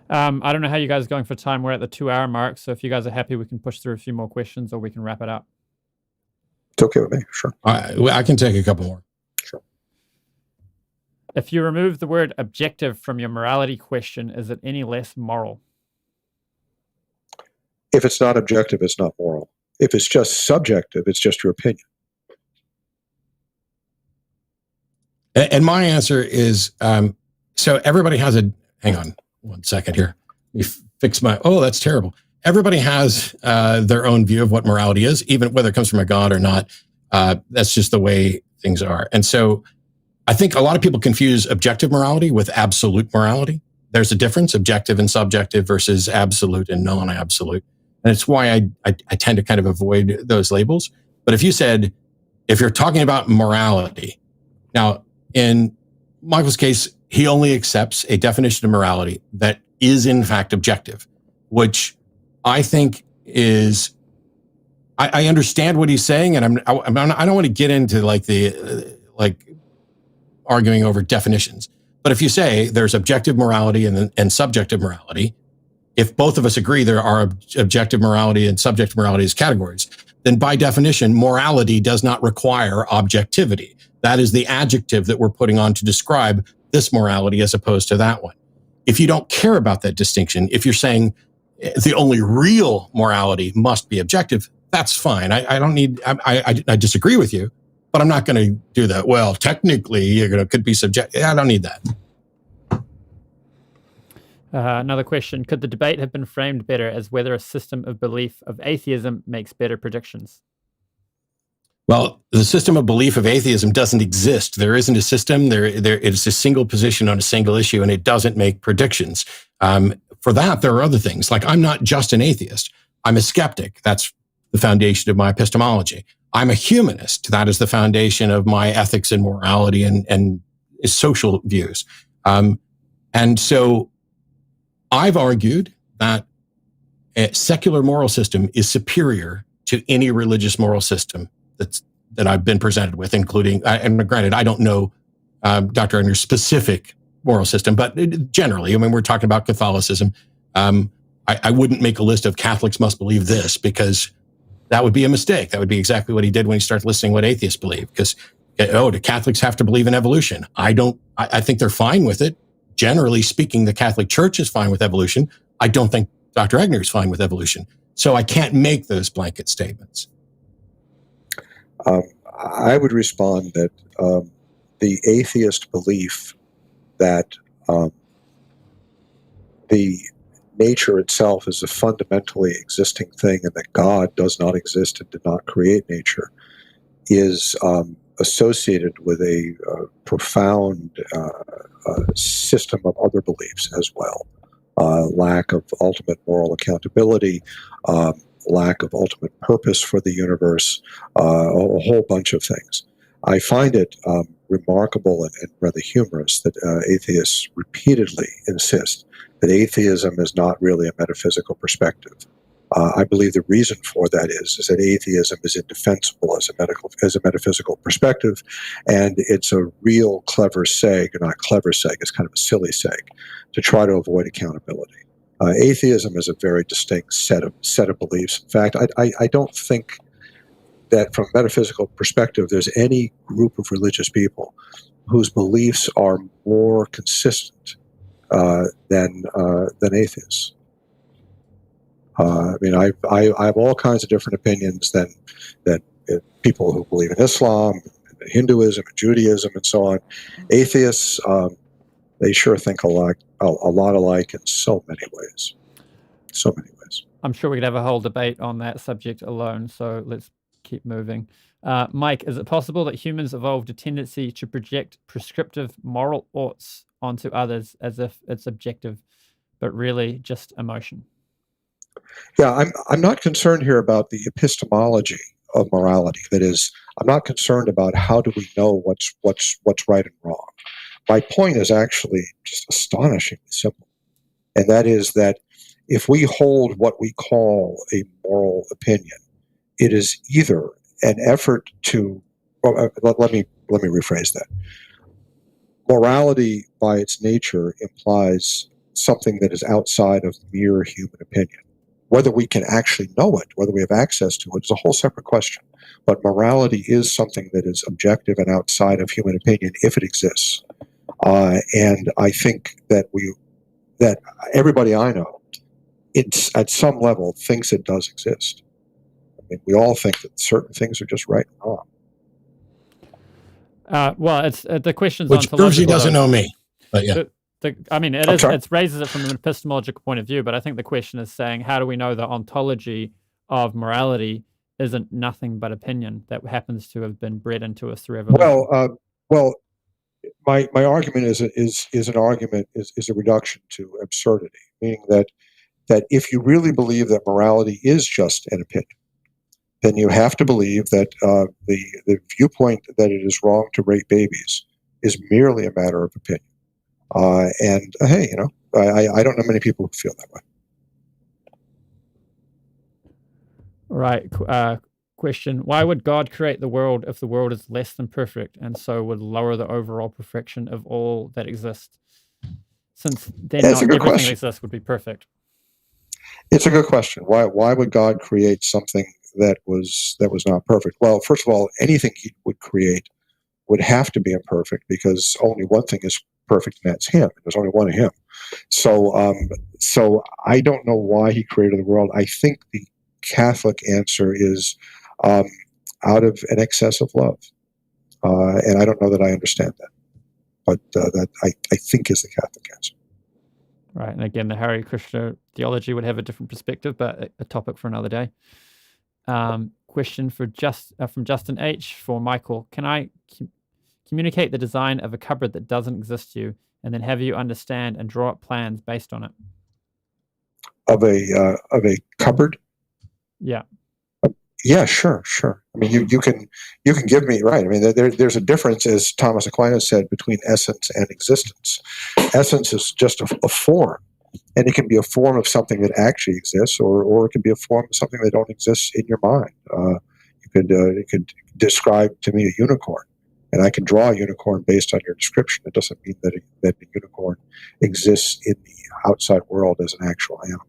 I don't know how you guys are going for time. We're at the 2-hour mark, so if you guys are happy, we can push through a few more questions, or we can wrap it up. It's okay with me, sure. I can take a couple more. Sure. If you remove the word objective from your morality question, is it any less moral? If it's not objective, it's not moral. If it's just subjective, it's just your opinion. And my answer is, so everybody has hang on 1 second here. Let me fix that's terrible. Everybody has their own view of what morality is, even whether it comes from a God or not. That's just the way things are. And so I think a lot of people confuse objective morality with absolute morality. There's a difference, objective and subjective versus absolute and non-absolute. And it's why I tend to kind of avoid those labels. But if you're talking about morality, now in Michael's case, he only accepts a definition of morality that is in fact objective, which I think is, I understand what he's saying, and I don't want to get into like arguing over definitions. But if you say there's objective morality and subjective morality, if both of us agree there are objective morality and subjective morality as categories, then by definition, morality does not require objectivity. That is the adjective that we're putting on to describe this morality as opposed to that one. If you don't care about that distinction, if you're saying the only real morality must be objective, that's fine. I disagree with you, but I'm not going to do that. Well, technically, could be subjective. I don't need that. Another question. Could the debate have been framed better as whether a system of belief of atheism makes better predictions? Well, the system of belief of atheism doesn't exist. There isn't a system. There is a single position on a single issue, and it doesn't make predictions. For that, there are other things. Like, I'm not just an atheist. I'm a skeptic. That's the foundation of my epistemology. I'm a humanist. That is the foundation of my ethics and morality and social views. And so I've argued that a secular moral system is superior to any religious moral system that I've been presented with, including, and granted, I don't know Dr. Egnor's specific moral system, but generally, I mean, we're talking about Catholicism. I wouldn't make a list of Catholics must believe this, because that would be a mistake. That would be exactly what he did when he started listing what atheists believe. Because, do Catholics have to believe in evolution? I don't. I think they're fine with it. Generally speaking, the Catholic Church is fine with evolution. I don't think Dr. Egnor is fine with evolution. So I can't make those blanket statements. I would respond that the atheist belief that the nature itself is a fundamentally existing thing and that God does not exist and did not create nature is associated with a profound system of other beliefs as well. Lack of ultimate moral accountability, lack of ultimate purpose for the universe, a whole bunch of things. I find it remarkable and rather humorous that atheists repeatedly insist that atheism is not really a metaphysical perspective. I believe the reason for that is that atheism is indefensible as a metaphysical perspective, and it's a real clever seg, or not clever seg, it's kind of a silly seg, to try to avoid accountability. Atheism is a very distinct set of beliefs. In fact, I don't think that from a metaphysical perspective there's any group of religious people whose beliefs are more consistent than atheists. I mean, I have all kinds of different opinions than people who believe in Islam, Hinduism, Judaism, and so on. Atheists, they sure think a lot alike in so many ways. So many ways. I'm sure we could have a whole debate on that subject alone, so let's keep moving. Mike, is it possible that humans evolved a tendency to project prescriptive moral oughts onto others as if it's objective, but really just emotion? Yeah, I'm not concerned here about the epistemology of morality. That is, I'm not concerned about how do we know what's right and wrong. My point is actually just astonishingly simple, and that is that if we hold what we call a moral opinion, it is either an effort to, well, let me rephrase that. Morality, by its nature, implies something that is outside of mere human opinion. Whether we can actually know it, whether we have access to it, is a whole separate question. But morality is something that is objective and outside of human opinion if it exists. And I think that everybody I know, it's at some level thinks it does exist. I mean, we all think that certain things are just right and wrong. Well, it's the question's which proves he doesn't know me. But yeah. It raises it from an epistemological point of view, but I think the question is saying, how do we know the ontology of morality isn't nothing but opinion that happens to have been bred into us through evolution? Well, my argument is a reduction to absurdity, meaning that if you really believe that morality is just an opinion, then you have to believe that the viewpoint that it is wrong to rape babies is merely a matter of opinion. Hey, I don't know many people who feel that way. Right. Question: why would God create the world if the world is less than perfect, and so would lower the overall perfection of all that exists? Since then, not everything that exists would be perfect. It's a good question. Why would God create something that was not perfect? Well, first of all, anything he would create would have to be imperfect, because only one thing is perfect, and that's him. There's only one of him. So I don't know why he created the world. I think the Catholic answer is out of an excess of love, and I don't know that I understand that, but that I think is the Catholic answer. Right, and again, the Hare Krishna theology would have a different perspective, but a topic for another day. Question from Justin H. for Michael: can I communicate the design of a cupboard that doesn't exist to you, and then have you understand and draw up plans based on it? Of a cupboard? Yeah. Yeah, sure. I mean, you can give me, right. I mean, there's a difference, as Thomas Aquinas said, between essence and existence. Essence is just a form, and it can be a form of something that actually exists, or it can be a form of something that don't exist in your mind. You could describe to me a unicorn, and I can draw a unicorn based on your description. It doesn't mean that the unicorn exists in the outside world as an actual animal.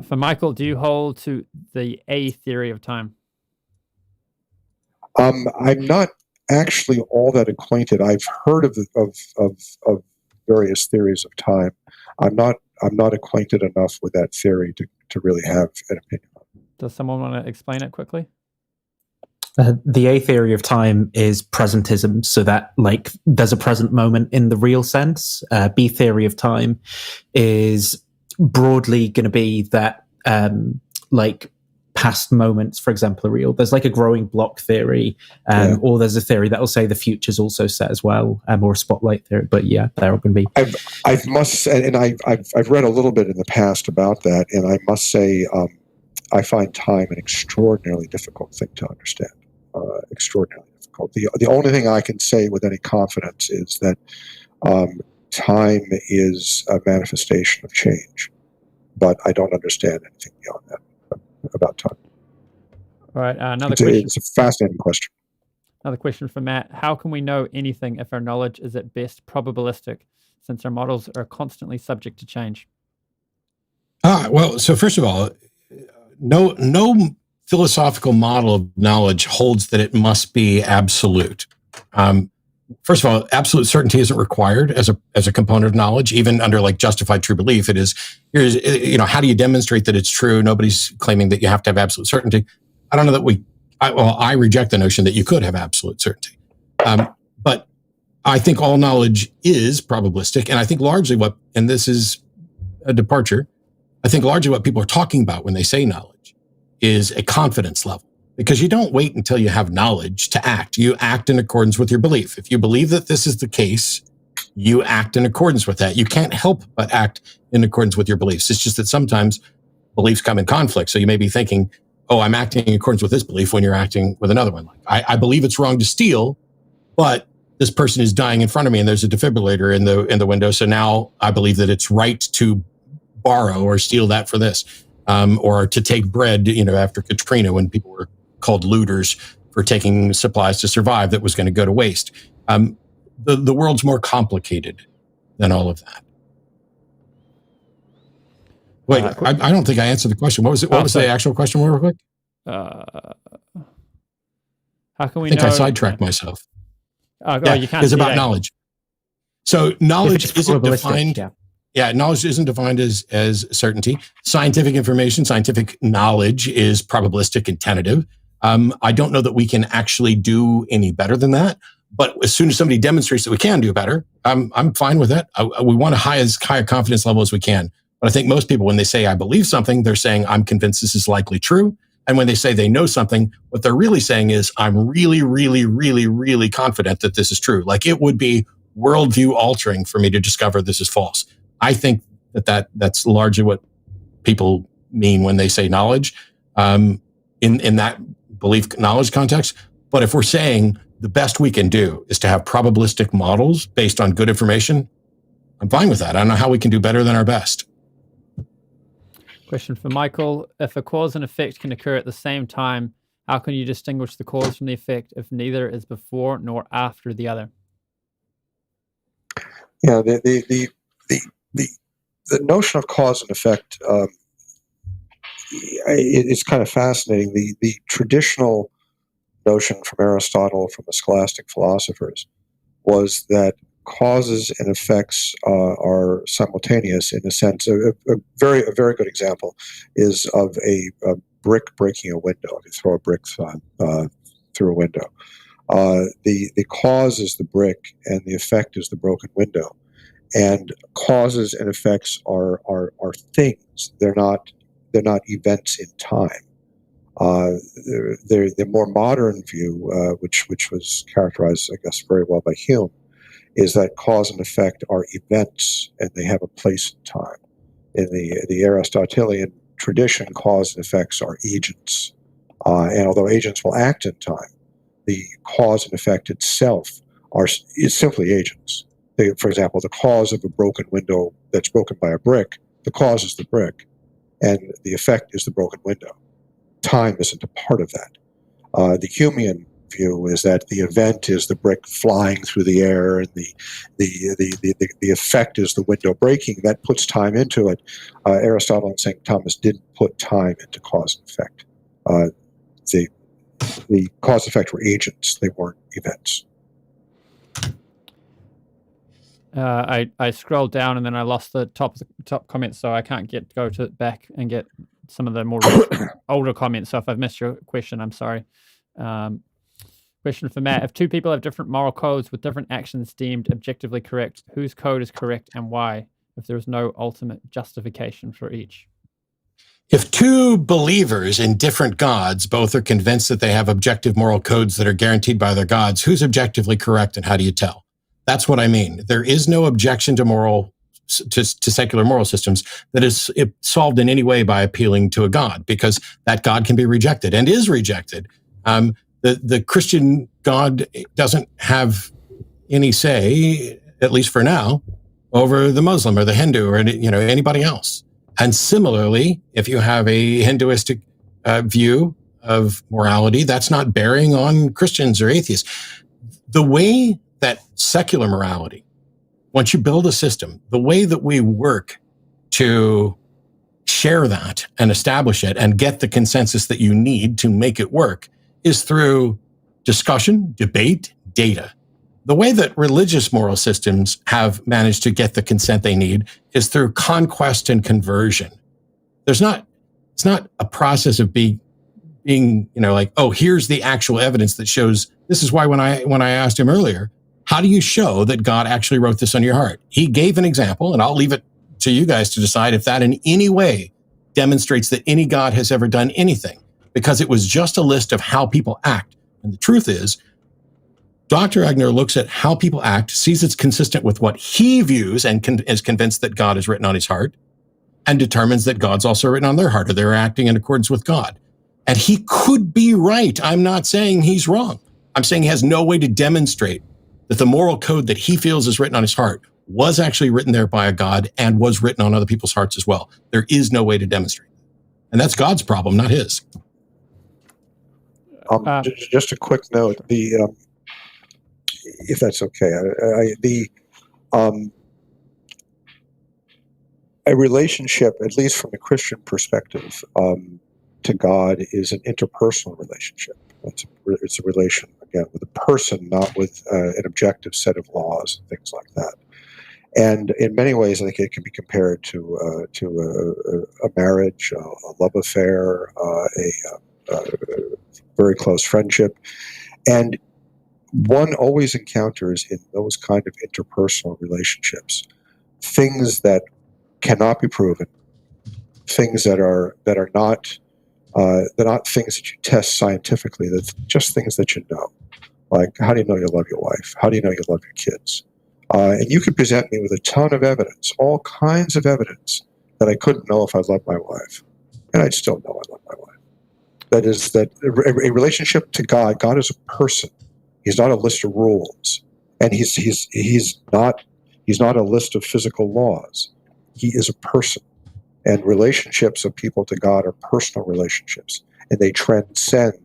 For Michael, do you hold to the A theory of time? I'm not actually all that acquainted. I've heard of various theories of time. I'm not acquainted enough with that theory to really have an opinion on it. Does someone want to explain it quickly? The A theory of time is presentism, so that there's a present moment in the real sense. B theory of time is broadly going to be that past moments, for example, are real. There's a growing block theory, or there's a theory that will say the future's also set as well, or a spotlight theory. But yeah, they're all going to be. I've read a little bit in the past about that, and I must say I find time an extraordinarily difficult thing to understand. Extraordinarily difficult. The only thing I can say with any confidence is that time is a manifestation of change, but I don't understand anything beyond that about time. All right, another question. It's a fascinating question. Another question from Matt: how can we know anything if our knowledge is at best probabilistic, since our models are constantly subject to change? Well, so first of all, no philosophical model of knowledge holds that it must be absolute. First of all, absolute certainty isn't required as a component of knowledge, even under justified true belief. It is, how do you demonstrate that it's true? Nobody's claiming that you have to have absolute certainty. I don't know that I reject the notion that you could have absolute certainty. But I think all knowledge is probabilistic. And I think largely and this is a departure, I think largely what people are talking about when they say knowledge is a confidence level. Because you don't wait until you have knowledge to act. You act in accordance with your belief. If you believe that this is the case, you act in accordance with that. You can't help but act in accordance with your beliefs. It's just that sometimes beliefs come in conflict. So you may be thinking, oh, I'm acting in accordance with this belief when you're acting with another one. I believe it's wrong to steal, but this person is dying in front of me and there's a defibrillator in the window. So now I believe that it's right to borrow or steal that for this, or to take bread, after Katrina, when people were called looters for taking supplies to survive that was going to go to waste. The world's more complicated than all of that. Wait, I don't think I answered the question. What was it? What was the actual question real quick? How can we I think know? I sidetracked myself. You can't. It's about knowledge. So knowledge isn't defined. Knowledge isn't defined as certainty. Scientific information, scientific knowledge is probabilistic and tentative. I don't know that we can actually do any better than that. But as soon as somebody demonstrates that we can do better, I'm fine with that. We want as high a confidence level as we can. But I think most people, when they say I believe something, they're saying I'm convinced this is likely true. And when they say they know something, what they're really saying is I'm really, really, really, really confident that this is true. Like it would be worldview altering for me to discover this is false. I think that's largely what people mean when they say knowledge, in that belief knowledge context. But if we're saying the best we can do is to have probabilistic models based on good information, I'm fine with that. I don't know how we can do better than our best. Question for Michael. If a cause and effect can occur at the same time, how can you distinguish the cause from the effect if neither is before nor after the other? Yeah, the notion of cause and effect it's kind of fascinating. The traditional notion from Aristotle, from the scholastic philosophers, was that causes and effects are simultaneous in a sense. A very good example is of a brick breaking a window. If you throw a brick through a window, the cause is the brick and the effect is the broken window. And causes and effects are things. They're not events in time. The more modern view, which was characterized, I guess, very well by Hume, is that cause and effect are events and they have a place in time. In the Aristotelian tradition, cause and effects are agents. And although agents will act in time, the cause and effect itself is simply agents. For example, the cause of a broken window that's broken by a brick, the cause is the brick, and the effect is the broken window. Time isn't a part of that. The Humean view is that the event is the brick flying through the air, and the effect is the window breaking. That puts time into it. Aristotle and St. Thomas didn't put time into cause and effect. The cause and effect were agents; they weren't events. I scrolled down and then I lost the top comments, so I can't go to back and get some of the more older comments. So if I've missed your question, I'm sorry. Question for Matt. If two people have different moral codes with different actions deemed objectively correct, whose code is correct and why, if there is no ultimate justification for each? If two believers in different gods both are convinced that they have objective moral codes that are guaranteed by their gods, who's objectively correct and how do you tell? That's what I mean. There is no objection to secular moral systems that is solved in any way by appealing to a god, because that god can be rejected and is rejected. The Christian God doesn't have any say, at least for now, over the Muslim or the Hindu or anybody else. And similarly, if you have a Hinduistic view of morality, that's not bearing on Christians or atheists. The way that secular morality, once you build a system, the way that we work to share that and establish it and get the consensus that you need to make it work is through discussion, debate, data. The way that religious moral systems have managed to get the consent they need is through conquest and conversion. It's not a process of being like, oh, here's the actual evidence that shows. This is why when I asked him earlier, how do you show that God actually wrote this on your heart? He gave an example, and I'll leave it to you guys to decide if that in any way demonstrates that any God has ever done anything, because it was just a list of how people act. And the truth is, Dr. Egnor looks at how people act, sees it's consistent with what he views and is convinced that God has written on his heart. and determines that God's also written on their heart, or they're acting in accordance with God. And he could be right. I'm not saying he's wrong. I'm saying he has no way to demonstrate that the moral code that he feels is written on his heart was actually written there by a God and was written on other people's hearts as well. There is no way to demonstrate. And that's God's problem, not his. Just a quick note, if that's okay, a relationship, at least from a Christian perspective, to God is an interpersonal relationship. It's a relation, again, with a person, not with an objective set of laws and things like that. And in many ways, I think it can be compared to a marriage, a love affair, a very close friendship. And one always encounters in those kind of interpersonal relationships things that cannot be proven, things that are not they're not things that you test scientifically. That's just things that you know. Like, how do you know you love your wife? How do you know you love your kids? And you could present me with a ton of evidence, all kinds of evidence that I couldn't know if I loved my wife, and I'd still know I love my wife. That is that a relationship to God. God is a person. He's not a list of rules, and he's not a list of physical laws. He is a person, and relationships of people to God are personal relationships, and they transcend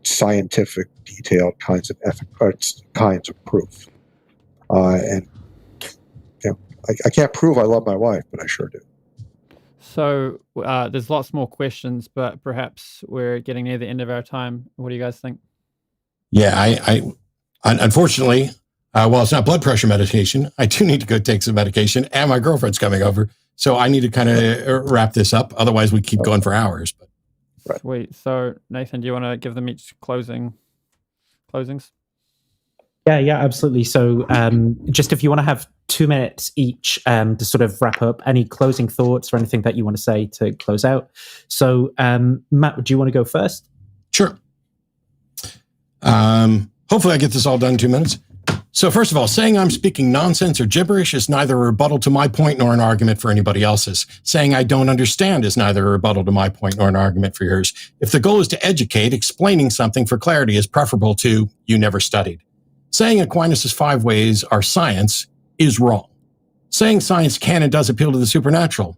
scientific, detailed kinds of kinds of proof. And I can't prove I love my wife, but I sure do. So there's lots more questions, but perhaps we're getting near the end of our time. What do you guys think? Yeah, I unfortunately, while it's not blood pressure medication, I do need to go take some medication, and my girlfriend's coming over, so I need to kind of wrap this up. Otherwise, we keep going for hours. But right. Sweet. So Nathan, do you want to give them each closings? Yeah, absolutely. So just if you want to have 2 minutes each to sort of wrap up, any closing thoughts or anything that you want to say to close out. So Matt, do you want to go first? Sure. Hopefully I get this all done in 2 minutes. So first of all, saying I'm speaking nonsense or gibberish is neither a rebuttal to my point nor an argument for anybody else's. Saying I don't understand is neither a rebuttal to my point nor an argument for yours. If the goal is to educate, explaining something for clarity is preferable to you never studied. Saying Aquinas' 5 ways are science is wrong. Saying science can and does appeal to the supernatural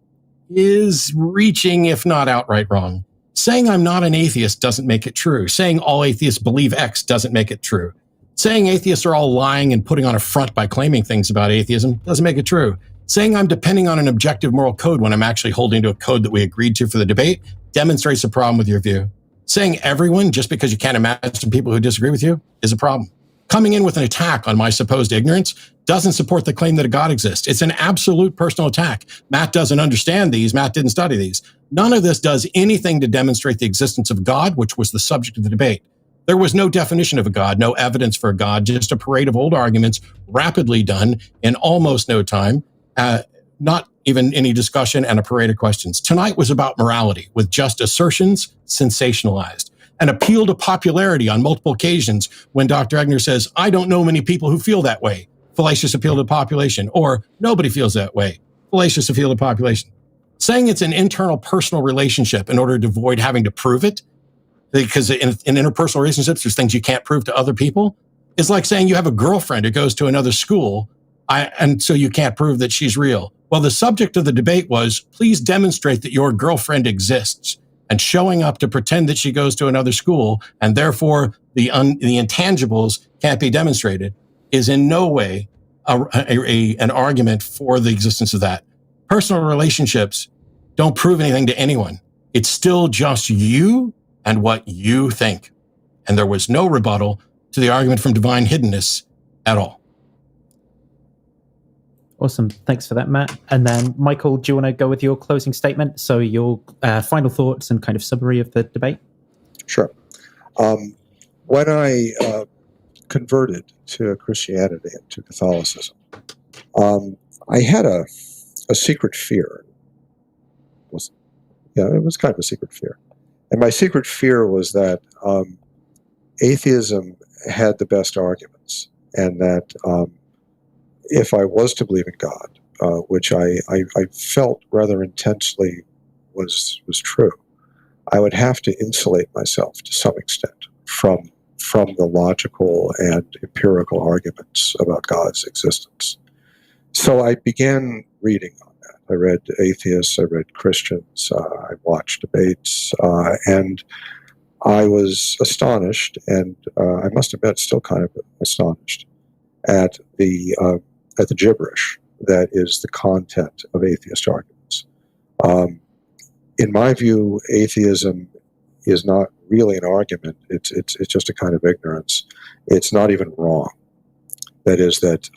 is reaching, if not outright wrong. Saying I'm not an atheist doesn't make it true. Saying all atheists believe X doesn't make it true. Saying atheists are all lying and putting on a front by claiming things about atheism doesn't make it true. Saying I'm depending on an objective moral code when I'm actually holding to a code that we agreed to for the debate demonstrates a problem with your view. Saying everyone, just because you can't imagine people who disagree with you, is a problem. Coming in with an attack on my supposed ignorance doesn't support the claim that a God exists. It's an absolute personal attack. Matt doesn't understand these. Matt didn't study these. None of this does anything to demonstrate the existence of God, which was the subject of the debate. There was no definition of a God, no evidence for a God, just a parade of old arguments rapidly done in almost no time, not even any discussion, and a parade of questions. Tonight was about morality, with just assertions sensationalized. An appeal to popularity on multiple occasions when Dr. Egnor says, I don't know many people who feel that way. Fallacious appeal to the population. Or nobody feels that way. Fallacious appeal to the population. Saying it's an internal personal relationship in order to avoid having to prove it, because in interpersonal relationships, there's things you can't prove to other people, is like saying you have a girlfriend who goes to another school, and so you can't prove that she's real. Well, the subject of the debate was, please demonstrate that your girlfriend exists. And showing up to pretend that she goes to another school and therefore the intangibles can't be demonstrated is in no way an argument for the existence of that. Personal relationships don't prove anything to anyone. It's still just you and what you think. And there was no rebuttal to the argument from divine hiddenness at all. Awesome. Thanks for that, Matt. And then, Michael, do you want to go with your closing statement? So your final thoughts and kind of summary of the debate? Sure. When I converted to Christianity and to Catholicism, I had a secret fear. It was kind of a secret fear. And my secret fear was that atheism had the best arguments, and that if I was to believe in God, which I felt rather intensely was true. I would have to insulate myself to some extent from the logical and empirical arguments about God's existence. So I began reading on that. I read atheists, I read Christians, I watched debates, and I was astonished, and I must admit, still kind of astonished at the gibberish that is the content of atheist arguments. In my view, atheism is not really an argument. It's just a kind of ignorance. It's not even wrong. That is that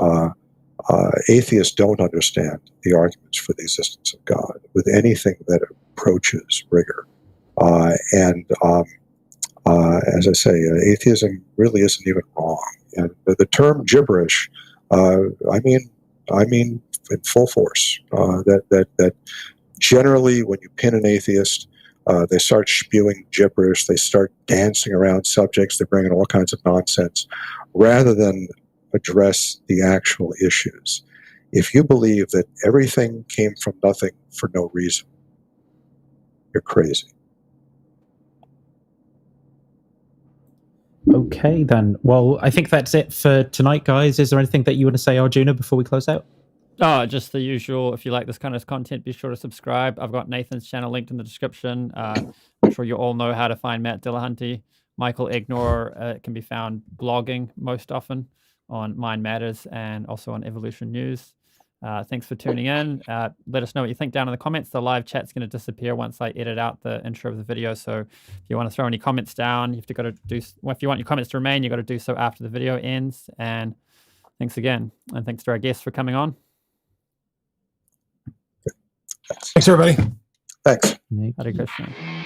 atheists don't understand the arguments for the existence of God with anything that approaches rigor. As I say, atheism really isn't even wrong. And the term gibberish, I mean in full force. That generally, when you pin an atheist, they start spewing gibberish. They start dancing around subjects. They bring in all kinds of nonsense, rather than address the actual issues. If you believe that everything came from nothing for no reason, you're crazy. Okay, then. Well, I think that's it for tonight, guys. Is there anything that you want to say, Arjuna, before we close out? Oh, just the usual. If you like this kind of content, be sure to subscribe. I've got Nathan's channel linked in the description. I'm sure you all know how to find Matt Dillahunty. Michael Egnor can be found blogging most often on Mind Matters and also on Evolution News. Thanks for tuning in. Let us know what you think down in the comments. The live chat's going to disappear once I edit out the intro of the video. So if you want to throw any comments down, if you want your comments to remain, you got to do so after the video ends. And thanks again. And thanks to our guests for coming on. Thanks, everybody. Thanks. Hare Krishna.